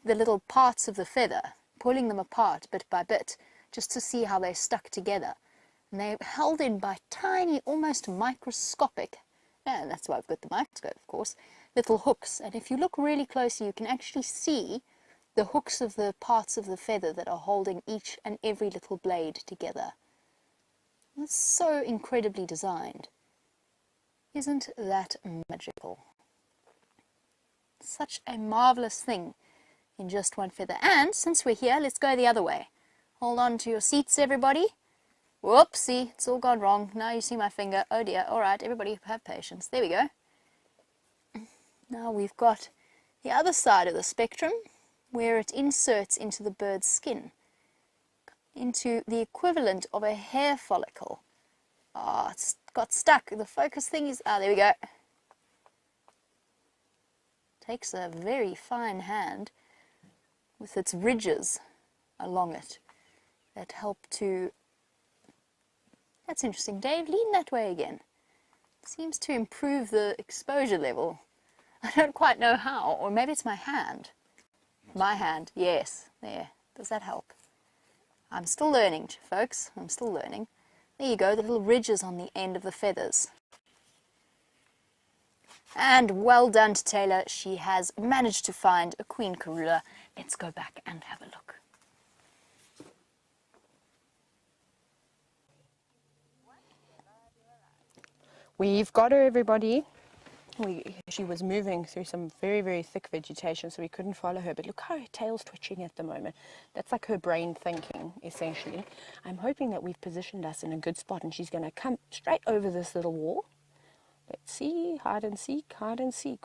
little parts of the feather, pulling them apart bit by bit, just to see how they stuck together. And they're held in by tiny, almost microscopic, and that's why I've got the microscope, of course, little hooks. And if you look really closely, you can actually see the hooks of the parts of the feather that are holding each and every little blade together. It's so incredibly designed. Isn't that magical? Such a marvelous thing in just one feather. And since we're here, let's go the other way. Hold on to your seats, everybody. Whoopsie, it's all gone wrong. Now you see my finger. Oh dear. All right, everybody have patience. There we go. Now we've got the other side of the spectrum, where it inserts into the bird's skin, into the equivalent of a hair follicle. Ah, it's got stuck. The focus thing is, there we go. Takes a very fine hand. with its ridges along it that help to... That's interesting. Dave, lean that way again. Seems to improve the exposure level. I don't quite know how, or maybe it's my hand. My hand, yes, there. Does that help? I'm still learning, folks. I'm still learning. There you go, the little ridges on the end of the feathers. And well done to Taylor. She has managed to find a Queen Karula. Let's go back and have a look. We've got her, everybody. She was moving through some very, very thick vegetation, so we couldn't follow her. But look how her tail's twitching at the moment. That's like her brain thinking, essentially. I'm hoping that we've positioned us in a good spot, and she's going to come straight over this little wall. Let's see, hide and seek,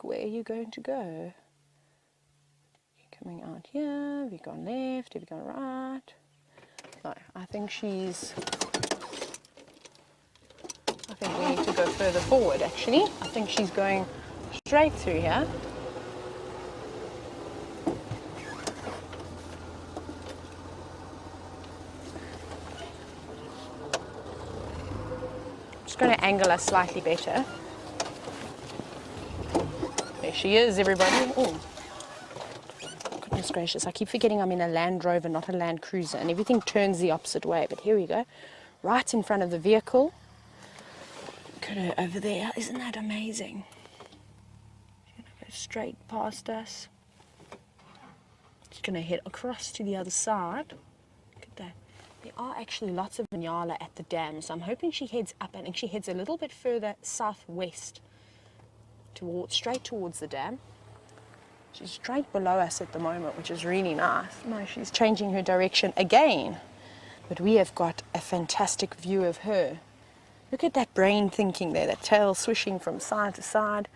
where are you going to go? You're coming out here, have you gone left, have you gone right? No, I think we need to go further forward, actually. I think she's going straight through here. Just going to angle us slightly better. There she is, everybody. Oh, goodness gracious. I keep forgetting I'm in a Land Rover, not a Land Cruiser, and everything turns the opposite way. But here we go, right in front of the vehicle. Look at her over there. Isn't that amazing? She's going to go straight past us. She's going to head across to the other side. Look at that. There are actually lots of Nyala at the dam, so I'm hoping she heads up, and she heads a little bit further southwest, straight towards the dam. She's straight below us at the moment, which is really nice. No, she's changing her direction again, but we have got a fantastic view of her. Look at that brain thinking there, that tail swishing from side to side.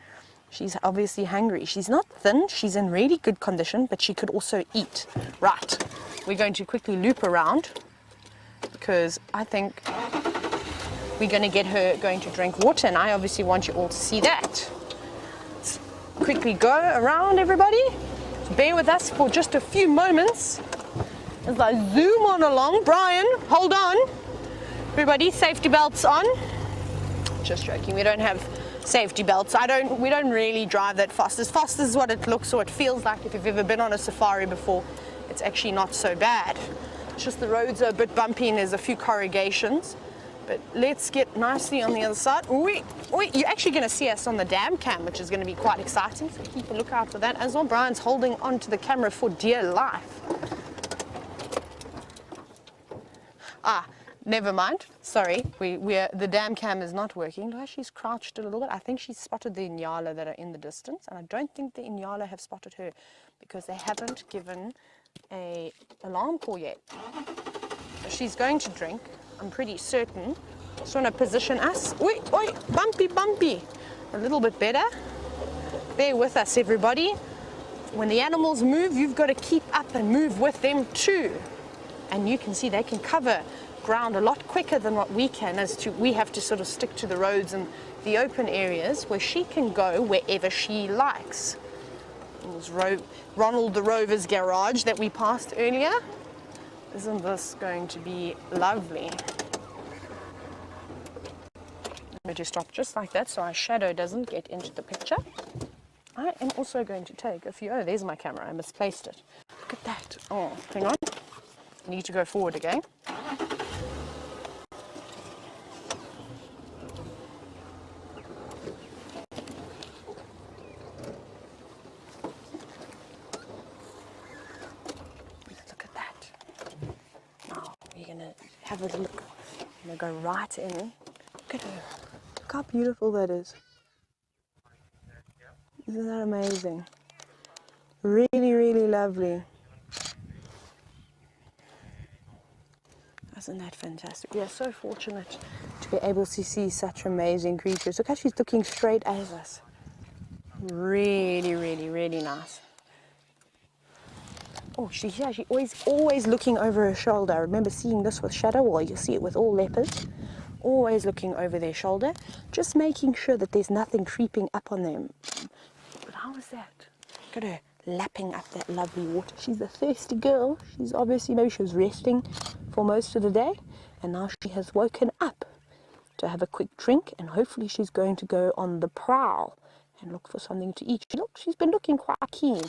She's obviously hungry. She's not thin, she's in really good condition, but she could also eat. Right, we're going to quickly loop around, because I think we're going to get her going to drink water, and I obviously want you all to see that. Let's quickly go around, everybody. Bear with us for just a few moments as I zoom on along. Brian, hold on. Everybody, safety belts on. Just joking, we don't have safety belts. We don't really drive that fast. As fast as what it looks or it feels like if you've ever been on a safari before. It's actually not so bad. It's just the roads are a bit bumpy and there's a few corrugations. But let's get nicely on the other side. Wait, you're actually going to see us on the dam cam, which is going to be quite exciting. So keep a lookout for that as well. Brian's holding onto the camera for dear life. Never mind. Sorry, the dam cam is not working. She's crouched a little bit. I think she's spotted the Inyala that are in the distance, and I don't think the Inyala have spotted her because they haven't given an alarm call yet. So she's going to drink, I'm pretty certain. Just want to position us. Oi, bumpy. A little bit better. Bear with us, everybody. When the animals move, you've got to keep up and move with them too. And you can see they can cover ground a lot quicker than what we can, we have to sort of stick to the roads and the open areas where she can go wherever she likes. There's Ronald the Rover's garage that we passed earlier. Isn't this going to be lovely? I'm going to stop just like that so our shadow doesn't get into the picture. I am also going to take a few... Oh, there's my camera. I misplaced it. Look at that. Oh, hang on. I need to go forward again. Have a look. I'm going to go right in. Look at her. Look how beautiful that is. Isn't that amazing? Really, really lovely. Isn't that fantastic? We are so fortunate to be able to see such amazing creatures. Look how she's looking straight at us. Really, really, really nice. Oh, she's always looking over her shoulder. I remember seeing this with Shadow, or you'll see it with all leopards. Always looking over their shoulder, just making sure that there's nothing creeping up on them. But how is that? Look at her. lapping up that lovely water. She's a thirsty girl. She's obviously, maybe she was resting for most of the day, and now she has woken up to have a quick drink, and hopefully she's going to go on the prowl and look for something to eat. She's been looking quite keen.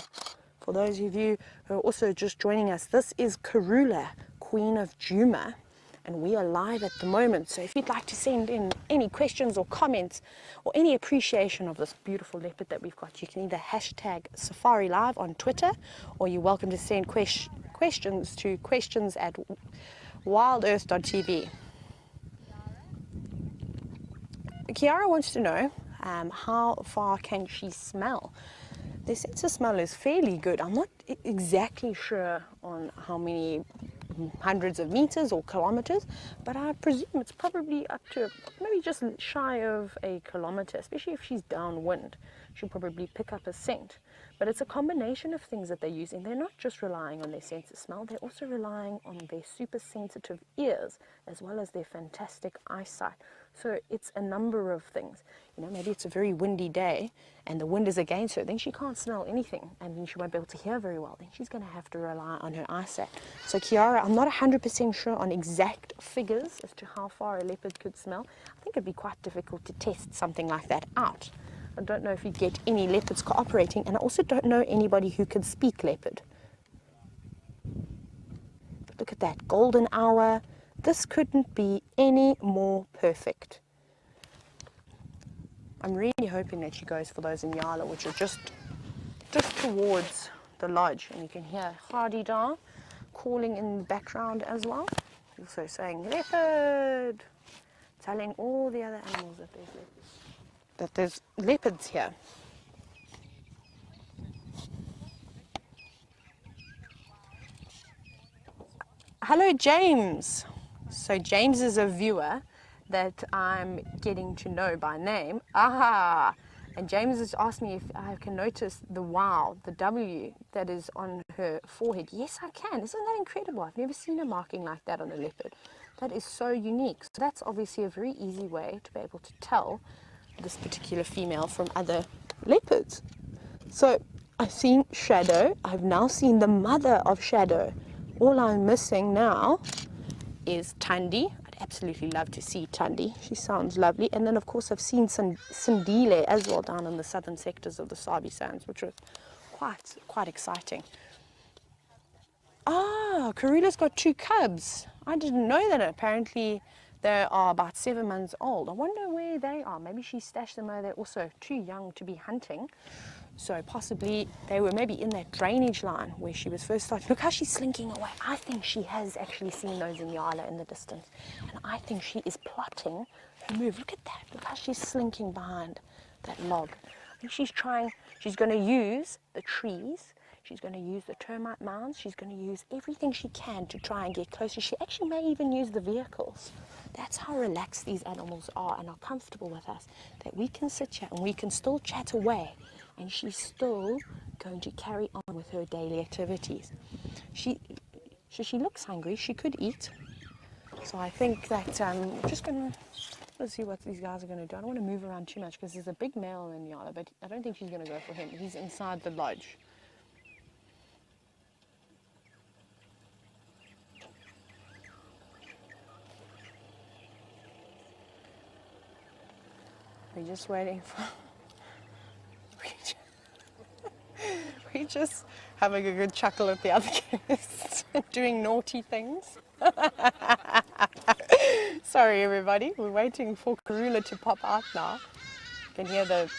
For those of you who are also just joining us, this is Karula, Queen of Djuma, and we are live at the moment. So if you'd like to send in any questions or comments or any appreciation of this beautiful leopard that we've got, you can either hashtag Safari Live on Twitter, or you're welcome to send questions to questions@wildearth.tv. Kiara wants to know how far can she smell? Their sense of smell is fairly good. I'm not exactly sure on how many hundreds of meters or kilometers, but I presume it's probably up to maybe just shy of a kilometer, especially if she's downwind. She'll probably pick up a scent. But it's a combination of things that they're using. They're not just relying on their sense of smell, they're also relying on their super sensitive ears as well as their fantastic eyesight. So it's a number of things. You know, maybe it's a very windy day and the wind is against her, then she can't smell anything and then she won't be able to hear very well. Then she's going to have to rely on her eyesight. So Kiara, I'm not 100% sure on exact figures as to how far a leopard could smell. I think it'd be quite difficult to test something like that out. I don't know if you get any leopards cooperating, and I also don't know anybody who can speak leopard. Look at that, golden hour. This couldn't be any more perfect. I'm really hoping that she goes for those Inyala, which are just towards the lodge, and you can hear Hadida calling in the background as well. Also saying leopard, telling all the other animals that there's leopards here. Hello, James. So James is a viewer that I'm getting to know by name. Aha! And James has asked me if I can notice the wow, the W that is on her forehead. Yes, I can. Isn't that incredible? I've never seen a marking like that on a leopard. That is so unique. So that's obviously a very easy way to be able to tell this particular female from other leopards. So I've seen Shadow. I've now seen the mother of Shadow. All I'm missing now is Thandi. I'd absolutely love to see Thandi. She sounds lovely. And then of course I've seen Sindile as well down in the southern sectors of the Sabi Sands, which was quite exciting. Ah, Karula's got 2 cubs. I didn't know that. Apparently they are about 7 months old. I wonder where they are. Maybe she stashed them where they're also too young to be hunting. So possibly they were maybe in that drainage line where she was first starting. Look how she's slinking away. I think she has actually seen those Inyala in the distance. And I think she is plotting her move. Look at that. Look how she's slinking behind that log. I think she's going to use the trees. She's going to use the termite mounds. She's going to use everything she can to try and get closer. She actually may even use the vehicles. That's how relaxed these animals are and are comfortable with us, that we can sit here and we can still chat away, and she's still going to carry on with her daily activities. She looks hungry. She could eat. So I think that I'm just going to, let's see what these guys are going to do. I don't want to move around too much because there's a big male in Yala, but I don't think she's going to go for him. He's inside the lodge. We're just waiting for... We're just having a good chuckle at the other guests doing naughty things. Sorry, everybody. We're waiting for Karula to pop out now. You can hear the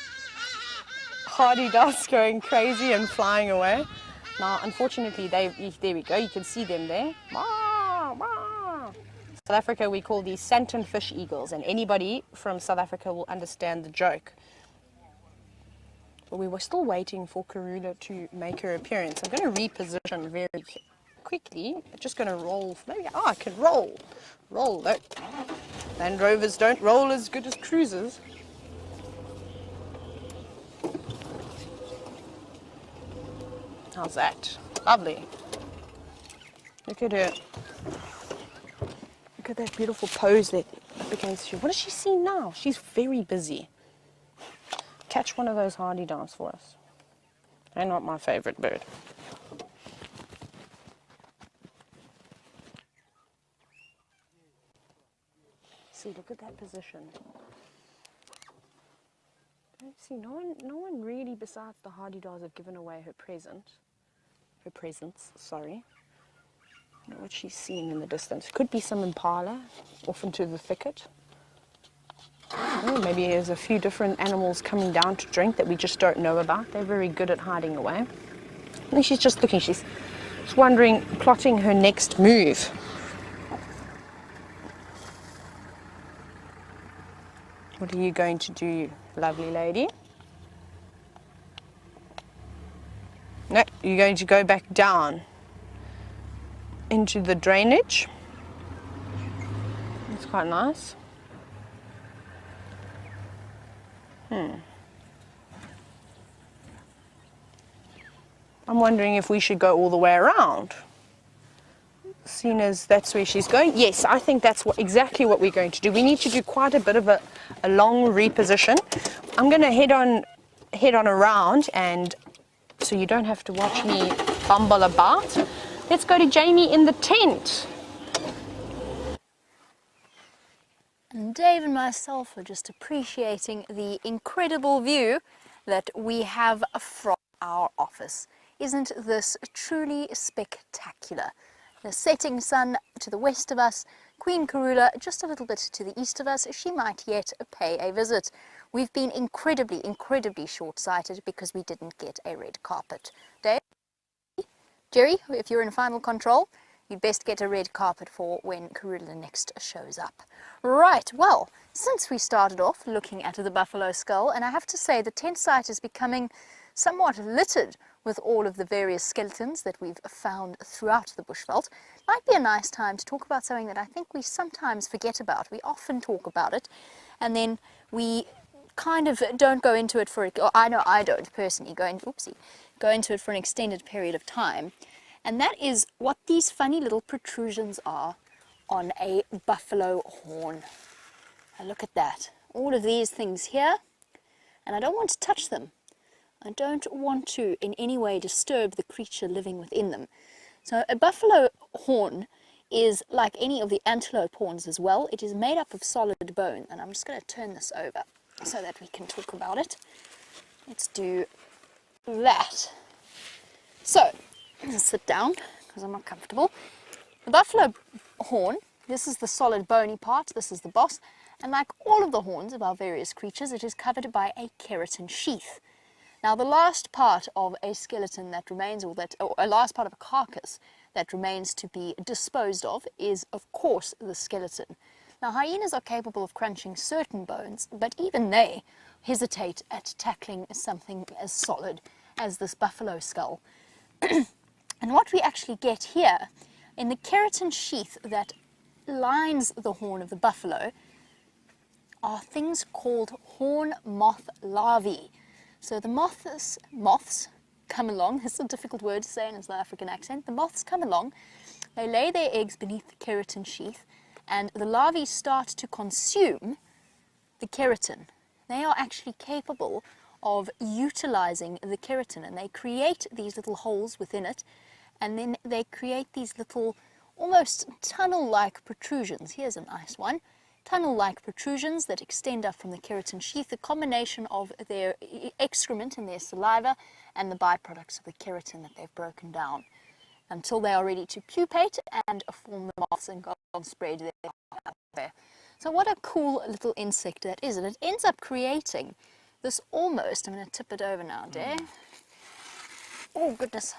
hardy dust going crazy and flying away. Now, unfortunately, there we go. You can see them there. South Africa, we call these Santon fish eagles, and anybody from South Africa will understand the joke. But we were still waiting for Karula to make her appearance. I'm going to reposition very quickly. I'm just going to roll. I can roll. Roll. Land Rovers don't roll as good as cruisers. How's that? Lovely. Look at her. Look at that beautiful pose that against you. What does she see now? She's very busy. Catch one of those hardy dance for us. They're not my favorite bird. See, look at that position. Don't see, no one really besides the hardy-dars have given away her presence, sorry. I don't know what she's seeing in the distance. Could be some impala off into the thicket. Oh, maybe there's a few different animals coming down to drink that we just don't know about. They're very good at hiding away. I think she's just looking, she's wondering, plotting her next move. What are you going to do, lovely lady? No, you're going to go back down into the drainage. That's quite nice. I'm wondering if we should go all the way around, seeing as that's where she's going. Yes, I think that's exactly what we're going to do. We need to do quite a bit of a long reposition. I'm going to head on around, and so you don't have to watch me bumble about. Let's go to Jamie in the tent. And Dave and myself are just appreciating the incredible view that we have from our office. Isn't this truly spectacular? The setting sun to the west of us, Queen Karula just a little bit to the east of us. She might yet pay a visit. We've been incredibly short-sighted because we didn't get a red carpet. Dave? Jerry, if you're in final control, you'd best get a red carpet for when Karula next shows up. Right, well, since we started off looking at the buffalo skull, and I have to say the tent site is becoming somewhat littered with all of the various skeletons that we've found throughout the bushveld, might be a nice time to talk about something that I think we sometimes forget about. We often talk about it, and then we kind of don't go into it for, or I know I don't personally go into it for an extended period of time. And that is what these funny little protrusions are on a buffalo horn. Now look at that. All of these things here, and I don't want to touch them. I don't want to in any way disturb the creature living within them. So a buffalo horn is like any of the antelope horns as well. It is made up of solid bone, and I'm just going to turn this over so that we can talk about it. Let's do that. So, let's sit down because I'm not comfortable. The buffalo horn, this is the solid bony part, this is the boss, and like all of the horns of our various creatures, it is covered by a keratin sheath. Now the last part of a skeleton that remains, or a last part of a carcass that remains to be disposed of is of course the skeleton. Now hyenas are capable of crunching certain bones, but even they hesitate at tackling something as solid as this buffalo skull. And what we actually get here, in the keratin sheath that lines the horn of the buffalo, are things called horn moth larvae. So the moths come along, this is a difficult word to say in a South African accent, the moths come along, they lay their eggs beneath the keratin sheath, and the larvae start to consume the keratin. They are actually capable of utilizing the keratin, and they create these little holes within it, and then they create these little almost tunnel-like protrusions. Here's a nice one. Tunnel-like protrusions that extend up from the keratin sheath, the combination of their excrement and their saliva and the byproducts of the keratin that they've broken down, until they are ready to pupate and form the moths and go and spread their out there. So what a cool little insect that is, and it ends up creating this almost, I'm going to tip it over now, Dave. Oh goodness,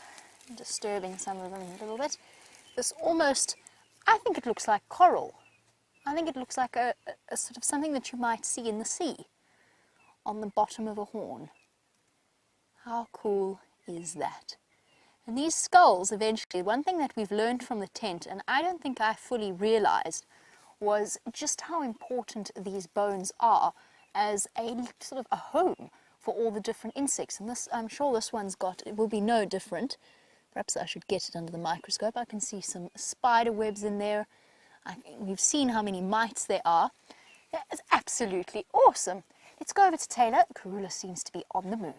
I'm disturbing some of them a little bit. This almost, I think it looks like coral. I think it looks like a sort of something that you might see in the sea on the bottom of a horn. How cool is that? And these skulls eventually, one thing that we've learned from the tent, and I don't think I fully realized, was just how important these bones are as a sort of a home for all the different insects. And this, I'm sure this one's got, it will be no different. Perhaps I should get it under the microscope. I can see some spider webs in there. We've seen how many mites there are. That is absolutely awesome. Let's go over to Tayla. Karula seems to be on the move.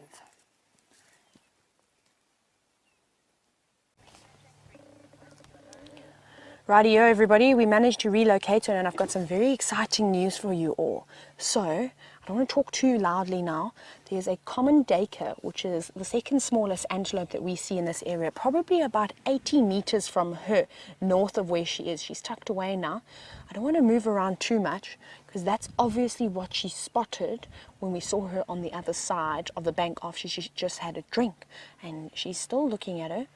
Rightio everybody, we managed to relocate and I've got some very exciting news for you all. So, I don't want to talk too loudly now. There's a common duiker, which is the second smallest antelope that we see in this area, probably about 80 meters from her, north of where she is. She's tucked away now. I don't want to move around too much because that's obviously what she spotted when we saw her on the other side of the bank after she just had a drink. And she's still looking at her.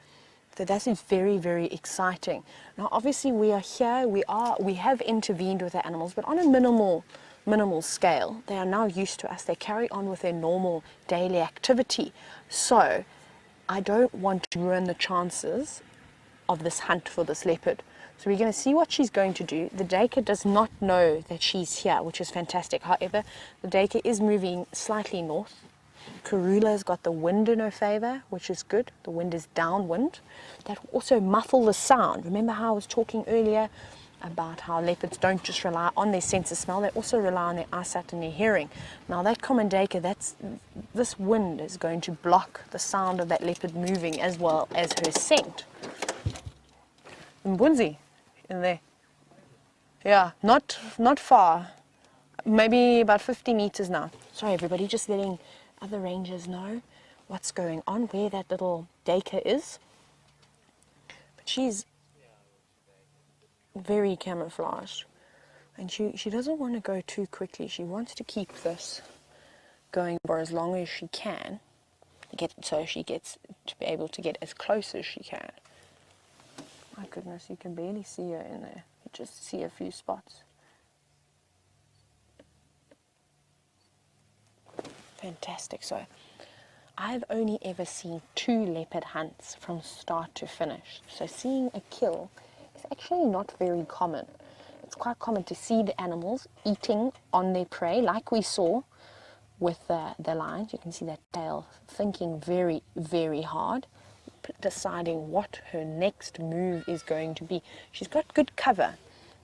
So that is very, very exciting. Now, obviously, we are here. We have intervened with the animals, but on a minimal scale. They are now used to us. They carry on with their normal daily activity. So, I don't want to ruin the chances of this hunt for this leopard. So we're going to see what she's going to do. The duiker does not know that she's here, which is fantastic. However, the duiker is moving slightly north. Karula's got the wind in her favor, which is good. The wind is downwind. That will also muffle the sound. Remember how I was talking earlier about how leopards don't just rely on their sense of smell, they also rely on their eyesight and their hearing. Now that common duiker, this wind is going to block the sound of that leopard moving as well as her scent. Mbunzi in there. Yeah, not far. Maybe about 50 meters now. Sorry everybody, just letting other rangers know what's going on, where that little duiker is. But she's very camouflaged and she doesn't want to go too quickly. She wants to keep this going for as long as she can, so she gets to be able to get as close as she can. My goodness, you can barely see her in there. You just see a few spots. Fantastic. So I've only ever seen 2 leopard hunts from start to finish. So seeing a kill is actually not very common. It's quite common to see the animals eating on their prey, like we saw with the lions. You can see that tail thinking very, very hard, deciding what her next move is going to be. She's got good cover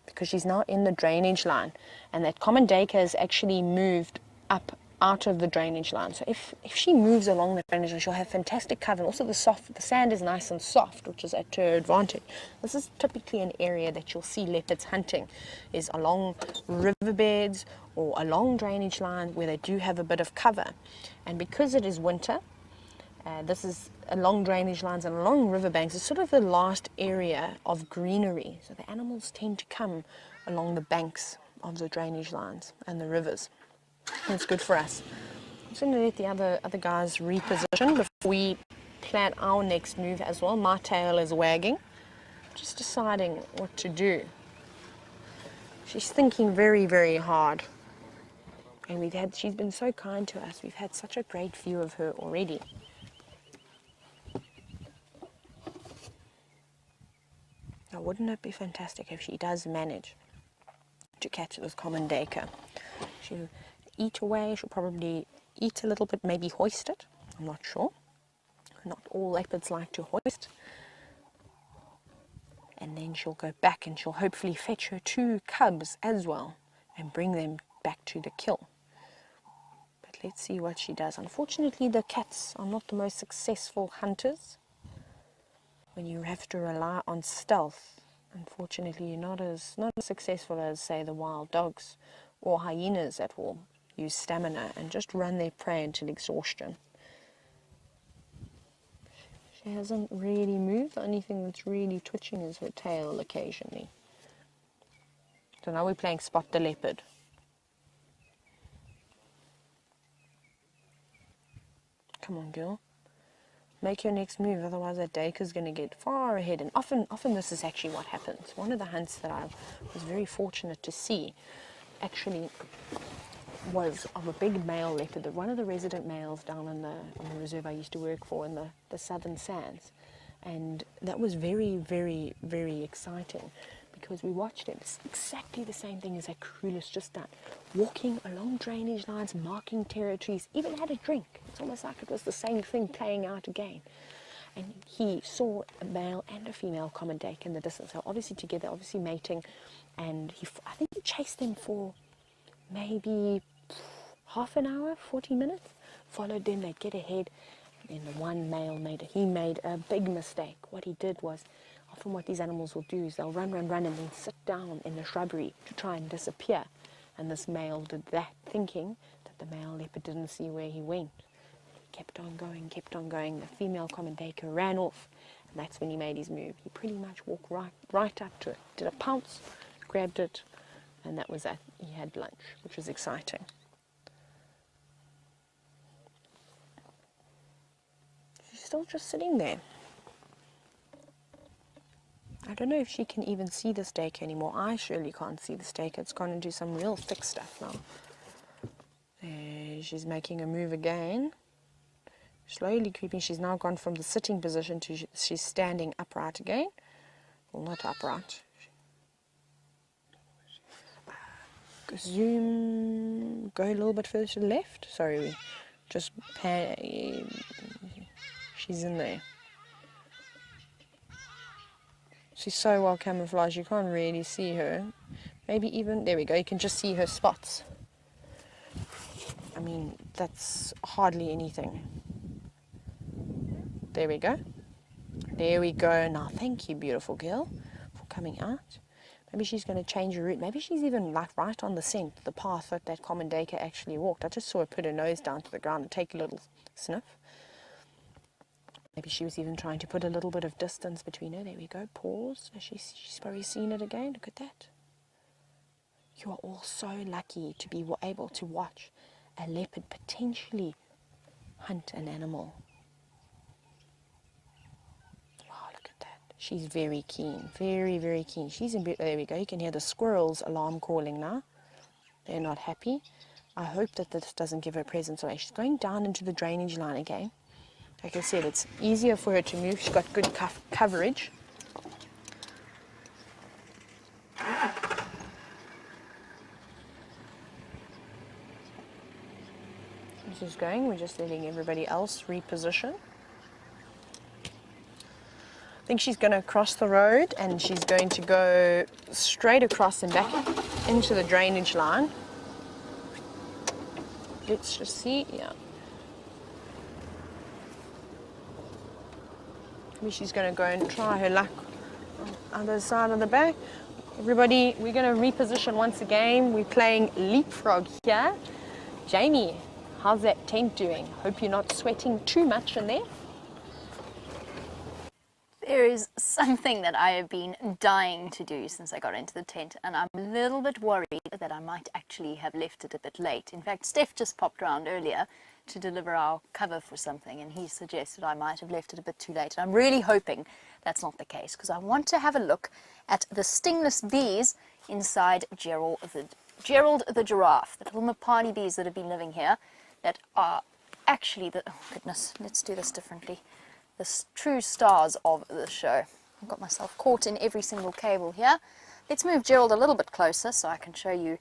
because she's now in the drainage line, and that common duiker has actually moved up out of the drainage line. So if she moves along the drainage line, she'll have fantastic cover. And also the sand is nice and soft, which is at her advantage. This is typically an area that you'll see leopards hunting, is along riverbeds or along drainage lines where they do have a bit of cover. And because it is winter, this is along drainage lines and along riverbanks. It's sort of the last area of greenery. So the animals tend to come along the banks of the drainage lines and the rivers. And it's good for us. I'm just going to let the other guys reposition before we plan our next move as well. My tail is wagging, just deciding what to do. She's thinking very, very hard. And she's been so kind to us. We've had such a great view of her already. Now, wouldn't it be fantastic if she does manage to catch this common duiker? She'll eat away. She'll probably eat a little bit, maybe hoist it. I'm not sure. Not all leopards like to hoist. And then she'll go back and she'll hopefully fetch her 2 cubs as well and bring them back to the kill. But let's see what she does. Unfortunately, the cats are not the most successful hunters. When you have to rely on stealth, unfortunately, you're not as successful as, say, the wild dogs or hyenas that will use stamina and just run their prey until exhaustion. She hasn't really moved. The only thing that's really twitching is her tail occasionally. So now we're playing Spot the Leopard. Come on, girl. Make your next move, otherwise that duiker's going to get far ahead. And often this is actually what happens. One of the hunts that I was very fortunate to see actually was of a big male leopard, one of the resident males down on the reserve I used to work for in the southern sands. And that was very, very, very exciting because we watched it. It's exactly the same thing as that Karula's just done. Walking along drainage lines, marking territories, even had a drink. It's almost like it was the same thing playing out again. And he saw a male and a female common duiker in the distance. So obviously together, obviously mating. And I think he chased them for maybe half an hour, 40 minutes. Followed them, they'd get ahead. And the one male made a big mistake. What he did was, Often what these animals will do is they'll run, and then sit down in the shrubbery to try and disappear. And this male did that, thinking that the male leopard didn't see where he went. He kept on going. The female commentator ran off, and that's when he made his move. He pretty much walked right up to it, did a pounce, grabbed it, and that was that. He had lunch, which was exciting. She's still just sitting there. I don't know if she can even see the stake anymore. I surely can't see the stake. It's gone into some real thick stuff now. There, she's making a move again. Slowly creeping. She's now gone from the sitting position to she's standing upright again. Well, not upright. Zoom. Go a little bit further to the left. Sorry, just pan. She's in there. She's so well camouflaged, you can't really see her. Maybe even, there we go, you can just see her spots. I mean, that's hardly anything. There we go. There we go. Now, thank you, beautiful girl, for coming out. Maybe she's going to change her route. Maybe she's even like right on the scent, the path that common dacre actually walked. I just saw her put her nose down to the ground and take a little sniff. Maybe she was even trying to put a little bit of distance between her. There we go. Pause. She's probably seen it again. Look at that. You are all so lucky to be able to watch a leopard potentially hunt an animal. Wow, look at that. She's very keen. Very, very keen. She's in. There we go. You can hear the squirrels alarm calling now. They're not happy. I hope that this doesn't give her presence away. She's going down into the drainage line again. Like I said, it's easier for her to move. She's got good coverage. This is going. We're just letting everybody else reposition. I think she's going to cross the road and she's going to go straight across and back into the drainage line. Let's just see. Yeah. Maybe she's going to go and try her luck on the other side of the back. Everybody, we're going to reposition once again. We're playing leapfrog here. Jamie, how's that tent doing? Hope you're not sweating too much in there. There is something that I have been dying to do since I got into the tent, and I'm a little bit worried that I might actually have left it a bit late. In fact, Steph just popped around earlier to deliver our cover for something, and he suggested I might have left it a bit too late. And I'm really hoping that's not the case, because I want to have a look at the stingless bees inside Gerald the giraffe, the little Mapani bees that have been living here that are actually the, oh goodness, let's do this differently, the true stars of the show. I've got myself caught in every single cable here. Let's move Gerald a little bit closer so I can show you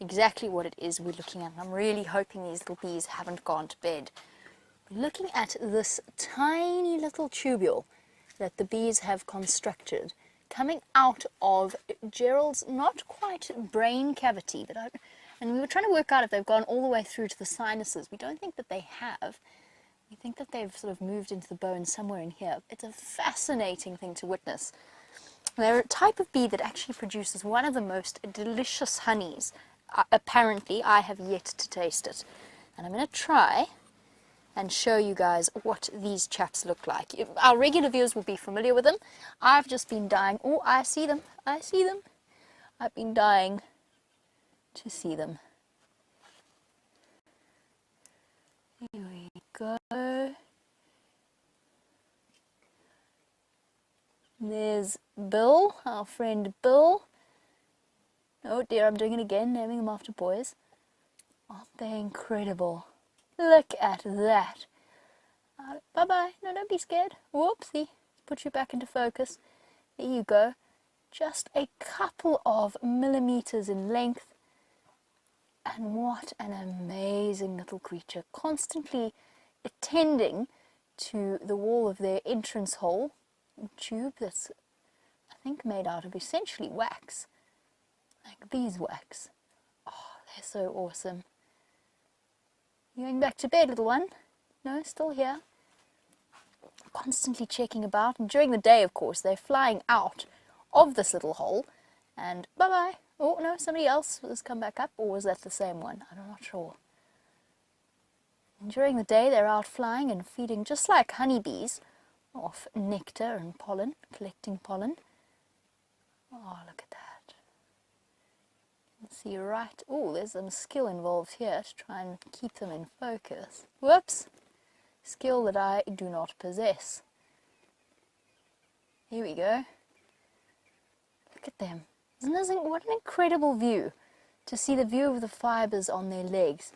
exactly what it is we're looking at. And I'm really hoping these little bees haven't gone to bed. We're looking at this tiny little tubule that the bees have constructed coming out of Gerald's not quite brain cavity, and we were trying to work out if they've gone all the way through to the sinuses. We don't think that they have. We think that they've sort of moved into the bone somewhere in here. It's a fascinating thing to witness. They're a type of bee that actually produces one of the most delicious honeys. Apparently, I have yet to taste it. And I'm going to try and show you guys what these chaps look like. Our regular viewers will be familiar with them. I've just been dying. Oh, I see them. I see them. I've been dying to see them. Here we go. There's Bill, our friend Bill. Oh dear, I'm doing it again, naming them after boys. Aren't they incredible? Look at that. Bye-bye. No, don't be scared. Whoopsie. Put you back into focus. There you go. Just a couple of millimeters in length. And what an amazing little creature. Constantly attending to the wall of their entrance hole. Tube that's, I think, made out of essentially wax. Like beeswax. Oh, they're so awesome. You going back to bed, little one? No, still here. constantly checking about. And during the day, of course, they're flying out of this little hole. And bye-bye. Oh, no, somebody else has come back up. Or was that the same one? I'm not sure. And during the day, they're out flying and feeding just like honeybees off nectar and pollen, collecting pollen. Oh, look at that. You can see right. Oh, there's some skill involved here to try and keep them in focus. Whoops. Skill that I do not possess. Here we go. Look at them. Isn't this, what an incredible view to see the view of the fibers on their legs.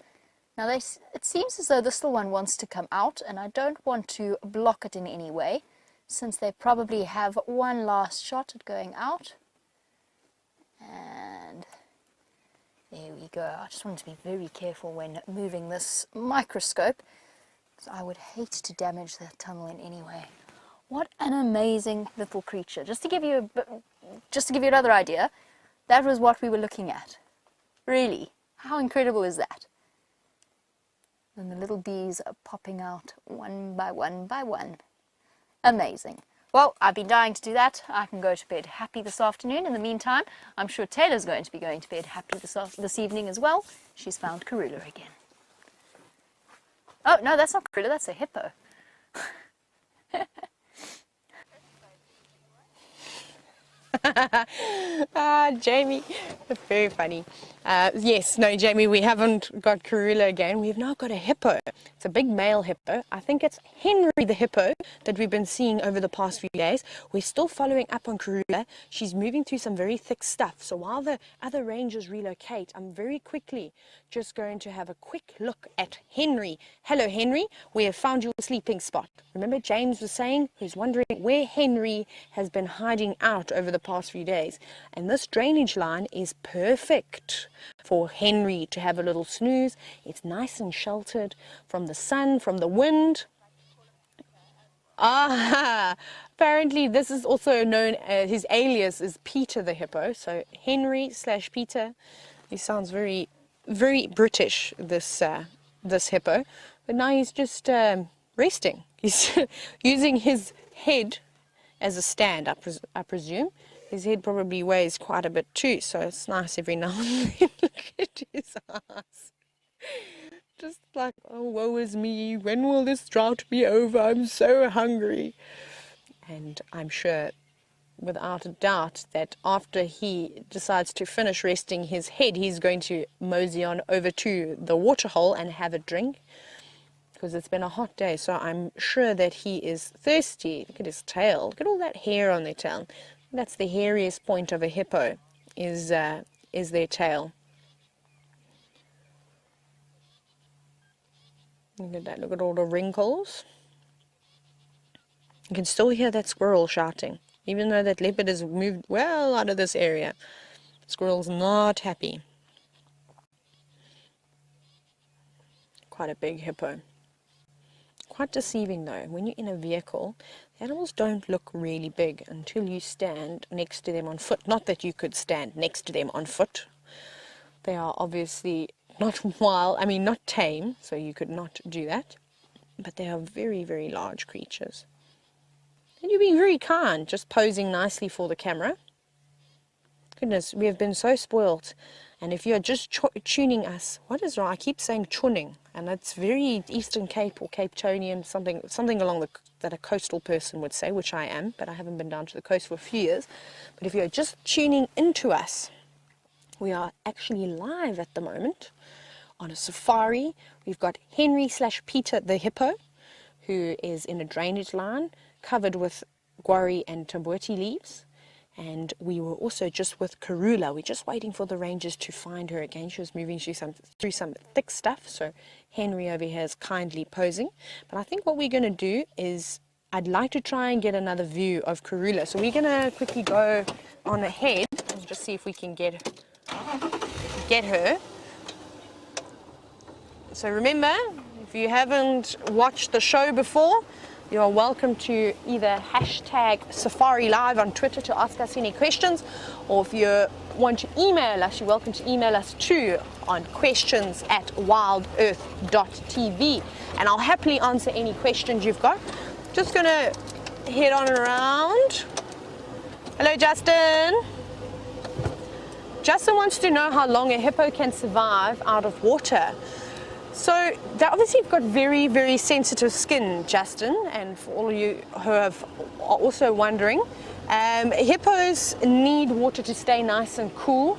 Now, it seems as though this little one wants to come out, and I don't want to block it in any way, since they probably have one last shot at going out. And there we go. I just want to be very careful when moving this microscope, because I would hate to damage the tunnel in any way. What an amazing little creature. Just to give you another idea, that was what we were looking at. Really, how incredible is that? And the little bees are popping out one by one by one. Amazing. Well, I've been dying to do that. I can go to bed happy this afternoon. In the meantime, I'm sure Tayla's going to be going to bed happy this evening as well. She's found Karula again. Oh, no, that's not Karula, that's a hippo. Jamie, that's very funny. Yes, no, Jamie, we haven't got Karula again. We've now got a hippo. It's a big male hippo. I think it's Henry the hippo that we've been seeing over the past few days. We're still following up on Karula. She's moving through some very thick stuff. So while the other rangers relocate, I'm very quickly just going to have a quick look at Henry. Hello, Henry. We have found your sleeping spot. Remember James was saying, he's wondering where Henry has been hiding out over the past few days. And this drainage line is perfect for Henry to have a little snooze. It's nice and sheltered from the sun, from the wind. Apparently this is also known as, his alias is Peter the hippo. So Henry/Peter. He sounds very, very British, this hippo. But now he's just resting. He's using his head as a stand, I presume. His head probably weighs quite a bit too, so it's nice every now and then. Look at his eyes. Just like, oh, woe is me. When will this drought be over? I'm so hungry. And I'm sure, without a doubt, that after he decides to finish resting his head, he's going to mosey on over to the waterhole and have a drink, because it's been a hot day. So I'm sure that he is thirsty. Look at his tail. Look at all that hair on their tail. That's the hairiest point of a hippo, is their tail. Look at that. Look at all the wrinkles. You can still hear that squirrel shouting, even though that leopard has moved well out of this area. The squirrel's not happy. Quite a big hippo. Quite deceiving though. When you're in a vehicle, the animals don't look really big until you stand next to them on foot. Not that you could stand next to them on foot. They are obviously not wild, not tame, so you could not do that. But they are very, very large creatures. And you're being very kind, just posing nicely for the camera. Goodness, we have been so spoilt. And if you're just tuning us, what is wrong? I keep saying tuning, and it's very Eastern Cape or Cape Tonian, something along that a coastal person would say, which I am, but I haven't been down to the coast for a few years. But if you're just tuning into us, we are actually live at the moment on a safari. We've got Henry/Peter the hippo, who is in a drainage line covered with guarri and tamboti leaves. And we were also just with Karula. We're just waiting for the rangers to find her again. She was moving through some thick stuff. So Henry over here is kindly posing. But I think what we're going to do is, I'd like to try and get another view of Karula. So we're going to quickly go on ahead and just see if we can get her. So remember, if you haven't watched the show before, you are welcome to either hashtag Safari Live on Twitter to ask us any questions, or if you want to email us, you're welcome to email us too on questions@wildearth.tv, and I'll happily answer any questions you've got. Just gonna head on around. Hello, Justin. Justin wants to know how long a hippo can survive out of water. So they obviously have got very, very sensitive skin, Justin, and for all of you who are also wondering, hippos need water to stay nice and cool.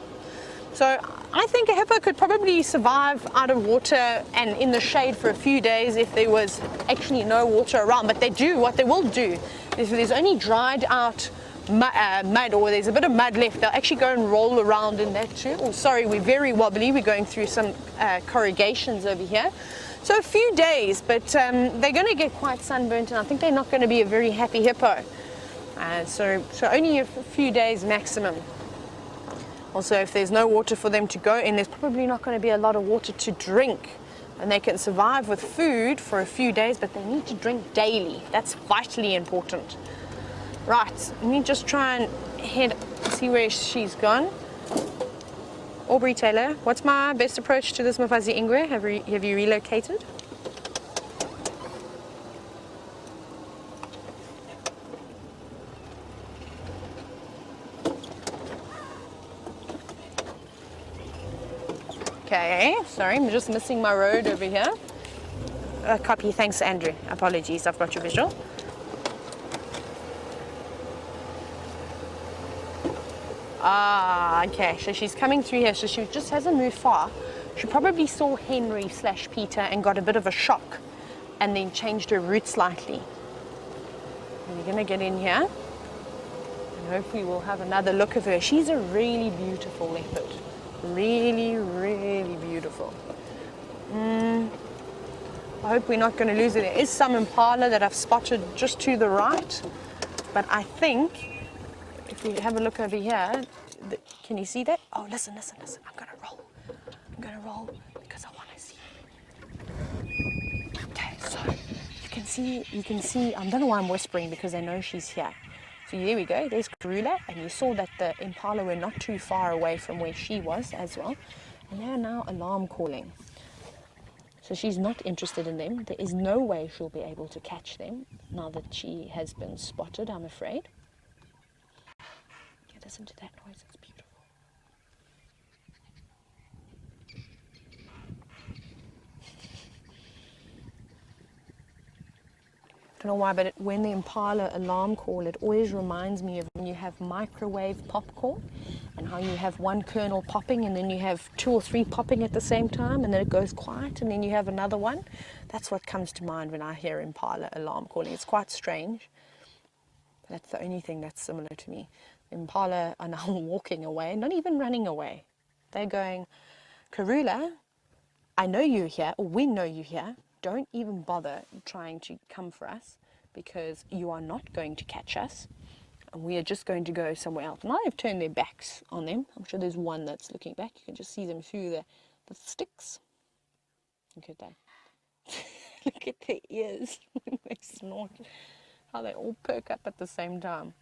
So I think a hippo could probably survive out of water and in the shade for a few days if there was actually no water around. But what they will do, if there's only dried out mud or there's a bit of mud left, they'll actually go and roll around in that too. Oh, sorry, we're very wobbly. We're going through some corrugations over here. So a few days, but they're going to get quite sunburnt, and I think they're not going to be a very happy hippo. So only a few days maximum. Also, if there's no water for them to go in, there's probably not going to be a lot of water to drink. And they can survive with food for a few days, but they need to drink daily. That's vitally important. Right, let me just try and see where she's gone. Aubrey Taylor, what's my best approach to this Mfazi Ingwe? Have you relocated? Okay, sorry, I'm just missing my road over here. Copy, thanks Andrew. Apologies, I've got your visual. Ah, okay, so she's coming through here, so she just hasn't moved far. She probably saw Henry/Peter and got a bit of a shock and then changed her route slightly. And we're gonna get in here and hopefully we'll have another look of her. She's a really beautiful leopard. Really, really beautiful. I hope we're not going to lose it. There is some impala that I've spotted just to the right, but I think if we have a look over here, can you see that? Oh, listen. I'm going to roll because I want to see. Okay, so you can see. I don't know why I'm whispering because I know she's here. So there we go, there's Karula, and you saw that the impala were not too far away from where she was as well. And they are now alarm calling. So she's not interested in them. There is no way she'll be able to catch them now that she has been spotted, I'm afraid. Okay, listen to that noise, it's beautiful. I don't know why, but when the impala alarm call, it always reminds me of when you have microwave popcorn and how you have one kernel popping and then you have 2 or 3 popping at the same time and then it goes quiet and then you have another one. That's what comes to mind when I hear impala alarm calling. It's quite strange. But that's the only thing that's similar to me. Impala are now walking away, not even running away. They're going, Karula, I know you're here, or we know you're here. Don't even bother trying to come for us because you are not going to catch us and we are just going to go somewhere else. Now they've turned their backs on them. I'm sure there's one that's looking back. You can just see them through the sticks. Look at that. Look at their ears when they snort. How they all perk up at the same time.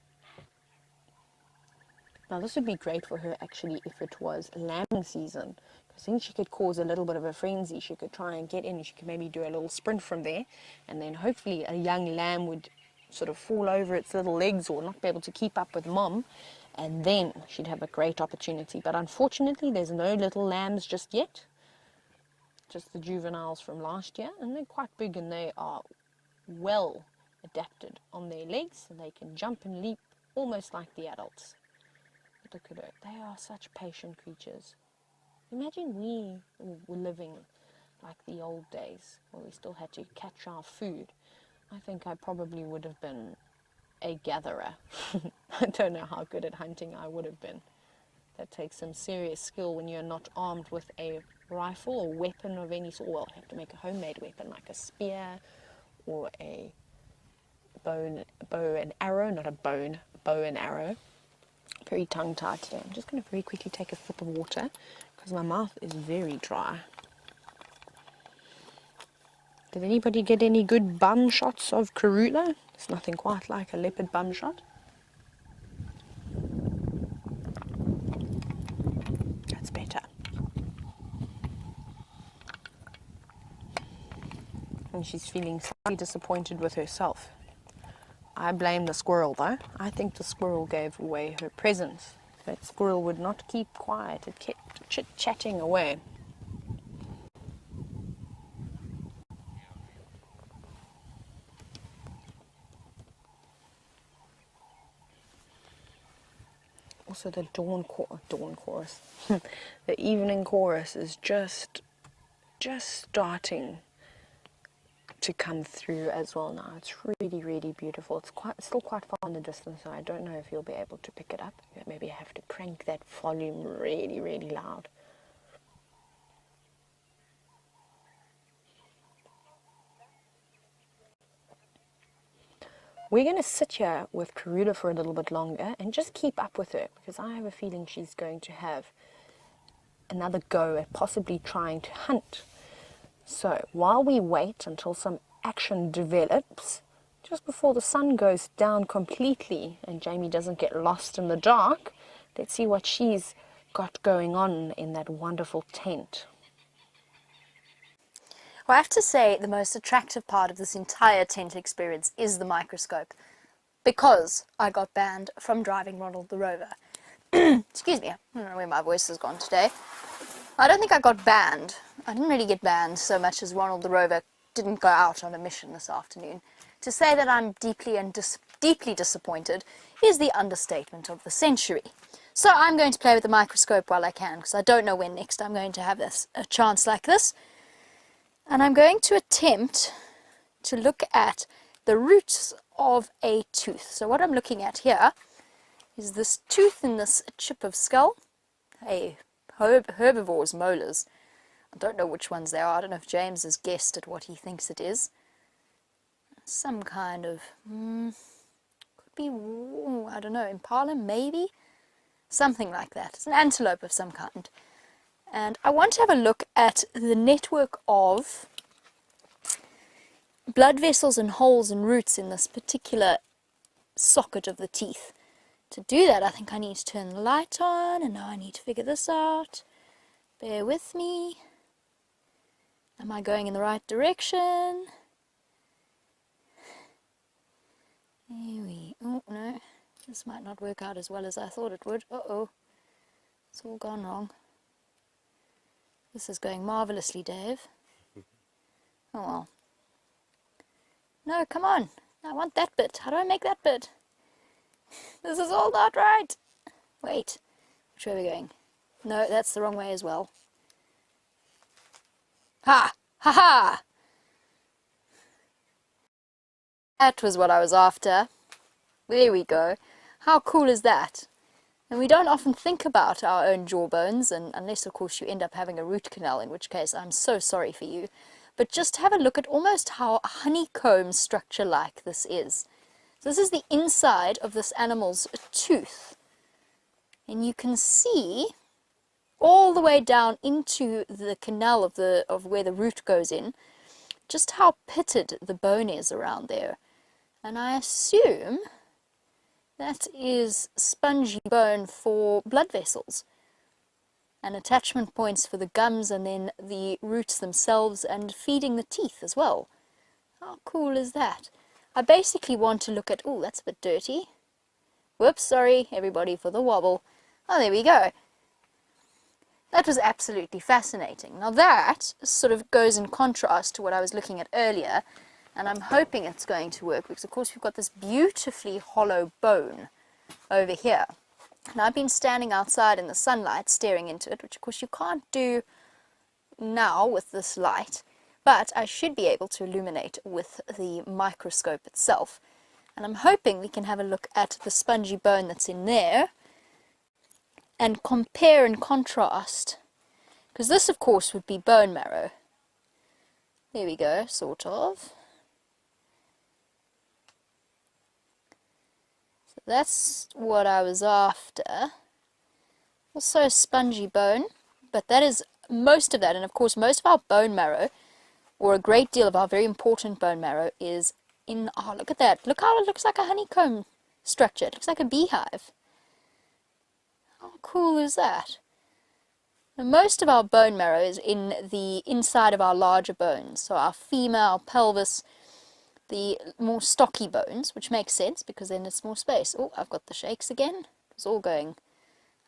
Now this would be great for her actually if it was lambing season. I think she could cause a little bit of a frenzy. She could try and get in. She could maybe do a little sprint from there. And then hopefully a young lamb would sort of fall over its little legs or not be able to keep up with mom. And then she'd have a great opportunity. But unfortunately, there's no little lambs just yet. Just the juveniles from last year. And they're quite big and they are well adapted on their legs. And they can jump and leap almost like the adults. But look at her. They are such patient creatures. Imagine we were living like the old days where we still had to catch our food. I think I probably would have been a gatherer. I don't know how good at hunting I would have been. That takes some serious skill when you're not armed with a rifle or weapon of any sort. Well, you have to make a homemade weapon like a spear or a bow and arrow, not a bow and arrow. Very tongue-tied today. I'm just going to very quickly take a sip of water because my mouth is very dry. Did anybody get any good bum shots of Karula? It's nothing quite like a leopard bum shot. That's better. And she's feeling slightly disappointed with herself. I blame the squirrel though. I think the squirrel gave away her presents. That squirrel would not keep quiet. It kept chit-chatting away. Also the dawn chorus. The evening chorus is just starting to come through as well now. It's really, really beautiful. It's still quite far in the distance, so I don't know if you'll be able to pick it up. Maybe I have to crank that volume really, really loud. We're going to sit here with Karula for a little bit longer and just keep up with her, because I have a feeling she's going to have another go at possibly trying to hunt. So while we wait until some action develops, just before the sun goes down completely and Jamie doesn't get lost in the dark, let's see what she's got going on in that wonderful tent. Well, I have to say the most attractive part of this entire tent experience is the microscope, because I got banned from driving Ronald the Rover. Excuse me, I don't know where my voice has gone today. I don't think I got banned. I didn't really get banned so much as Ronald the Rover didn't go out on a mission this afternoon. To say that I'm deeply disappointed is the understatement of the century. So I'm going to play with the microscope while I can, because I don't know when next I'm going to have a chance like this. And I'm going to attempt to look at the roots of a tooth. So what I'm looking at here is this tooth in this chip of skull, a herbivore's molars. I don't know which ones they are. I don't know if James has guessed at what he thinks it is. Some kind of, could be, I don't know, impala maybe? Something like that. It's an antelope of some kind. And I want to have a look at the network of blood vessels and holes and roots in this particular socket of the teeth. To do that, I think I need to turn the light on, and now I need to figure this out. Bear with me. Am I going in the right direction? Oh no, this might not work out as well as I thought it would. Uh-oh, it's all gone wrong. This is going marvelously, Dave. Oh well. No, come on. I want that bit. How do I make that bit? This is all not right. Wait. Which way are we going? No, that's the wrong way as well. Ha! Ha ha! That was what I was after. There we go. How cool is that? And we don't often think about our own jawbones, and unless of course you end up having a root canal, in which case I'm so sorry for you. But just have a look at almost how honeycomb structure-like this is. So this is the inside of this animal's tooth. And you can see all the way down into the canal of where the root goes in, just how pitted the bone is around there. And I assume that is spongy bone for blood vessels and attachment points for the gums, and then the roots themselves and feeding the teeth as well. How cool is that? I basically want to look at, oh, that's a bit dirty. Whoops, sorry everybody for the wobble. Oh, there we go. That was absolutely fascinating. Now that sort of goes in contrast to what I was looking at earlier, and I'm hoping it's going to work, because of course we've got this beautifully hollow bone over here. And I've been standing outside in the sunlight staring into it, which of course you can't do now with this light, but I should be able to illuminate with the microscope itself. And I'm hoping we can have a look at the spongy bone that's in there and compare and contrast, because this of course would be bone marrow. There we go, sort of. So that's what I was after. Also spongy bone, but that is most of that, and of course most of our bone marrow, or a great deal of our very important bone marrow, is in, oh look at that, look how it looks like a honeycomb structure, it looks like a beehive. How cool is that? Now, most of our bone marrow is in the inside of our larger bones, so our femur, our pelvis, the more stocky bones, which makes sense because then it's more space. Oh, I've got the shakes again. It's all going.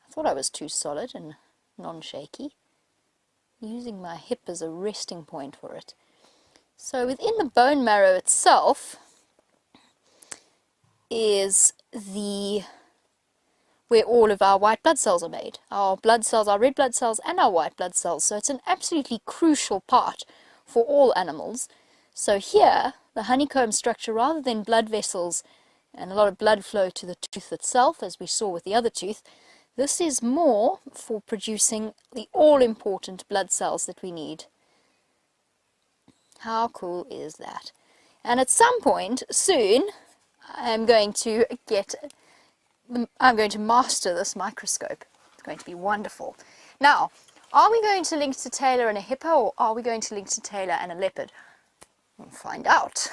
I thought I was too solid and non-shaky. Using my hip as a resting point for it. So within the bone marrow itself is where all of our white blood cells are made. Our blood cells, our red blood cells and our white blood cells. So it's an absolutely crucial part for all animals. So here, the honeycomb structure, rather than blood vessels and a lot of blood flow to the tooth itself, as we saw with the other tooth, this is more for producing the all-important blood cells that we need. How cool is that? And at some point soon, I'm going to master this microscope. It's going to be wonderful. Now, are we going to link to Tayla and a hippo, or are we going to link to Tayla and a leopard? We'll find out.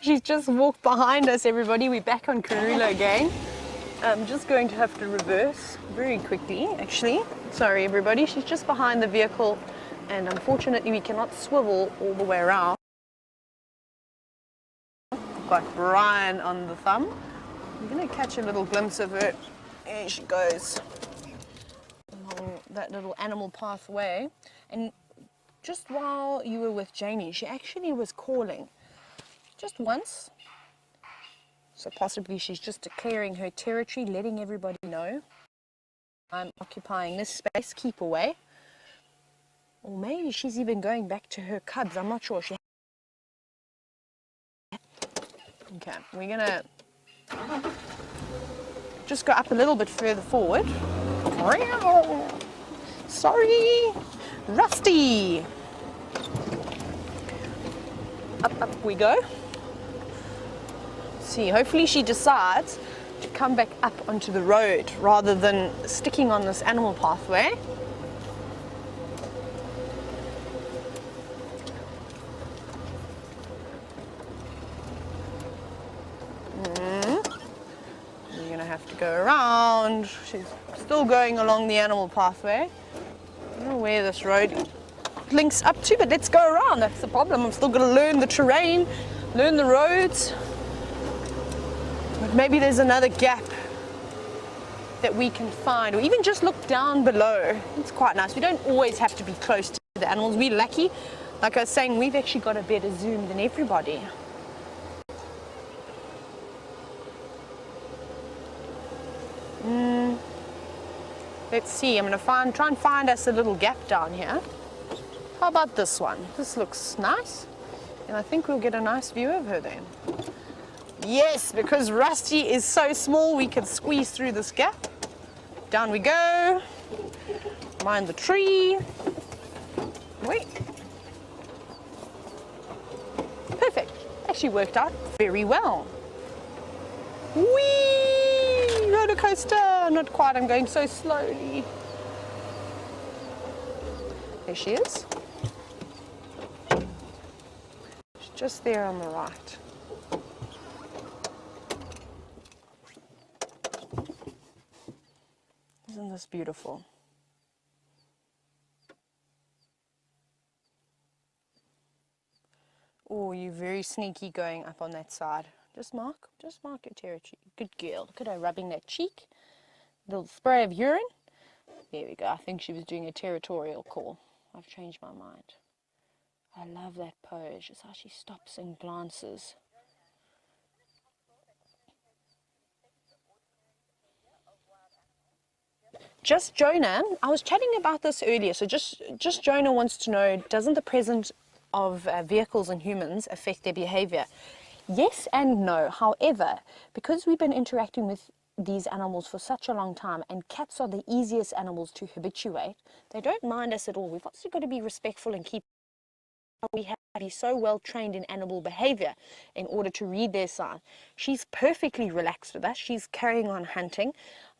She's just walked behind us, everybody. We're back on Karula again. I'm just going to have to reverse very quickly, actually. Sorry, everybody. She's just behind the vehicle, and unfortunately, we cannot swivel all the way around. I've got Brian on the thumb. I'm going to catch a little glimpse of her. There she goes. Along that little animal pathway. And just while you were with Jamie, she actually was calling. Just once. So possibly she's just declaring her territory, letting everybody know I'm occupying this space, keep away. Or maybe she's even going back to her cubs, I'm not sure. Okay, we're gonna just go up a little bit further forward. Sorry, Rusty. Up we go. See, hopefully she decides to come back up onto the road rather than sticking on this animal pathway. We're gonna have to go around. She's still going along the animal pathway. I don't know where this road links up to, but let's go around. That's the problem. I'm still gonna learn the terrain, learn the roads. But maybe there's another gap that we can find, or even just look down below. It's quite nice. We don't always have to be close to the animals. We're lucky. Like I was saying, we've actually got a better zoom than everybody. Let's see. I'm going to try and find us a little gap down here. How about this one? This looks nice. And I think we'll get a nice view of her then. Yes, because Rusty is so small, we can squeeze through this gap. Down we go. Mind the tree. Wait. Perfect. Actually worked out very well. Whee! Roller coaster. Not quite. I'm going so slowly. There she is. She's just there on the right. Isn't this beautiful? Oh, you're very sneaky going up on that side. Just mark your territory. Good girl. Look at her rubbing that cheek. Little spray of urine. There we go. I think she was doing a territorial call. I've changed my mind. I love that pose. Just how she stops and glances. Just Jonah, I was chatting about this earlier, so just Jonah wants to know, doesn't the presence of vehicles and humans affect their behavior? Yes and no. However, because we've been interacting with these animals for such a long time, and cats are the easiest animals to habituate, they don't mind us at all. We've also got to be respectful and keep. We have to be so well trained in animal behavior in order to read their sign. She's perfectly relaxed with us. She's carrying on hunting.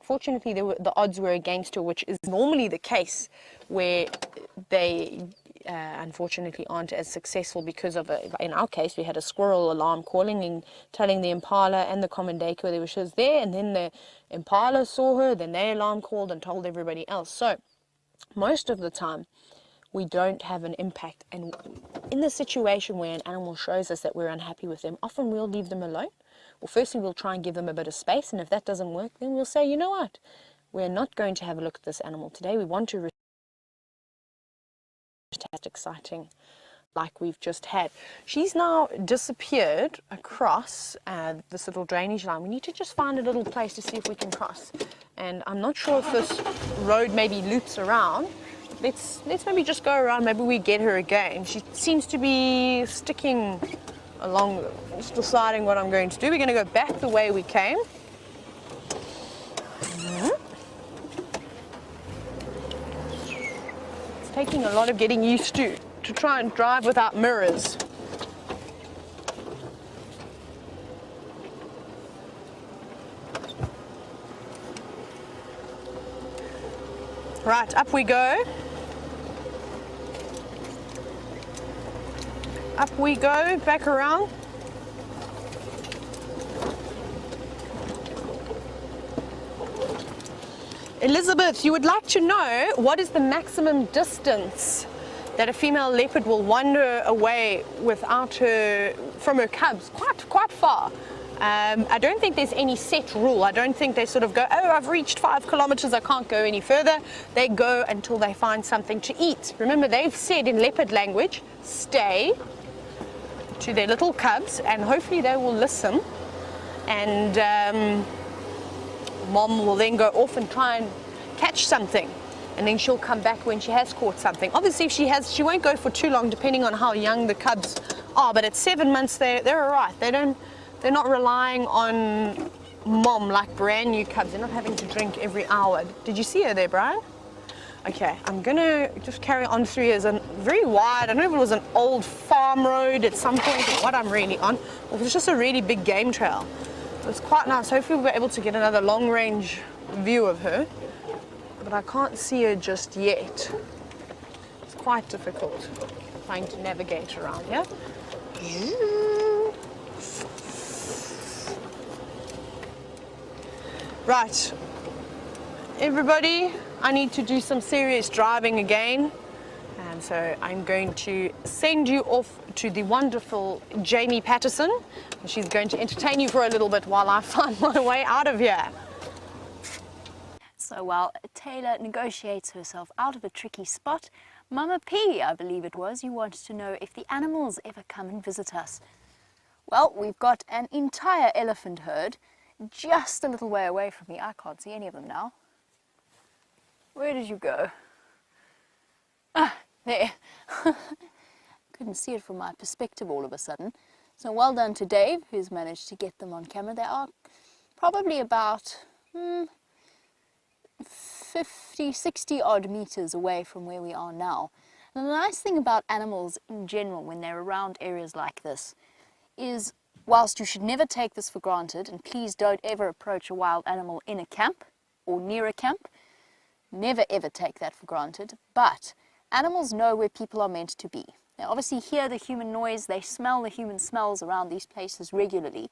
Fortunately, the odds were against her, which is normally the case where they unfortunately aren't as successful because of in our case, we had a squirrel alarm calling and telling the impala and the Komondeke that she was there, and then the impala saw her, then they alarm called and told everybody else. So most of the time, we don't have an impact. And in the situation where an animal shows us that we're unhappy with them, often we'll leave them alone. Well, firstly, we'll try and give them a bit of space, and if that doesn't work, then we'll say, you know what, we're not going to have a look at this animal today. We want to exciting like we've just had. She's now disappeared across this little drainage line. We need to just find a little place to see if we can cross. And I'm not sure if this road maybe loops around. Let's maybe just go around. Maybe we get her again. She seems to be sticking along, just deciding what I'm going to do. We're going to go back the way we came. It's taking a lot of getting used to try and drive without mirrors. Right, up we go. Up we go, back around. Elizabeth, you would like to know what is the maximum distance that a female leopard will wander away without from her cubs? Quite far. I don't think there's any set rule. I don't think they sort of go, oh, I've reached 5 kilometers, I can't go any further. They go until they find something to eat. Remember, they've said in leopard language, stay, to their little cubs, and hopefully they will listen. And mom will then go off and try and catch something. And then she'll come back when she has caught something. Obviously, if she won't go for too long, depending on how young the cubs are. But at 7 months, they're all right. They're not relying on mom like brand new cubs. They're not having to drink every hour. Did you see her there, Brian? Okay, I'm gonna just carry on through here. It's a very wide, I don't know if it was an old farm road at some point or what I'm really on. Or it was just a really big game trail. It was quite nice. Hopefully we'll be able to get another long range view of her. But I can't see her just yet. It's quite difficult trying to navigate around here. Right, everybody, I need to do some serious driving again. And so I'm going to send you off to the wonderful Jamie Patterson. She's going to entertain you for a little bit while I find my way out of here. So while Tayla negotiates herself out of a tricky spot, Mama P, I believe it was, you wanted to know if the animals ever come and visit us. Well, we've got an entire elephant herd just a little way away from me. I can't see any of them now. Where did you go? Ah, there. Couldn't see it from my perspective all of a sudden. So well done to Dave, who's managed to get them on camera. They are probably about 50, 60 odd meters away from where we are now. And the nice thing about animals in general when they're around areas like this is, whilst you should never take this for granted, and please don't ever approach a wild animal in a camp or near a camp, never ever take that for granted, but animals know where people are meant to be. They obviously hear the human noise, they smell the human smells around these places regularly.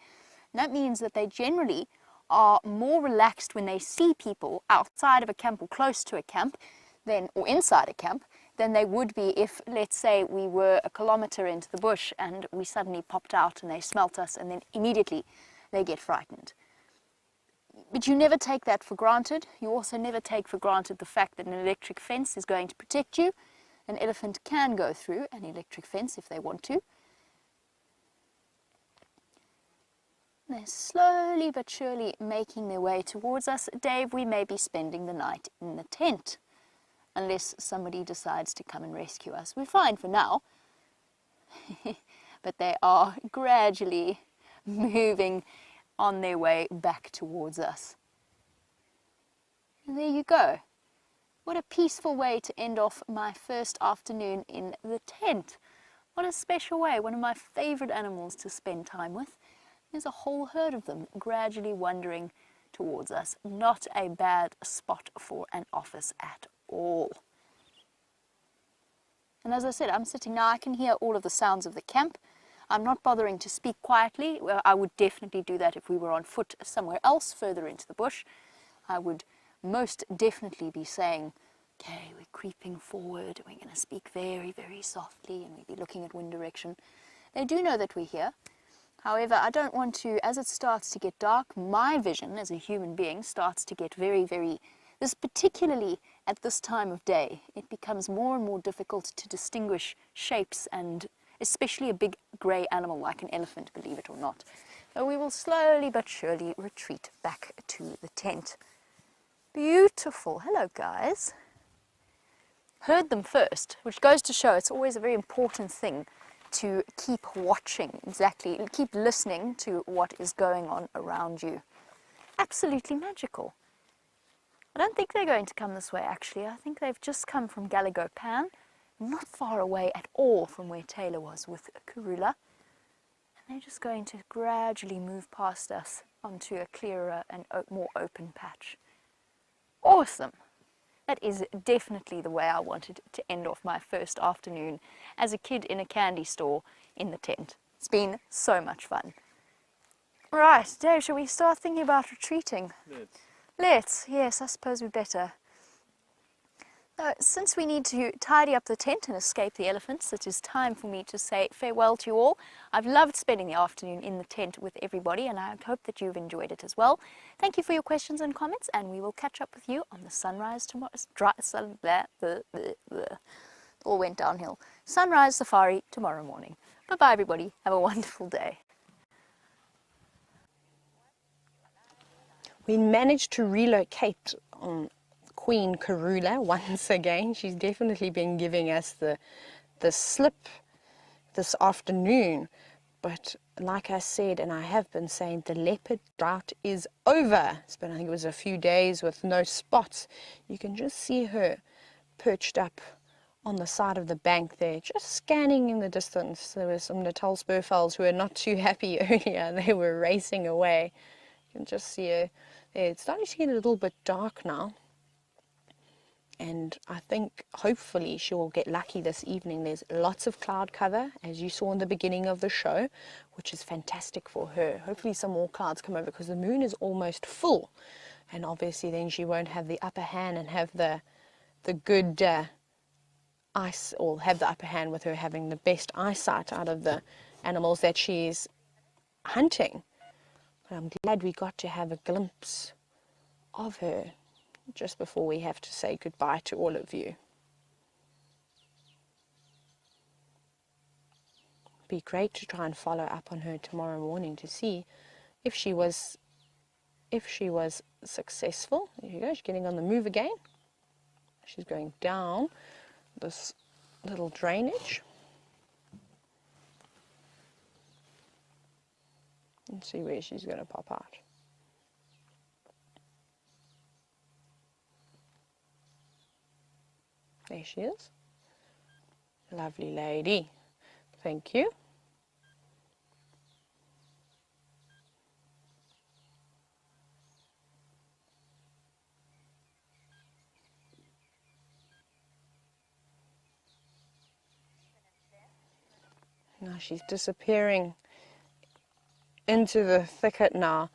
And that means that they generally are more relaxed when they see people outside of a camp or close to a camp or inside a camp than they would be if, let's say, we were a kilometer into the bush and we suddenly popped out and they smelt us and then immediately they get frightened. But you never take that for granted. You also never take for granted the fact that an electric fence is going to protect you. An elephant can go through an electric fence if they want to. They're slowly but surely making their way towards us. Dave, we may be spending the night in the tent, unless somebody decides to come and rescue us. We're fine for now. But they are gradually moving on their way back towards us. And there you go. What a peaceful way to end off my first afternoon in the tent. What a special way, one of my favorite animals to spend time with. There's a whole herd of them gradually wandering towards us. Not a bad spot for an office at all. And as I said, I'm sitting now, I can hear all of the sounds of the camp. I'm not bothering to speak quietly. Well, I would definitely do that if we were on foot somewhere else further into the bush. I would most definitely be saying Okay, we're creeping forward. We're going to speak very, very softly, and we'll be looking at wind direction. They do know that we're here. However, I don't want to, as it starts to get dark, my vision as a human being starts to get very, particularly at this time of day, it becomes more and more difficult to distinguish shapes, and especially a big grey animal like an elephant, believe it or not. So we will slowly but surely retreat back to the tent. Beautiful. Hello, guys. Heard them first, which goes to show it's always a very important thing to keep watching, exactly, keep listening to what is going on around you. Absolutely magical. I don't think they're going to come this way, actually. I think they've just come from Galago Pan, not far away at all from where Tayla was with Karula. And they're just going to gradually move past us onto a clearer and more open patch. Awesome! That is definitely the way I wanted to end off my first afternoon as a kid in a candy store in the tent. It's been so much fun. Right, Dave, shall we start thinking about retreating? Let's. Yes, I suppose we better. Since we need to tidy up the tent and escape the elephants, it is time for me to say farewell to you all. I've loved spending the afternoon in the tent with everybody, and I hope that you've enjoyed it as well. Thank you for your questions and comments, and we will catch up with you on the sunrise tomorrow. All went downhill. Sunrise safari tomorrow morning. Bye-bye, everybody. Have a wonderful day. We managed to relocate on Queen Karula once again. She's definitely been giving us the slip this afternoon, but like I said, and I have been saying, the leopard drought is over. It's been, I think it was a few days with no spots. You can just see her perched up on the side of the bank there, just scanning in the distance. There were some Natal spurfowls who were not too happy earlier. They were racing away. You can just see her there. It's starting to get a little bit dark now, and I think hopefully she will get lucky this evening. There's lots of cloud cover, as you saw in the beginning of the show, which is fantastic for her. Hopefully some more clouds come over, because the moon is almost full, and obviously then she won't have the upper hand and have the good ice, or have the upper hand with her having the best eyesight out of the animals that she's hunting. But I'm glad we got to have a glimpse of her just before we have to say goodbye to all of you. Be great to try and follow up on her tomorrow morning to see if she was successful. There you go, she's getting on the move again. She's going down this little drainage. And see where she's going to pop out. There she is. Lovely lady. Thank you. Now she's disappearing into the thicket now.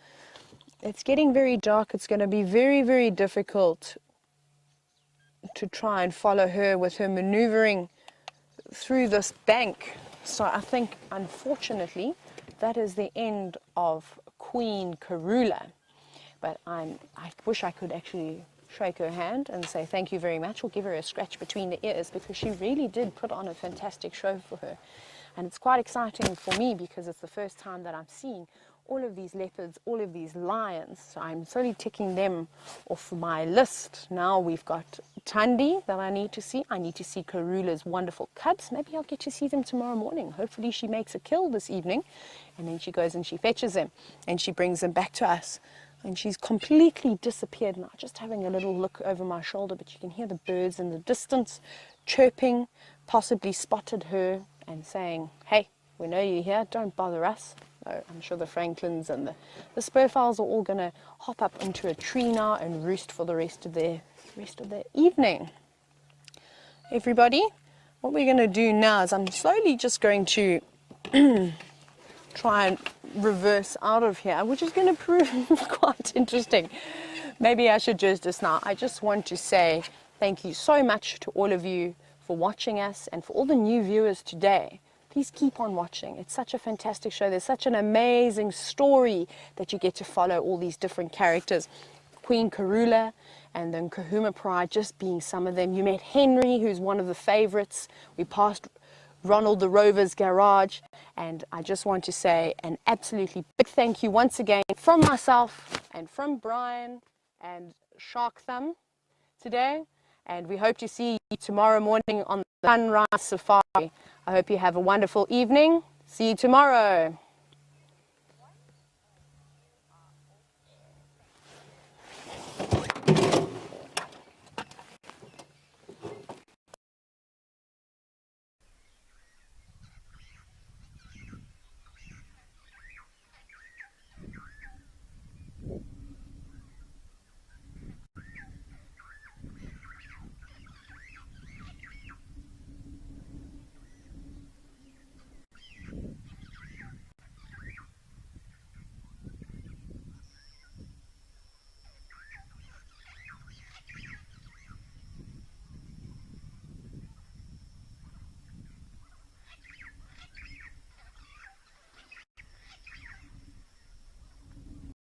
It's getting very dark. It's going to be very, very difficult to try and follow her with her maneuvering through this bank. So I think, unfortunately, that is the end of Queen Karula. But I wish I could actually shake her hand and say thank you very much, or give her a scratch between the ears, because she really did put on a fantastic show for her. And it's quite exciting for me, because it's the first time that I'm seeing all of these leopards, all of these lions. So I'm slowly ticking them off my list. Now we've got Thandi that I need to see. I need to see Karula's wonderful cubs. Maybe I'll get to see them tomorrow morning. Hopefully she makes a kill this evening, and then she goes and she fetches them and she brings them back to us. And she's completely disappeared now. Just having a little look over my shoulder, but you can hear the birds in the distance chirping, possibly spotted her and saying, hey, we know you're here, don't bother us. So I'm sure the francolins and the spurfowls are all going to hop up into a tree now and roost for the rest of their evening. Everybody, what we're going to do now is I'm slowly just going to try and reverse out of here, which is going to prove quite interesting. Maybe I should just now. I just want to say Thank you so much to all of you for watching us, and for all the new viewers today. Please keep on watching. It's such a fantastic show. There's such an amazing story that you get to follow all these different characters. Queen Karula and then Kahuma Pride just being some of them. You met Henry, who's one of the favorites. We passed Ronald the Rover's garage, and I just want to say an absolutely big thank you once again from myself and from Brian and Shark Thumb today, and we hope to see you tomorrow morning on the Sunrise Safari. I hope you have a wonderful evening. See you tomorrow.